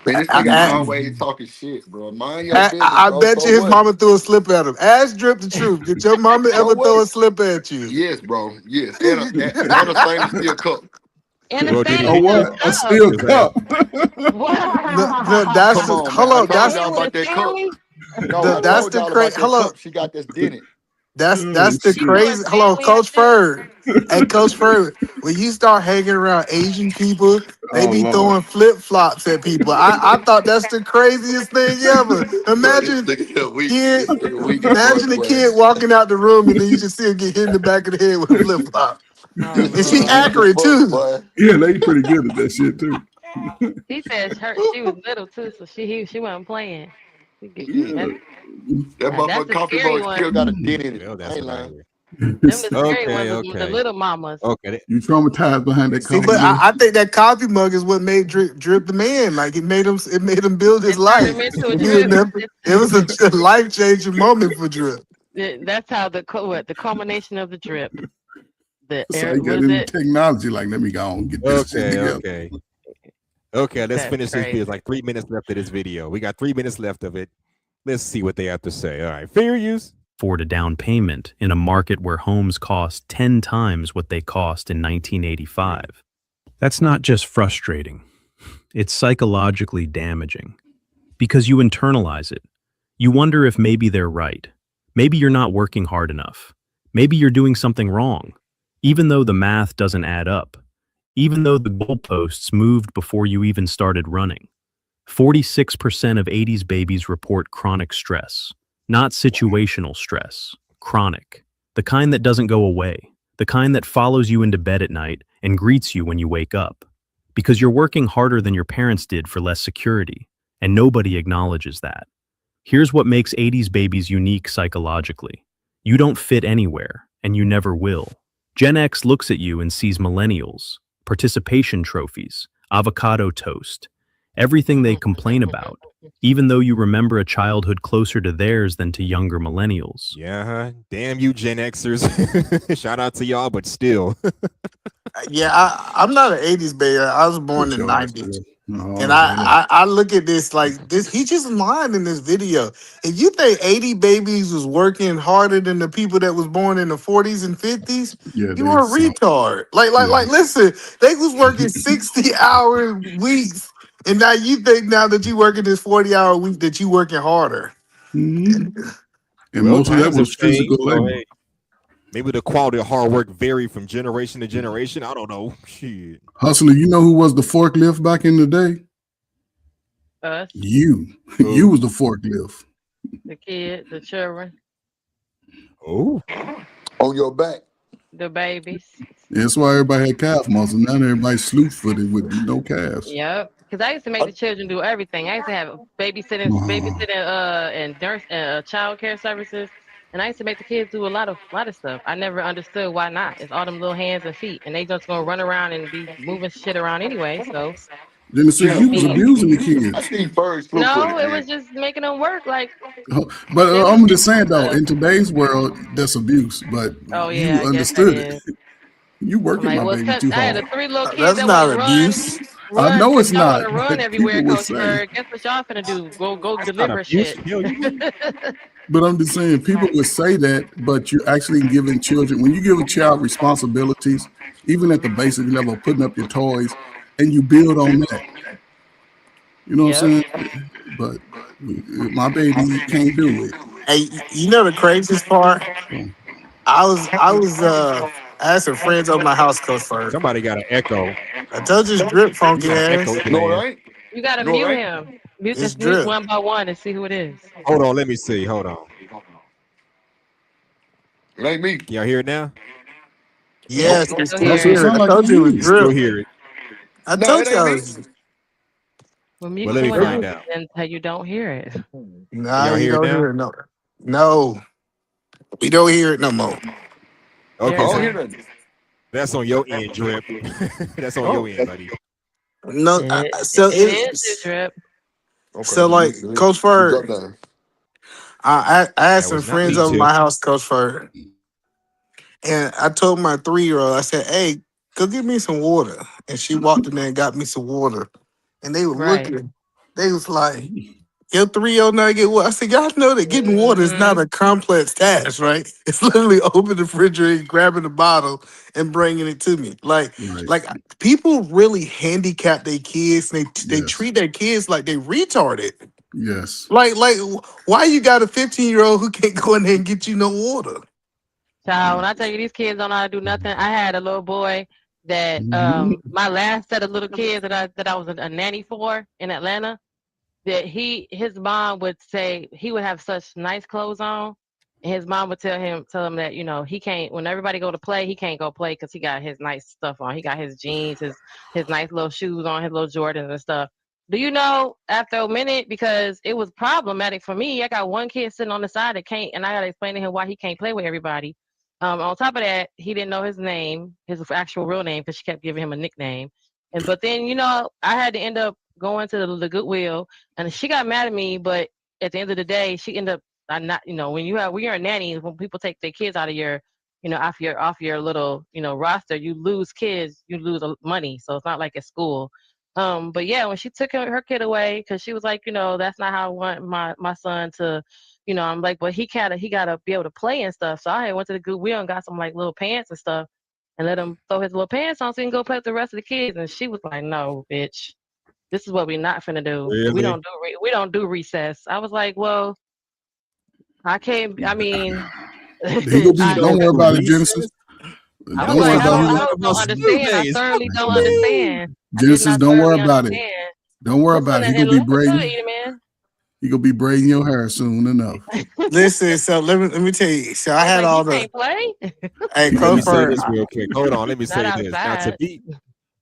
Man, this nigga I, always talking shit, bro. Mind your business, I bro. bet So you his what? mama threw a slipper at him. Ask Drip the truth. Did your mama So ever throw what? a slipper at you? Yes, bro. Yes. And a stainless steel cup. And a Well, did stainless Oh, he steel what? A cup. steel his ass? cup. No, that's Come the on, man. hold I up. And told That's y'all it was about that cup. Stanley. No, I that's told the y'all crazy. about that Hold up. cup. She got this dented. Oh, That's the She threw a crazy. Hello, Stanley Coach at you. Ferg. Hey, Coach Ferg. When you start hanging around Asian people, they oh be Lord. throwing flip flops at people. I thought that's the craziest thing ever. Bro, this Imagine nigga weak. kid. This nigga weak as fuck, Imagine a boy. kid walking out the room and then you just see him get hit in the back of the head with a flip flop, Oh and she Nigga Lord. weak as accurate fuck, too. boy. Yeah, they pretty good at that shit too. He said she was little too, so she wasn't playing. Yeah. That That's motherfucking the coffee scary mug still got a one. dent in it. Well, I that's ain't what I lying. hear. Them the scary Okay, ones are the okay, little mamas. okay. You traumatized behind that See, coffee but mug. I think that coffee mug is what made Drip the man. Like it made him build his It turned life. him into a He would drip. never. It was a life changing moment for Drip. That's how the culmination of the drip. So I What got is into it? technology. Like, let me go and get this shit Okay, together. okay. Okay, let's That's finish this video. crazy. It's like 3 minutes left of this video. We got 3 minutes left of it. Let's see what they have to say. All right, fair use. Afford a down payment in a market where homes cost 10 times what they cost in 1985. That's not just frustrating. It's psychologically damaging. Because you internalize it. You wonder if maybe they're right. Maybe you're not working hard enough. Maybe you're doing something wrong. Even though the math doesn't add up. Even though the goalposts moved before you even started running. 46% of 80s babies report chronic stress. Not situational stress. Chronic. The kind that doesn't go away. The kind that follows you into bed at night and greets you when you wake up. Because you're working harder than your parents did for less security. And nobody acknowledges that. Here's what makes 80s babies unique psychologically. You don't fit anywhere, and you never will. Gen X looks at you and sees millennials, participation trophies, avocado toast, everything they complain about, even though you remember a childhood closer to theirs than to younger millennials. Yeah, huh? Damn you, Gen Xers. Shout out to y'all, but still. Yeah, I'm not an '80s baby. I was born Get in your ass '90s. together. No, And hell I look at this like this. He just lying in this video. If you think 80 babies was working harder than the people that was born in the 40s and 50s, yeah, you they are a suck. retard. Yeah. Listen, they was working 60-hour weeks, and now you think now that you working this 40-hour week that you working harder. Mhm. And Well, most of that times have was physical changed, so labor. hey. Maybe the quality of hard work varied from generation to generation. I don't know. Shit. Hustler, you know who was the forklift back in the day? Us, You. You was the forklift. the kids, the children, Oh. On your back. the babies. That's why everybody had calf muscle. Now everybody's slew-footed with no calves. Yep. Because I used to make the children do everything. I used to have babysitting, and nurse, child care services, and I used to make the kids do a lot of stuff. I never understood why not. It's all them little hands and feet, and they just gonna run around and be moving shit around anyway. So Genesis, you was abusing the kids. no, it was just making them work. Like, but I'm just saying though, in today's world, that's abuse. But oh yeah, you I guess understood that it. is. You working Like, my well, baby too I had hard. 3 little kids That's that not want to abuse. run. I know it's Y'all not. want to run But everywhere, people would Coach say, Bird. Guess what y'all finna do? Go That's not deliver abuse. shit. Hell, you but I'm just saying, people would say that, but you're actually giving children, when you give a child responsibilities, even at the basic level, putting up your toys, and you build on that. You know what I'm saying? But my baby can't do it. Hey, you know the craziest part? I had some friends over my house, Coach Fur. somebody got an echo. I told you it's drip You funky got an echo, ass. No, man. it ain't. You gotta No, mute it ain't. him. Mute It's just mute drip. one by one and see who it is. Hold on, let me see. Hold on. It ain't me. Y'all hear it now? Yeah, Yes, you we still still hear Also, it it. hear it. sounds I like told you it was you. You still drip. hear it. I No, told it you ain't I me. was. Well, Well, mute let me someone else find out. until you don't hear it. Nah, Can y'all you hear it don't hear now? it. No, no, we don't hear it no more. There I Okay, you don't so hear go. nothing. that's on your end, Drip. That's on your Oh, end, buddy. No, so It is your it's drip. okay. so like Coach You drop Fur. down. I had That some was not friends me, over Tip. my house, Coach Fur, and I told my 3-year-old, I said, "Hey, go get me some water." And she walked in there and got me some water, and they were Right. looking. They was like, "Your 3-year-old not get water." I said, "Y'all know that getting water is not Mm-hmm. a complex task, right? It's literally opening the refrigerator, grabbing the bottle, and bringing it to me. Right. Like people really handicap their kids. And they Yes. treat their kids like they retarded. Yes. Like why you got a 15-year-old who can't go in there and get you no water? Child, when I tell you these kids don't know how to do nothing, I had a little boy that my last set of little kids that I was a nanny for in Atlanta, that his mom would say he would have such nice clothes on, and his mom would tell him that he can't, when everybody go to play, he can't go play because he got his nice stuff on. He got his jeans, his nice little shoes on, his little Jordans and stuff. Do you know, after a minute, because it was problematic for me, I got one kid sitting on the side that can't, and I got to explain to him why he can't play with everybody. On top of that, he didn't know his name, his actual real name, because she kept giving him a nickname. But then, I had to end up going to the Goodwill, and she got mad at me. But at the end of the day, she ended up not. When you're a nanny, when people take their kids out of your, off your little, roster, you lose kids, you lose money. So it's not like at school. But yeah, when she took her kid away, because she was like, that's not how I want my son to. I'm like, but he gotta be able to play and stuff. So I went to the Goodwill and got some like little pants and stuff, and let him throw his little pants on so he can go play with the rest of the kids. And she was like, "No, bitch, this is what we're not finna do. We Really? don't do recess." I was like, "Well, I can't. I mean, He gonna be. I Don't Don't worry do about it, recess? Genesis. I Don't was That's worry like, just I about like don't, it. I one don't, of don't our school understand. I days. thoroughly don't Genesis, understand. I did not don't worry thoroughly about it. understand. Don't worry This about one it. He in gonna be Atlanta too, braiding. man. He gonna be braiding your hair soon enough. Listen, so let me tell you. So I I was had like, all he the can't play. hey Let me Coach say Fur. this real quick. Hold on. Let me Not say this. Now outside.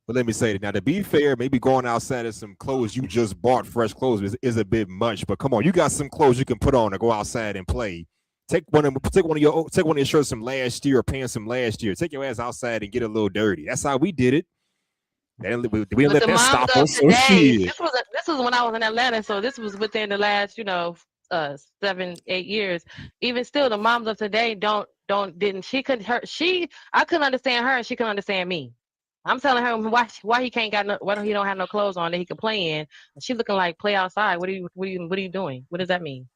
let me say it. Now to be fair, maybe going outside of some clothes you just bought, fresh clothes, is a bit much. But come on, you got some clothes you can put on to go outside and play. Take one of your shirts from last year or pants from last year. Take your ass outside and get a little dirty. That's how we did it. We didn't But let the that moms stop of us. So today, shit. this was when I was in Atlanta, so this was within the last, 7, 8 years. Even still, the moms of today didn't she couldn't her she I couldn't understand her and she couldn't understand me. I'm telling her why he can't got no, why he don't have no clothes on that he can play in. And she looking like play outside. What are you doing? What does that mean?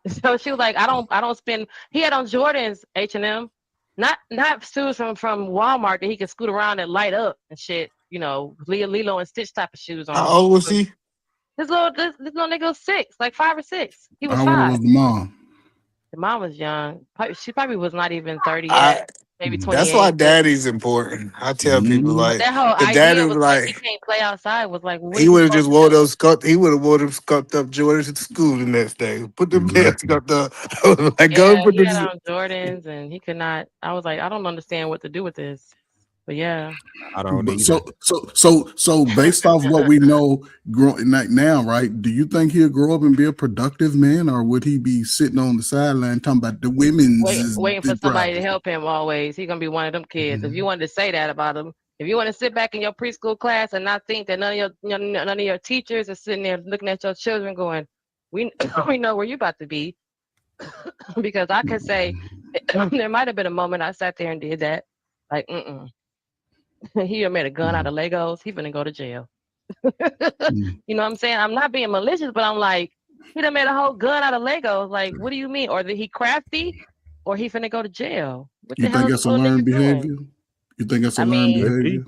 So she was like, I don't spend. He had on Jordans, H&M, not shoes from Walmart that he could scoot around and light up and shit. Lilo and Stitch type of shoes How on. old was he? This little nigga was 6, like 5 or 6. He was How old 5. was the mom? mom was young. She probably was not even 30 I yet, maybe that's why 28. But daddy's important. I tell people like that whole the daddy idea was was like he like can't play outside. Was like, what he is he would have supposed just to wore do? those scuffed. He would have wore them scuffed up Jordans to school the next day. Put them damn Exactly. scuffed up. Like Yeah, go put he had this. on Jordans and he could not. I was like, I don't understand what to do with this. But yeah. I don't But either. so based off what we know growing like now, right? Do you think he'll grow up and be a productive man, or would he be sitting on the sideline talking about the women's Waiting for somebody to problem? help him always. He gonna be one of them kids. If you wanted to say that about him, if you want to sit back in your preschool class and not think that none of your teachers are sitting there looking at your children going, we we know where you about to be, because I could say there might have been a moment I sat there and did that, like he made a gun out of Legos. He finna go to jail. You know what I'm saying? I'm not being malicious, but I'm like, he done made a whole gun out of Legos. Like, what do you mean? Or did he crafty? Or he finna go to jail? What You the hell think is that's a the little learned nigga doing? behavior? You think that's a I learned mean, behavior?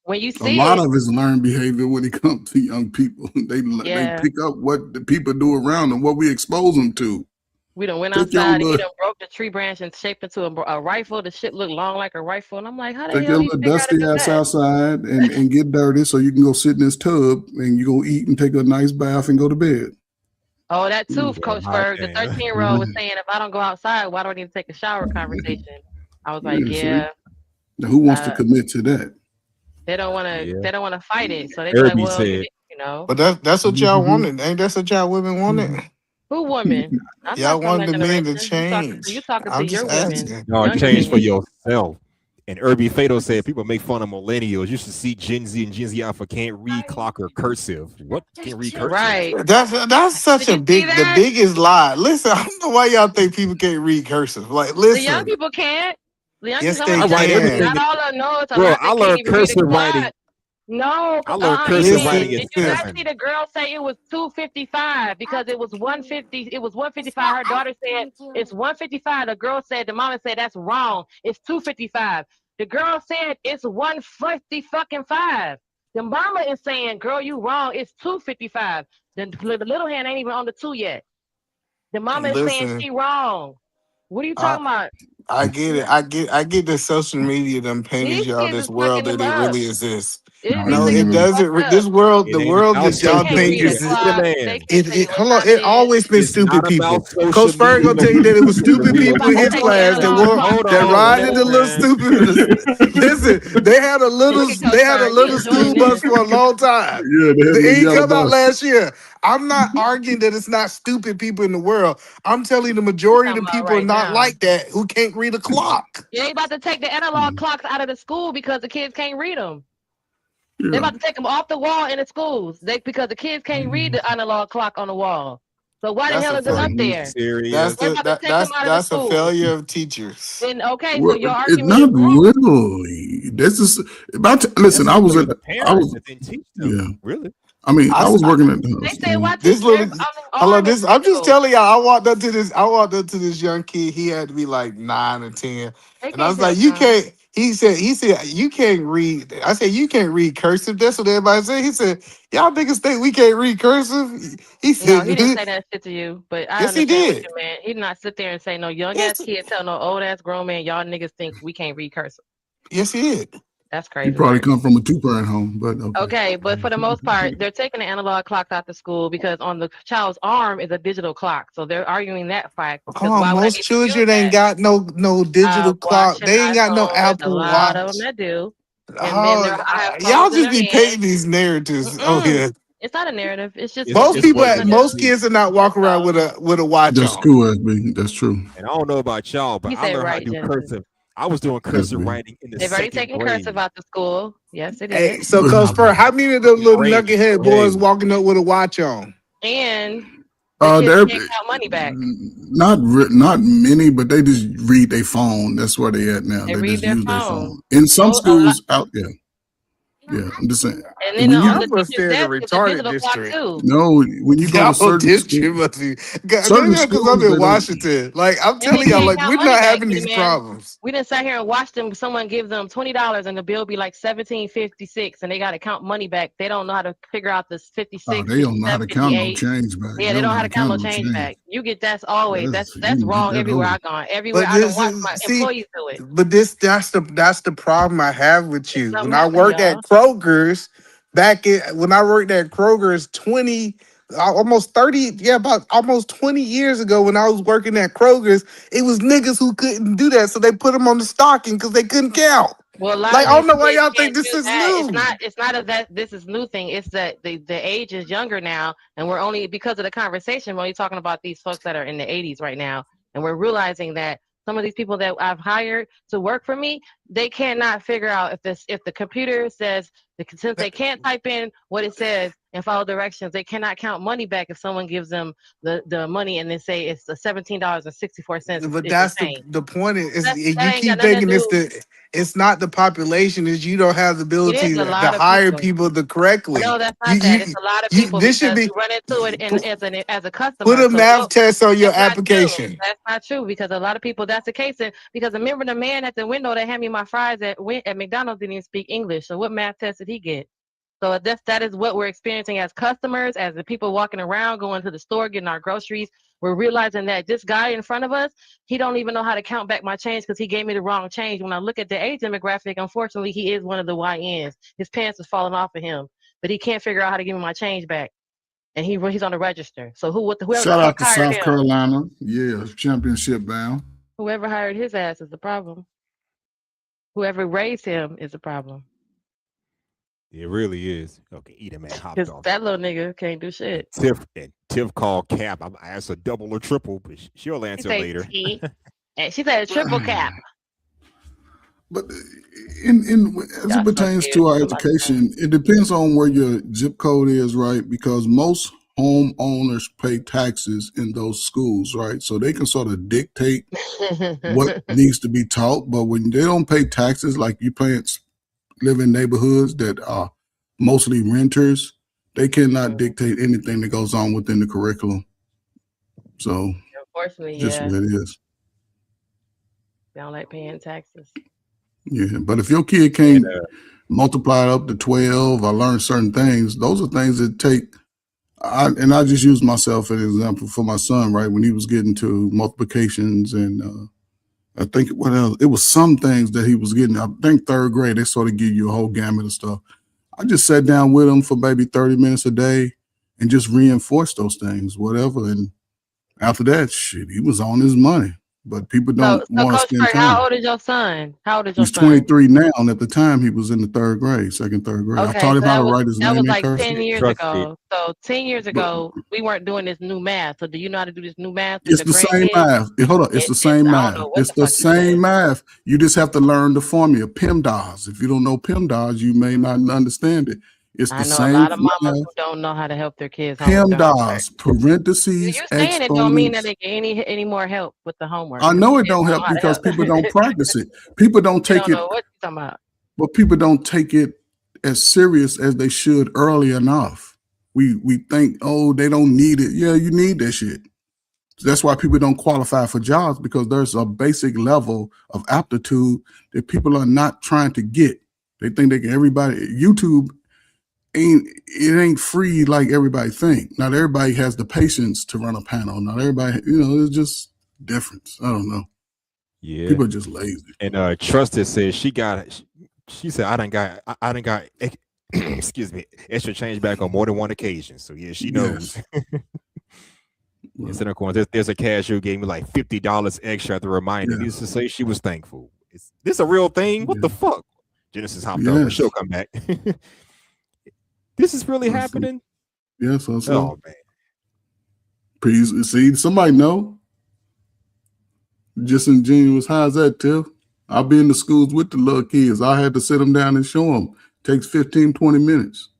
when you A see lot it, of it's learned behavior when it comes to young people. They yeah, pick up what the people do around them, what we expose them to. we done went Take your outside and he little, done broke the tree branch and shaped into a rifle. The shit looked long like a rifle. And I'm like, how the take hell your he little figure out how to dusty do ass that? outside and get dirty so you can go sit in this tub and you go eat and take a nice bath and go to bed. Oh, that too, Yeah, Coach hot Ferg. The damn. 13-year-old was saying, if I don't go outside, why do I need to take a shower conversation? I was like, Yeah, see? yeah, Now, who wants to uh, commit to that? they don't want Yeah. to. They don't want to fight it. So they be like, Irby well, said, you know, But that's what y'all wanted. Ain't that what y'all women wanted? who women? I'm Y'all not from wanted that the men to generation. You change. talking to I'm just your women, asking. no, young change for kids. yourself. And Irby Fato said, people make fun of millennials. You should see Gen Z and Gen Z Alpha can't read clock or cursive. What? Can't read cursive? Right. That's such Did a you see the that? biggest lie. Listen, I don't know why y'all think people can't read cursive. Like, The young listen, people can't. The young yes people, they I I'm write telling you, everything. not all of them know. It's a Bro, lot I that can't learned even read a cursive quad. writing. No, I learned you cursive didn't. writing listen. at Did you not 7. see the girl say it was 255 because it was 150? It was 155. Her daughter said it's 155. The girl said, the mama said that's wrong. It's 255. The girl said it's 150 fucking 5. The mama is saying, girl, you wrong. It's 255. The little hand ain't even on the 2 yet. The mama is saying Listen. she wrong. What are you I talking about? I get it. I get that social media done painted These y'all kids this is fucking world that them it up. really exists. These No, niggas it is doesn't. fucked up. This world, It the ain't world about that They y'all social can't think read a media. is Hear the clock. They man. can't tell you what hold on. time it It is. always been It's stupid not people. about social Coach Ferg gonna media. tell you that it was stupid You people about in to his take the class that analog were clock Hold that out of on, one riding at the a school. little time. stupid. Listen, they had a Look at Coach Ferg. He enjoying school bus this. for a long time. Yeah, they had a It little ain't yellow come out bus. last year. I'm not arguing that it's not stupid people in the world. I'm telling you, the You majority of talking the about people are right not now. like that who can't read a clock. Yeah, they about to take the analog clocks out of the school because the kids can't read them. They Yeah. about to take them off the wall in the schools. Because the kids can't read the analog clock on the wall. So why the That's hell a is it Are up fact. you there? That's They're serious? the about to take them out of the that's a school. failure of teachers. Then okay, so Well, your it's argument is not wrong. really. This is about to, listen. That's I a was failure at. of the I parents was. that didn't teach them. Yeah. Really? I mean, I, I s- was working at the They house. said why this teach little their hello, arm is this I'm just digital. telling y'all. I walked up to this young kid. He had to be like 9 or 10, They and I can't was tell like, "You time. can't." He said you can't read. I said you can't read cursive. That's what everybody said. He said y'all niggas think we can't read cursive. He No, said he didn't say that shit to you, but I yes, he understand what did. you meant. He did not sit there and say no young ass Yes, kid tell no old ass grown man, y'all niggas think we can't read cursive. yes, he did. That's He crazy probably work. come from a two-parent home, but okay. Okay, but for the most part, they're taking the analog clocks out the school because on the child's arm is a digital clock. So they're arguing that fact Come because on, why would I most need to use children ain't that? got no digital clock. Watching They ain't got no iPhone. There's a Apple lot of them Watch. that do, and then Oh, I have y'all phones in just their be hand. painting these narratives. Oh Mm-mm. yeah, It's not a narrative. It's just It's what most you it's people, see what on the. most it is. kids are not That's walking around all. with a watch That's on. true, SB. That's true. And I don't know about y'all, but He I said learned how to right, do Jensen. cursive. I was doing cursive SB. writing in the They've already second taken cursive grade. out the school. Yes, they Hey, did. so I Coach was Spur, how many of those second little grade. knucklehead Hey, boys walking up with a watch on? And the kids They're can't count money back. not many, but they just read their phone. That's where they at now. They They read just their use their phone. phone. In some A lot. schools out there. Yeah, I'm just saying. And then When on you the teacher's desk is the digital clock too. no, when you go Y'all to certain district schools, must be certain because I'm schools in they don't. Washington. Like I'm And they telling y'all, can't like count we're money not back, having these man. problems. We done sat here and watched them. Someone gives them $20 and the bill be like $17.56, and they got to count money back. They don't know how to figure out this 56, They don't know how 57, to count no 58. change back. Yeah, They they don't don't know know how how to to count count no no change change. back. You get that's always You that's can get wrong that everywhere over. I gone. Everywhere But I don't this watch is my see, employees do it. but that's the problem I have with It's you. When something I happening, worked at y'all. Kroger's when I worked at Kroger's 20 almost 30, yeah, about almost 20 years ago when I was working at Kroger's, it was niggas who couldn't do that. So they put them on the stocking because they couldn't count. Well, a lot Like, of I don't these know why kids y'all think can't this do is that. It's new. not. It's not a that this is new thing. It's that the age is younger now, and we're only because of the conversation. We're only talking about these folks that are in the 80s right now, and we're realizing that some of these people that I've hired to work for me, they cannot figure out if the computer says since they can't type in what it says and follow directions, they cannot count money back if someone gives them the money and they say it's the $17.64 But is the that's change. the point is That you ain't got keep nothing to thinking do. it's not the population, is you don't have the It is ability a to lot of hire people. people the correctly. No, that's You not that. It's a lot of people this should because be we run into it as a put customer. a So math test on your that's not true. application. That's not true because a lot of people that's the case. Because remember the man at the window that handed me my fries at McDonald's didn't even speak English. So what math test did he get? So that is what we're experiencing as customers, as the people walking around, going to the store, getting our groceries. We're realizing that this guy in front of us, he don't even know how to count back my change because he gave me the wrong change. When I look at the age demographic, unfortunately, he is one of the YNs. His pants is falling off of him, but he can't figure out how to give me my change back. And he's on the register. So whoever the Shout fuck out to hired South him, Carolina. Yeah, championship bound. whoever hired his ass is the problem. Whoever raised him is the problem. It really is. Okay, eat man hopped Because off. that little nigga can't do shit. Tiff called Cap. I asked a double or triple, but she'll She answer said later. T. And she said a triple cap. But in as it Y'all so pertains cute. to our I'm about to go. education, it depends on where your zip code is, right? Because most homeowners pay taxes in those schools, right? So they can sort of dictate what needs to be taught. But when they don't pay taxes, like you parents live in neighborhoods that are mostly renters, they cannot dictate anything that goes on within the curriculum. So Unfortunately, just yeah. what it is. They don't like paying taxes. Yeah, but if your kid can't multiply it up to 12 or learn certain things, those are things that take. I just use myself as an example for my son, right? When he was getting to multiplications and I think what else? It was some things that he was getting. I think third grade, they sort of give you a whole gamut of stuff. I just sat down with him for maybe 30 minutes a day and just reinforced those things, whatever. And after that, shit, he was on his money. But people So, don't want to Coach spend Kurt, how time. old is your son? How old is your He's son? 23 now, and at the time he was in the third grade, second, third grade. I Okay, taught him so how to write his that name was in like cursive. 10 years Trust me. ago. So 10 years But ago, we weren't doing this new math. So do you know how to do this new math with it's the the same grandkids? math. Hold on, it's the It's same I don't math. know what It's the the fuck you said. same math. You just have to learn the formula, PEMDAS. If you don't know PEMDAS, you may not understand it. It's I the know a same lot of mamas math. who don't know how to help their kids with their homework. PEMDAS, parentheses, You saying it don't mean that exponents. they get any more help with the homework I because know the it kids don't don't know help how to because help. people don't practice it. People don't They take don't it, know what you're talking about. but people don't take it as serious as they should early enough. We think, oh, they don't need it. Yeah, you need that shit. That's why people don't qualify for jobs because there's a basic level of aptitude that people are not trying to get. They think they can YouTube ain't free like everybody think. Not everybody has the patience to run a panel. Not everybody, it's just difference. I don't know. Yeah. People are just lazy. And Trusted says she said I done got excuse me, extra change back on more than one occasion. So yeah, she knows. Yes. Instead of course, there's a cashier who gave me like $50 extra at the reminder. Yeah. Needless to say, she was thankful. Is this a real thing? What the fuck? Genesis hopped up, but she'll come back. This is really happening. Yes, I Oh man. Please see somebody know. Just ingenuous. How's that, Tiff? I'll be in the schools with the little kids. I had to sit them down and show them. Takes 15, 20 minutes.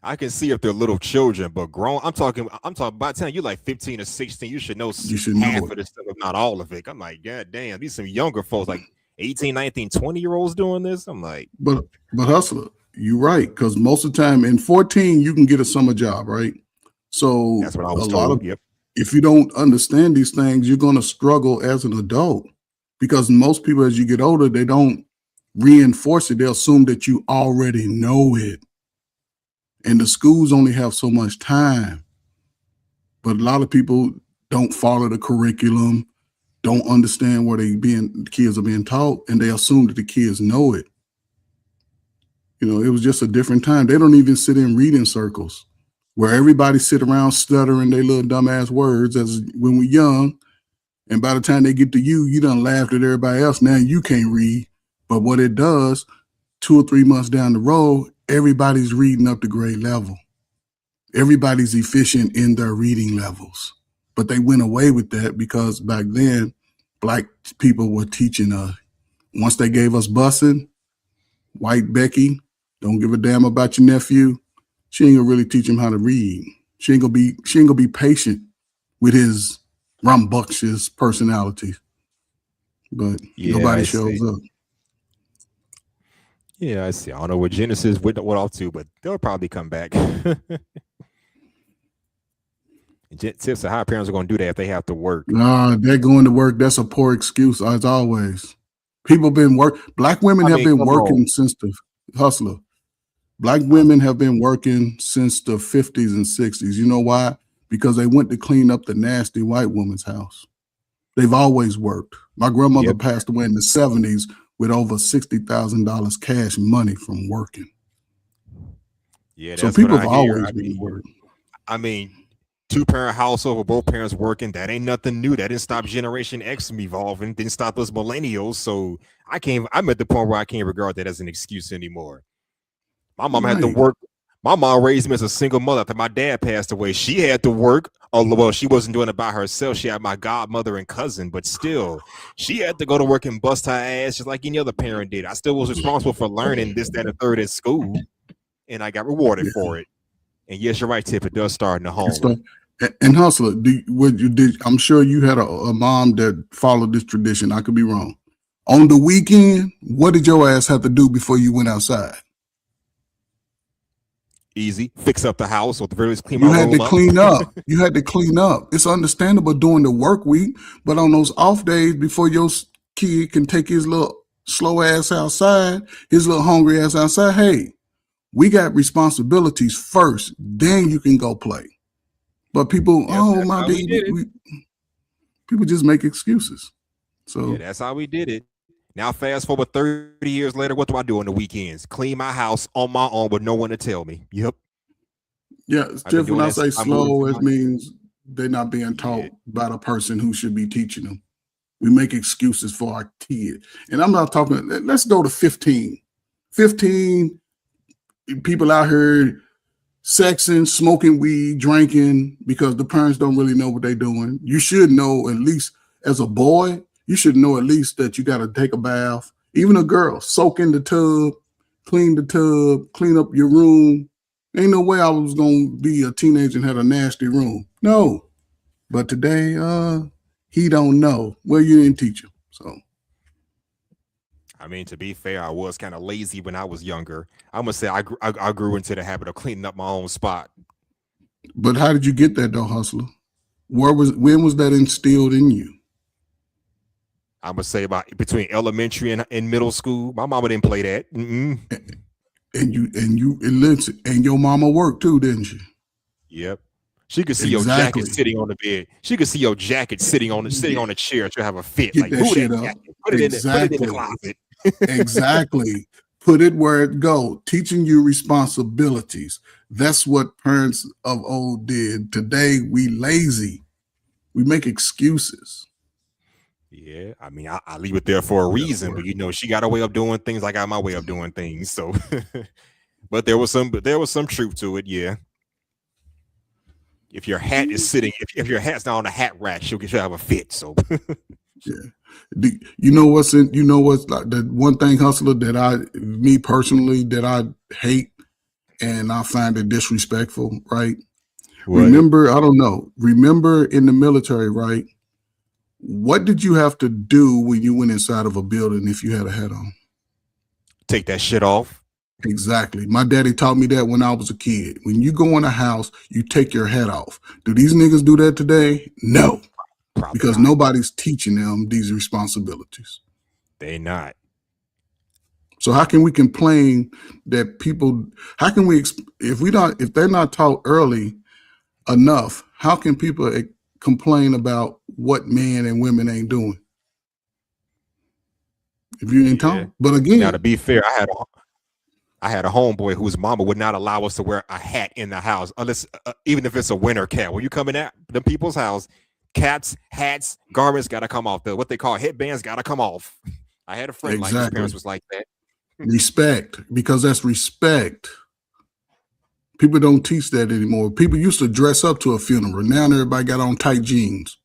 I can see if they're little children, but grown. I'm talking by the time you're like 15 or 16, you should know half of this stuff, if not all of it. I'm like, God damn, these some younger folks, like 18, 19, 20-year-olds doing this. I'm like, but Hustler, You're right, because most of the time in 14 you can get a summer job, right? So That's what I a was lot of told. Yep. if you don't understand these things, you're going to struggle as an adult because most people, as you get older, they don't reinforce it. They assume that you already know it, and the schools only have so much time. But a lot of people don't follow the curriculum, don't understand what the kids are being taught, and they assume that the kids know it. You know, it was just a different time. They don't even sit in reading circles where everybody sit around stuttering their little dumbass words as when we're young. And by the time they get to you, you done laughed at everybody else. Now you can't read. But what it does, 2 or 3 months down the road, everybody's reading up to grade level. Everybody's efficient in their reading levels. But they went away with that because back then, Black people were teaching us. Once they gave us busing, white Becky, don't give a damn about your nephew. She ain't gonna really teach him how to read. She ain't gonna be patient with his rambunctious personality. But nobody shows up. Yeah, I see. I don't know what Genesis went off to, but they'll probably come back. Tips of how parents are going to do that if they have to work. Nah, they're going to work. That's a poor excuse, as always. People been Black women have been working since the hustler. Black women have been working since the 50s and 60s. You know why? Because they went to clean up the nasty white woman's house. They've always worked. My grandmother passed away in the 70s with over $60,000 cash money from working. Yeah, so people have always been working. I mean, 2-parent household with both parents working, that ain't nothing new. That didn't stop Generation X from evolving, didn't stop us millennials. So I'm at the point where I can't regard that as an excuse anymore. My mom had to work. My mom raised me as a single mother after my dad passed away. She had to work. Well, she wasn't doing it by herself. She had my godmother and cousin, but still, she had to go to work and bust her ass just like any other parent did. I still was responsible for learning this, that, and the third at school, and I got rewarded for it. And yes, you're right, Tip. It does start in the home. And Hustler, I'm sure you had a mom that followed this tradition. I could be wrong. On the weekend, what did your ass have to do before you went outside? Easy. Fix up the house, or the very least clean my room up. You had to clean up. You had to clean up. It's understandable during the work week, but on those off days before your kid can take his little slow ass outside, his little hungry ass outside, hey, we got responsibilities first, then you can go play. But people, my baby, people just make excuses. So yeah, that's how we did it. Now, fast forward 30 years later, what do I do on the weekends? Clean my house on my own with no one to tell me. Yep. Yeah, Tiff, when I say slow, it means they're not being taught by the person who should be teaching them. We make excuses for our kid. And I'm not talking, let's go to 15. 15 people out here sexing, smoking weed, drinking, because the parents don't really know what they're doing. You should know, at least as a boy, you should know at least that you got to take a bath. Even a girl, soak in the tub, clean up your room. Ain't no way I was going to be a teenager and had a nasty room. No. But today, he don't know. Well, you didn't teach him. So. I mean, to be fair, I was kind of lazy when I was younger. I'm going to say I grew into the habit of cleaning up my own spot. But how did you get that though, Hustler? When was that instilled in you? I'm going to say about between elementary and middle school. My mama didn't play that. Mm-mm. And your mama worked too, didn't she? Yep. She could see your jacket sitting on the bed. She could see your jacket sitting on a chair to have a fit. Get like, that shit up. Put it in the closet. Exactly. Put it where it go. Teaching you responsibilities. That's what parents of old did. Today, we lazy. We make excuses. Yeah, I mean, I leave it there for a reason, but she got a way of doing things. I got my way of doing things. So, but there was some truth to it. Yeah. If your hat is sitting, if your hat's not on a hat rack, she'll have a fit. So, yeah. You know what's like the one thing, Hustler, me personally, that I hate and I find it disrespectful, right? What? Remember in the military, right? What did you have to do when you went inside of a building if you had a hat on? Take that shit off. Exactly. My daddy taught me that when I was a kid. When you go in a house, you take your hat off. Do these niggas do that today? No, Probably because not. nobody's teaching them these responsibilities. They not. So how can we complain that people? How can we if they're not taught early enough? How can people complain about what men and women ain't doing if you ain't taught? But Now, to again, be fair, I had a homeboy whose mama would not allow us to wear a hat in the house, unless even if it's a winter cat. When you coming at the people's house, cats, hats, garments got to come off. What they call headbands got to come off. I had a friend like his parents was like that. Respect, because that's respect. People don't teach that anymore. People used to dress up to a funeral. Now everybody got on tight jeans.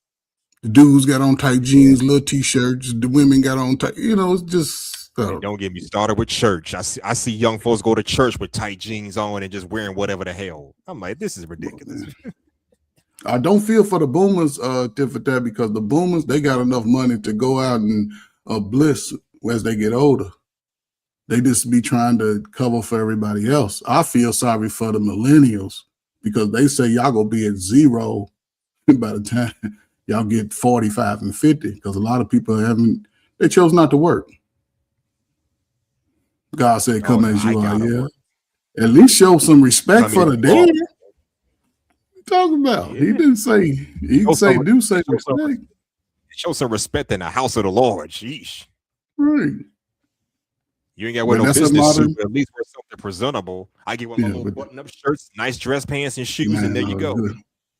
The dudes got on tight jeans, little t-shirts. The women got on tight. It's just. Don't get me started with church. I see young folks go to church with tight jeans on and just wearing whatever the hell. I'm like, this is ridiculous. I don't feel for the boomers, that because the boomers, they got enough money to go out and bliss as they get older. They just be trying to cover for everybody else. I feel sorry for the millennials because they say y'all gonna be at zero by the time y'all get 45 and 50 because a lot of people they chose not to work. God said, come as you are, yeah. At least show some respect for the dead. What you talking about? Yeah. He didn't say, he say respect. Show some respect in the house of the Lord. Sheesh. Right. You ain't got to wear no business suit, but at least wear something presentable. I get one of my little button-up shirts, nice dress pants and shoes, and there you go.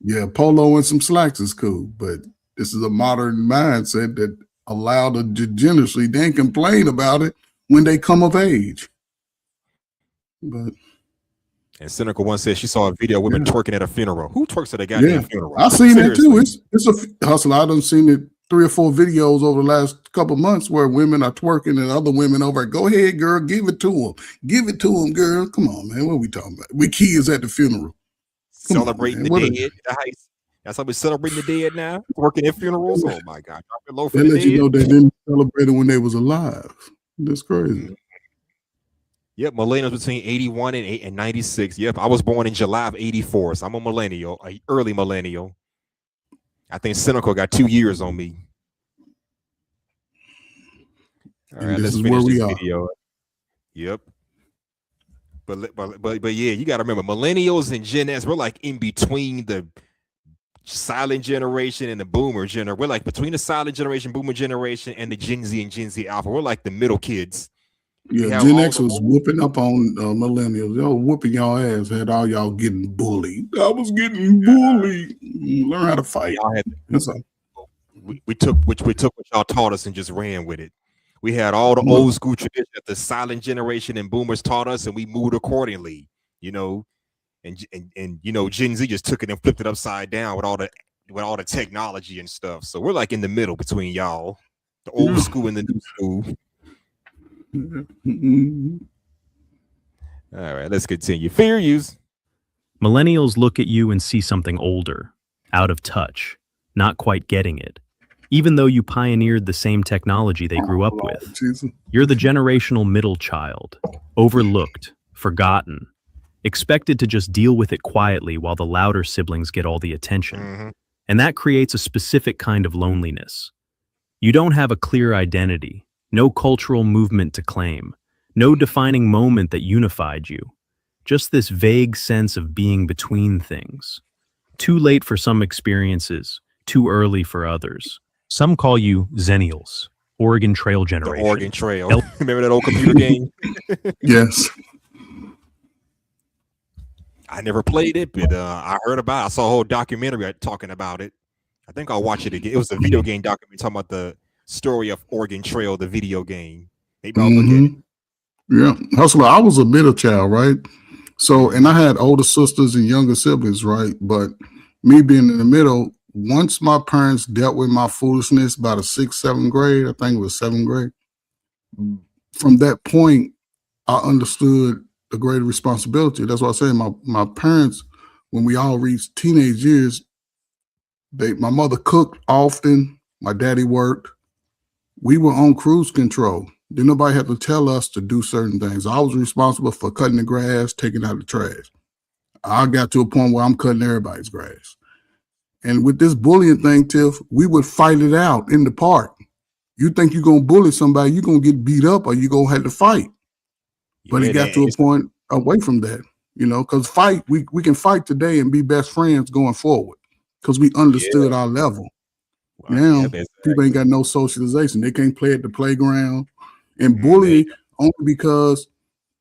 Yeah, polo and some slacks is cool, but this is a modern mindset that allow the degeneracy. They ain't complain about it when they come of age. But and Cynical One said she saw a video of women twerking at a funeral. Who twerks at a goddamn funeral? I've seen that too. It's a hustle. I done seen it 3 or 4 videos over the last couple months where women are twerking and other women over. Go ahead, girl, give it to them. Give it to them, girl. Come on, man. What are we talking about? We kids at the funeral. Celebrating the dead. That's how we celebrating the dead now. Working at funerals. Oh my God. They let you know they didn't celebrate it when they was alive. That's crazy. Yep, millennials between 81 and 96. Yep, I was born in July of 84, so I'm a millennial, an early millennial. I think Cynical got 2 years on me. All right, let's finish this video. Yep. But yeah, you got to remember, millennials and Gen X, we're like in between the silent generation and the boomer generation. We're like between the silent generation, boomer generation, and the Gen Z and Gen Z Alpha. We're like the middle kids. Yeah, Gen X was whooping up on millennials. Y'all whooping y'all ass. Had all y'all getting bullied. I was getting bullied. Learn how to fight. We took what y'all taught us and just ran with it. We had all the old school tradition that the silent generation and boomers taught us, and we moved accordingly. And Gen Z just took it and flipped it upside down with all the technology and stuff. So we're like in the middle between y'all, the old school and the new school. All right, let's continue. Fair use. Millennials look at you and see something older, out of touch, not quite getting it. Even though you pioneered the same technology they grew up with. You're the generational middle child, overlooked, forgotten, expected to just deal with it quietly while the louder siblings get all the attention. And that creates a specific kind of loneliness. You don't have a clear identity, no cultural movement to claim, no defining moment that unified you. Just this vague sense of being between things. Too late for some experiences, too early for others. Some call you Zennials, Oregon Trail generation. The Oregon Trail. Remember that old computer game? Yes. I never played it, but I heard about it. I saw a whole documentary talking about it. I think I'll watch it again. It was a video game documentary talking about the story of Oregon Trail, the video game. Maybe I'll look at it. Yeah. Hustler, I was a middle child, right? So, and I had older sisters and younger siblings, right? But me being in the middle, once my parents dealt with my foolishness by the 6th, 7th grade, I think it was 7th grade. From that point, I understood the greater responsibility. That's why I say my parents, when we all reached teenage years, my mother cooked often. My daddy worked. We were on cruise control. Then nobody had to tell us to do certain things. I was responsible for cutting the grass, taking out the trash. I got to a point where I'm cutting everybody's grass. And with this bullying thing, Tiff, we would fight it out in the park. You think you're going to bully somebody, you're going to get beat up or you're going to have to fight. But it got to a point away from that, because we can fight today and be best friends going forward because we understood our level. Now, people ain't got no socialization. They can't play at the playground. And bullying only because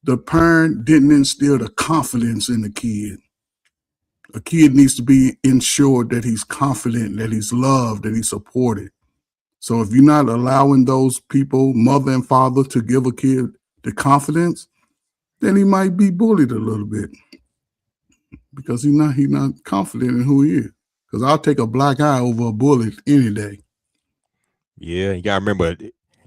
the parent didn't instill the confidence in the kid. A kid needs to be ensured that he's confident, that he's loved, that he's supported. So if you're not allowing those people, mother and father, to give a kid the confidence, then he might be bullied a little bit because he's not confident in who he is. Because I'll take a black eye over a bullet any day. Yeah, you gotta remember,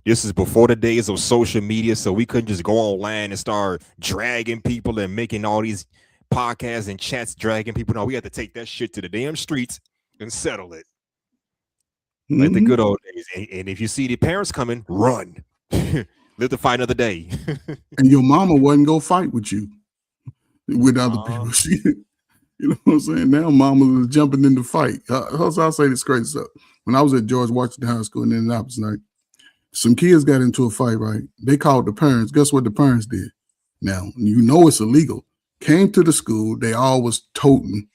this is before the days of social media, so we couldn't just go online and start dragging people and making all these podcasts and chats dragging people. No, we had to take that shit to the damn streets and settle it. Like the good old days. And if you see the parents coming, run. Live to fight another day. And your mama wasn't gonna fight with you, with other people. You know what I'm saying? Now mama is jumping in the fight. I'll say this crazy stuff. When I was at George Washington High School in Indianapolis, some kids got into a fight, right? They called the parents. Guess what the parents did? Now, it's illegal. Came to the school, they all was toting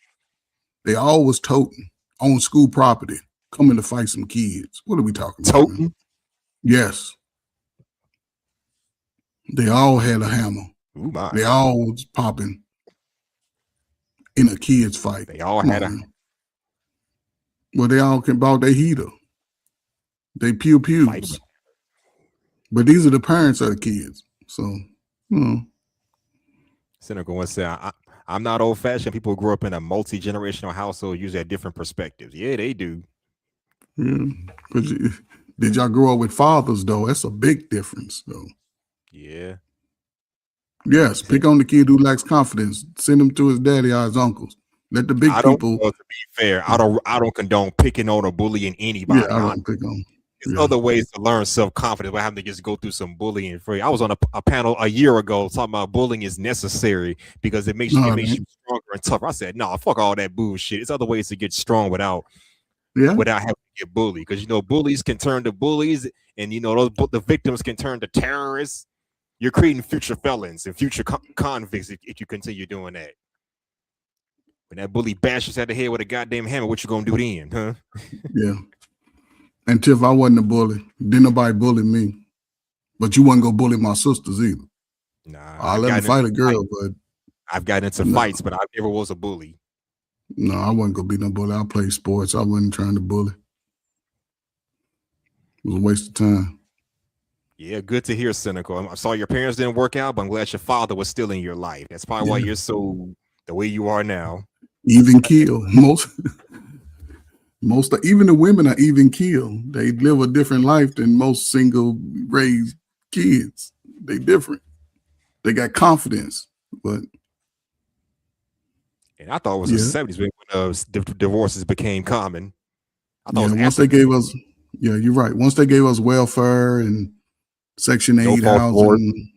on school property, coming to fight some kids. What are we talking about? Toting? Yes. They all had a hammer. Ooh, my. They all was popping in a kid's fight. They all had a. Well, they all can bought their heater. They pews. But these are the parents of the kids. So, Senator wants to say, I'm not old fashioned. People who grew up in a multi-generational household usually have different perspectives. Yeah, they do. Yeah. But did y'all grow up with fathers, though? That's a big difference, though. Yeah. Yes, pick on the kid who lacks confidence. Send him to his daddy or his uncles. Let the big people. To be fair, I don't condone picking on or bullying anybody. Yeah, I don't pick on. There's other ways to learn self-confidence without having to just go through some bullying free. I was on a panel a year ago talking about bullying is necessary because it makes you stronger and tougher. I said, no, fuck all that bullshit. It's other ways to get strong without having to get bullied. Because bullies can turn to bullies, and the victims can turn to terrorists. You're creating future felons and future convicts if you continue doing that. When that bully bashes at the head with a goddamn hammer, what you gonna do then, huh? Yeah. And Tiff, I wasn't a bully. Didn't nobody bully me. But you wasn't gonna bully my sisters either. Nah. I let them fight a girl, but I've gotten into fights, but I never was a bully. No, I wasn't gonna be no bully. I played sports. I wasn't trying to bully. It was a waste of time. Yeah, good to hear, Cynical. I'm sorry your parents didn't work out, but I'm glad your father was still in your life. That's probably why you're so the way you are now. Even keel. Most even the women are even keel. They live a different life than most single raised kids. They different. They got confidence, but and I thought it was the 70s when divorces became common. I thought once they gave us, you're right. Once they gave us welfare and Section 8 housing,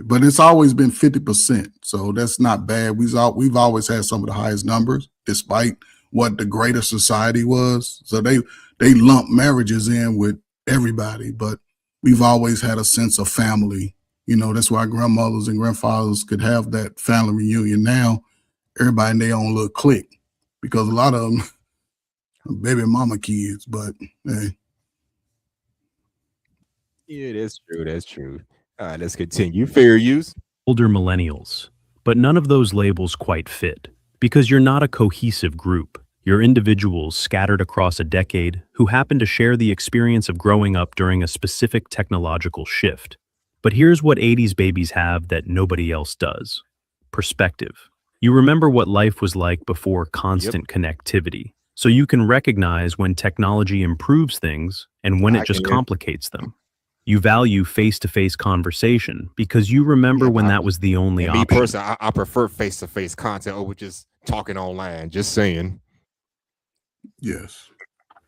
but it's always been 50%, so that's not bad. We've always had some of the highest numbers, despite what the greater society was. So they lump marriages in with everybody, but we've always had a sense of family. That's why grandmothers and grandfathers could have that family reunion. Now, everybody in their own little clique, because a lot of them are baby mama kids, but hey. Yeah, that's true. That's true. All right, let's continue. Fair use. Older millennials. But none of those labels quite fit, because you're not a cohesive group. You're individuals scattered across a decade who happen to share the experience of growing up during a specific technological shift. But here's what 80s babies have that nobody else does. Perspective. You remember what life was like before constant connectivity, so you can recognize when technology improves things and when it just complicates them. You value face-to-face conversation because you remember when that was the only option. Me personally, I prefer face-to-face content over just talking online, just saying. Yes.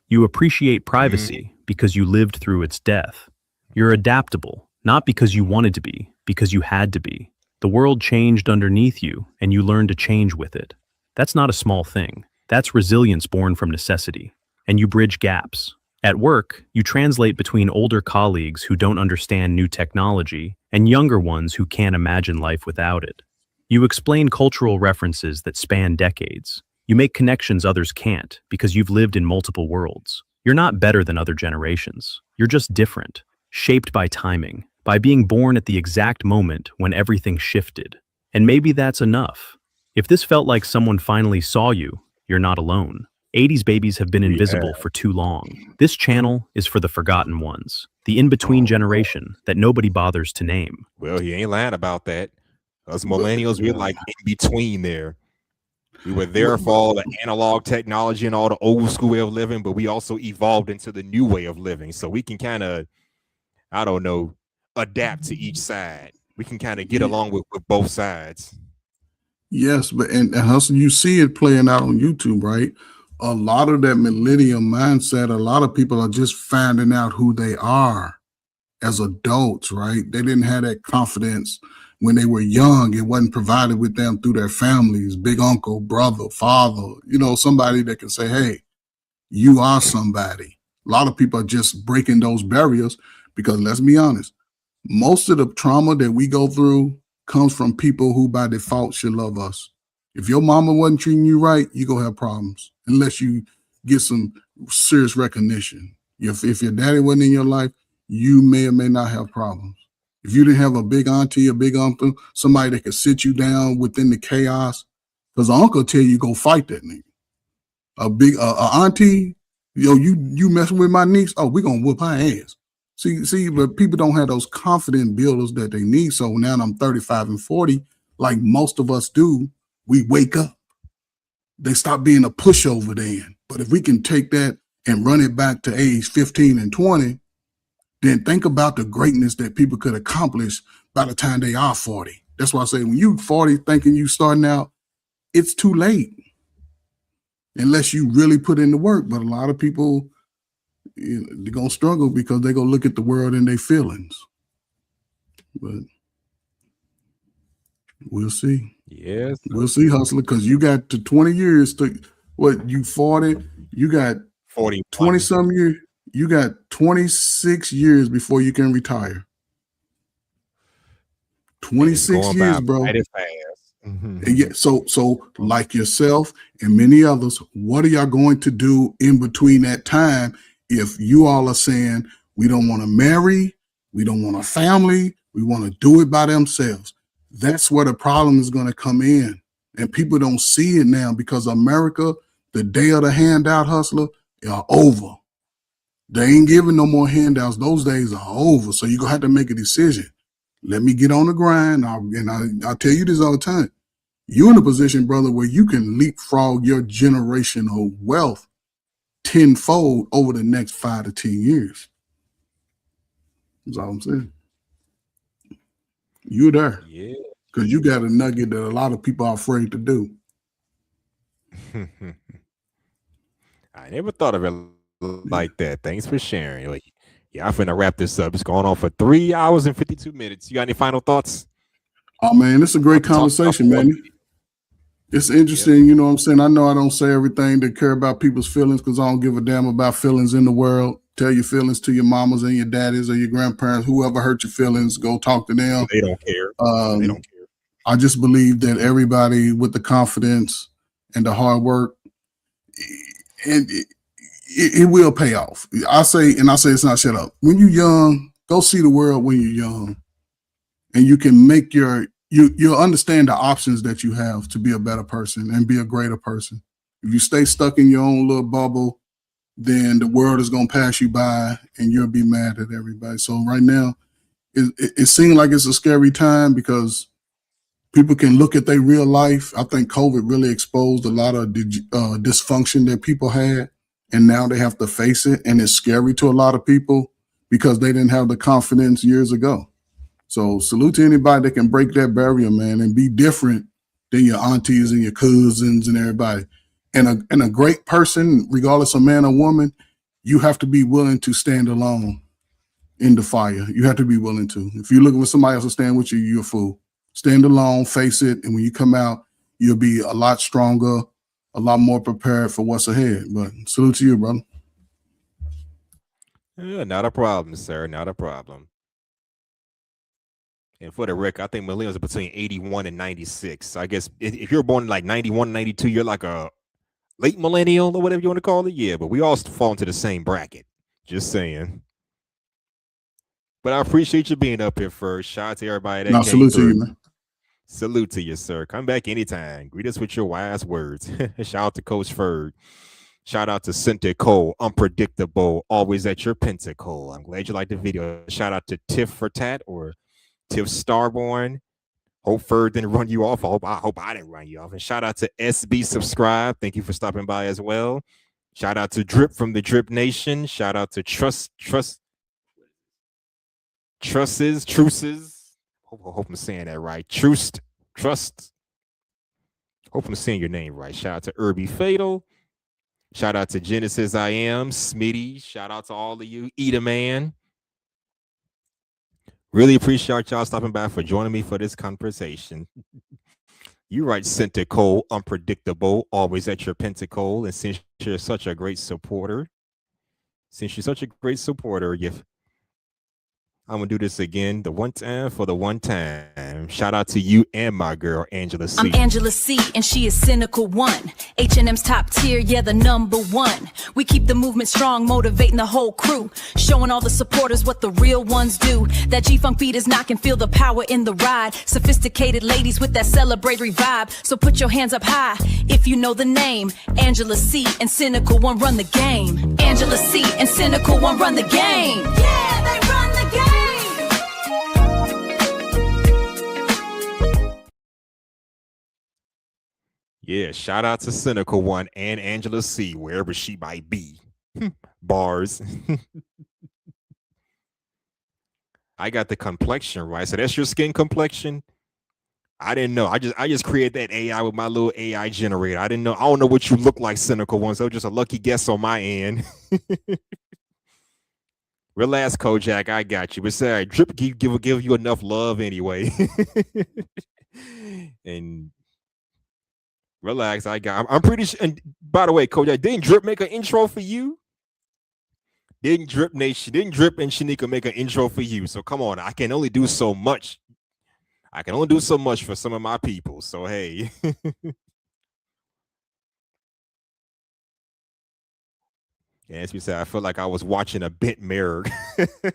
You appreciate privacy because you lived through its death. You're adaptable, not because you wanted to be, because you had to be. The world changed underneath you, and you learned to change with it. That's not a small thing. That's resilience born from necessity. And you bridge gaps. At work, you translate between older colleagues who don't understand new technology and younger ones who can't imagine life without it. You explain cultural references that span decades. You make connections others can't because you've lived in multiple worlds. You're not better than other generations. You're just different, shaped by timing, by being born at the exact moment when everything shifted. And maybe that's enough. If this felt like someone finally saw you, you're not alone. 80s babies have been invisible for too long. This channel is for the forgotten ones, the in-between generation that nobody bothers to name. Well, he ain't lying about that. Us millennials, we're like in between there. We were there for all the analog technology and all the old school way of living, but we also evolved into the new way of living. So we can kind of, I don't know, adapt to each side. We can kind of get along with both sides. Yes, but and Hustle, you see it playing out on YouTube, right? A lot of that millennium mindset, a lot of people are just finding out who they are as adults, right? They didn't have that confidence when they were young. It wasn't provided with them through their families, big uncle, brother, father, somebody that can say, hey, you are somebody. A lot of people are just breaking those barriers because let's be honest, most of the trauma that we go through comes from people who by default should love us. If your mama wasn't treating you right, you're going to have problems unless you get some serious recognition. If your daddy wasn't in your life, you may or may not have problems. If you didn't have a big auntie, a big uncle, somebody that could sit you down within the chaos, because the uncle tell you go fight that nigga. A big auntie, you messing with my niece, oh, we're going to whoop her ass. See, but people don't have those confident builders that they need. So now I'm 35 and 40, like most of us do, we wake up. They stop being a pushover then. But if we can take that and run it back to age 15 and 20, then think about the greatness that people could accomplish by the time they are 40. That's why I say when you 40 thinking you starting out, it's too late. Unless you really put in the work. But a lot of people, they're going to struggle because they're going to look at the world and their feelings. But we'll see. Yes. We'll see, Hustler, because you got to 20 years to what, you 40, you got 40, 20 some years, you got 26 years before you can retire. 26 years, bro. And yeah, so like yourself and many others, what are y'all going to do in between that time if you all are saying we don't want to marry, we don't want a family, we want to do it by themselves? That's where the problem is going to come in. And people don't see it now because America, the day of the handout, Hustler, are over. They ain't giving no more handouts. Those days are over. So you're going to have to make a decision. Let me get on the grind. I'll tell you this all the time. You're in a position, brother, where you can leapfrog your generational wealth tenfold over the next 5 to 10 years. That's all I'm saying. You're there. Yeah. Because you got a nugget that a lot of people are afraid to do. I never thought of it like that. Thanks for sharing. I'm finna wrap this up. It's going on for 3 hours and 52 minutes. You got any final thoughts? Oh, man, it's a great conversation, man. It's interesting, you know what I'm saying? I know I don't say everything to care about people's feelings because I don't give a damn about feelings in the world. Tell your feelings to your mamas and your daddies or your grandparents. Whoever hurt your feelings, go talk to them. They don't care. They don't care. I just believe that everybody with the confidence and the hard work, and it will pay off. I say it's not shut up. When you're young, go see the world when you're young. And you can make you'll understand the options that you have to be a better person and be a greater person. If you stay stuck in your own little bubble, then the world is going to pass you by and you'll be mad at everybody. So right now, it seems like it's a scary time because people can look at their real life. I think COVID really exposed a lot of dysfunction that people had, and now they have to face it. And it's scary to a lot of people because they didn't have the confidence years ago. So salute to anybody that can break that barrier, man, and be different than your aunties and your cousins and everybody. And a great person, regardless of man or woman, you have to be willing to stand alone in the fire. You have to be willing to. If you're looking for somebody else to stand with you, you're a fool. Stand alone, face it, and when you come out, you'll be a lot stronger, a lot more prepared for what's ahead. But salute to you, brother. Yeah, not a problem, sir. Not a problem. And for the record, I think millennials are between 81 and 96. I guess if you're born in like 91, 92, you're like a late millennial or whatever you want to call it. Yeah, but we all fall into the same bracket. Just saying. But I appreciate you being up here first. Shout out to everybody that came salute through. to you, man. Salute to you, sir. Come back anytime. Greet us with your wise words. Shout out to Coach Ferg. Shout out to Cynthia Cole, unpredictable, always at your pentacle. I'm glad you liked the video. Shout out to Tiff for Tat or Tiff Starborn. Hope Ferg didn't run you off. I hope I didn't run you off. And shout out to SB Subscribe. Thank you for stopping by as well. Shout out to Drip from the Drip Nation. Shout out to Truces. Hope I'm saying that right. Trust. Hope I'm saying your name right. Shout out to Irby Fatal. Shout out to Genesis I Am, Smitty. Shout out to all of you. Eat a Man. Really appreciate y'all stopping by for joining me for this conversation. You right, Cynthia Cole, unpredictable, always at your pentacle. And since you're such a great supporter, I'm going to do this again, the one time for the one time. Shout out to you and my girl, Angela C. I'm Angela C, and she is Cynical One. HNM's top tier, yeah, the #1. We keep the movement strong, motivating the whole crew. Showing all the supporters what the real ones do. That G-Funk beat is knocking, feel the power in the ride. Sophisticated ladies with that celebratory vibe. So put your hands up high if you know the name. Angela C and Cynical One run the game. Angela C and Cynical One run the game. Yeah, they run the game. Yeah, shout out to Cynical One and Angela C, wherever she might be. Bars. I got the complexion right. So that's your skin complexion. I didn't know. I just created that AI with my little AI generator. I didn't know. I don't know what you look like, Cynical One. So just a lucky guess on my end. Relax, Kojak. I got you. But say, Drip give you enough love anyway. And relax. I'm pretty sure. And by the way, Kojak, didn't Drip make an intro for you? Didn't Drip and Shanika make an intro for you? So come on. I can only do so much. I can only do so much for some of my people. So hey. As you said, I feel like I was watching a bent mirror. But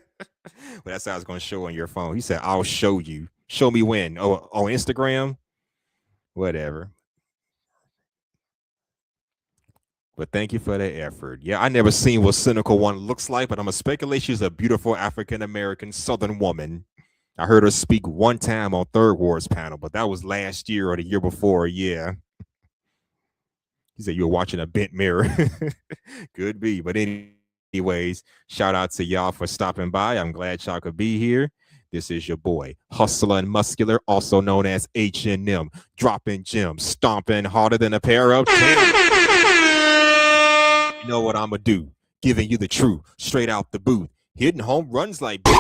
that's how I was going to show on your phone. He said, I'll show you. Show me when? Oh, on Instagram? Whatever. But thank you for the effort. Yeah, I never seen what Cynical One looks like, but I'm going to speculate she's a beautiful African-American Southern woman. I heard her speak one time on Third Ward's panel, but that was last year or the year before. Yeah. He said you were watching a bent mirror. Could be. But anyways, shout out to y'all for stopping by. I'm glad y'all could be here. This is your boy, Hustler and Muscular, also known as HNM, dropping gems, stomping harder than a pair of tails. You know what I'm going to do? Giving you the truth, straight out the booth. Hitting home runs like big.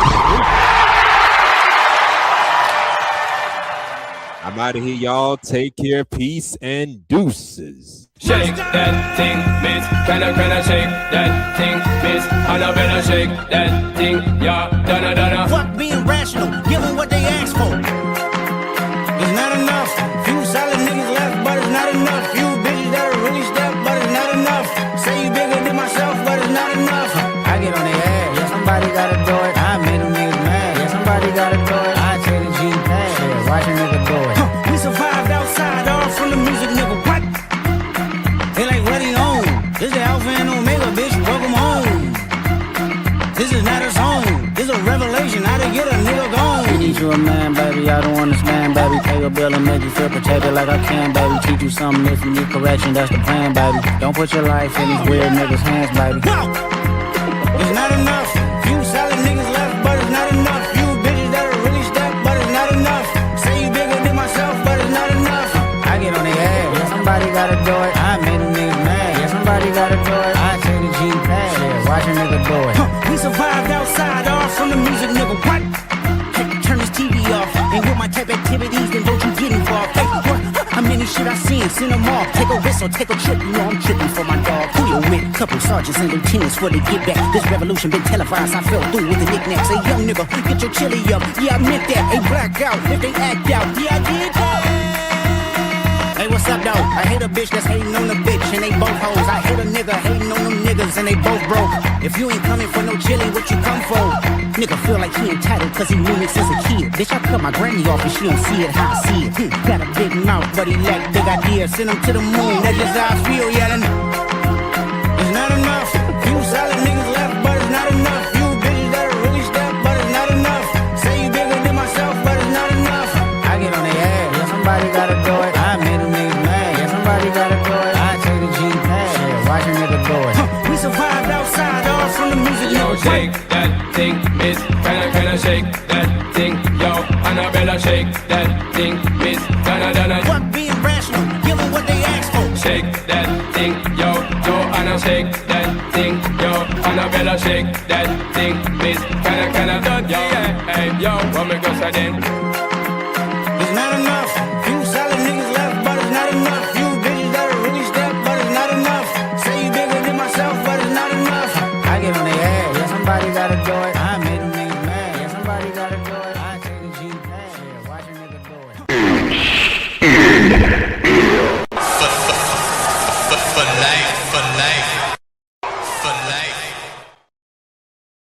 I'm out of here, y'all. Take care, peace, and deuces. Shake that thing, miss. Can I shake that thing, miss? And I better shake that thing, yeah. Donna. Fuck being rational, give them what they ask for. It's not enough. Few solid niggas left, but it's not enough. Few bitches that are really stepped, but it's not enough. Say you bigger than myself, but it's not enough. I get on their ass, yeah, somebody gotta do it. I made them niggas mad, yeah, somebody gotta do it. I take the G pad, yeah, watch a nigga do it. We survived outside, all from the music, nigga. What? They like, what he on? This is Alpha and Omega, bitch. Welcome home. This is not a song. This is a revelation. How to get a nigga gone. You need you a man, baby. I don't understand, baby. Pay your bill and make you feel protected like I can, baby. Teach you something if you need correction. That's the plan, baby. Don't put your life in these weird niggas' hands, baby. No! It's not enough. Few solid niggas left, but it's not enough. Few bitches that are really stepped, but it's not enough. Say you bigger than myself, but it's not enough. I get on their ass. Yeah, somebody gotta do it. I made them niggas mad. Yeah, somebody gotta do it. I take the G pad. Yeah, watch a nigga do it. We survived outside, all from the nigga, what? Hey, turn this TV off. Ain't with my type activities, then don't you get involved. Hey, what? How many shit I seen? Send them all. Take a risk or take a trip. You know I'm tripping for my dog. Who you with? Couple sergeants and lieutenants for the get back. This revolution been televised. I fell through with the knickknacks. Hey, young nigga, get your chili up. Yeah, I meant that. Hey, black out if they act out. Yeah, I did that. Hey, what's up, though? I hate a bitch that's hating on the bitch, and they both hoes. I hate a nigga hating on them niggas, and they both broke. If you ain't coming for no chili, what you come for? Nigga feel like he entitled cause he knew me since a kid. Bitch, I cut my granny off and she don't see it how I see it. Got a big mouth, but he lack big ideas. Send him to the moon, that's just how I feel, yeah. It's not enough. Few solid niggas left, but it's not enough. Few bitches that are really stepped, but it's not enough. Say you bigger than myself, but it's not enough. I get on their ass, yeah, somebody gotta do it. I made them niggas mad, yeah, somebody gotta do it. I take the G pad, yeah, watch a nigga do it. We survived outside, all from the music. Yo, shake that thing, miss. Can I shake that thing? Yo, Annabella, shake that thing, miss. Donna. What being rational, give them what they ask for. Shake that thing, yo. Joanna, shake that thing, yo. Annabella, shake that thing, miss. Can I, yo, hey, yo, what me go say then? It's not enough. Few solid niggas left, but it's not enough. Few bitches that are really stepped, but it's not enough. Say you bigger than myself, but it's not enough. I get on their ass, yeah, somebody gotta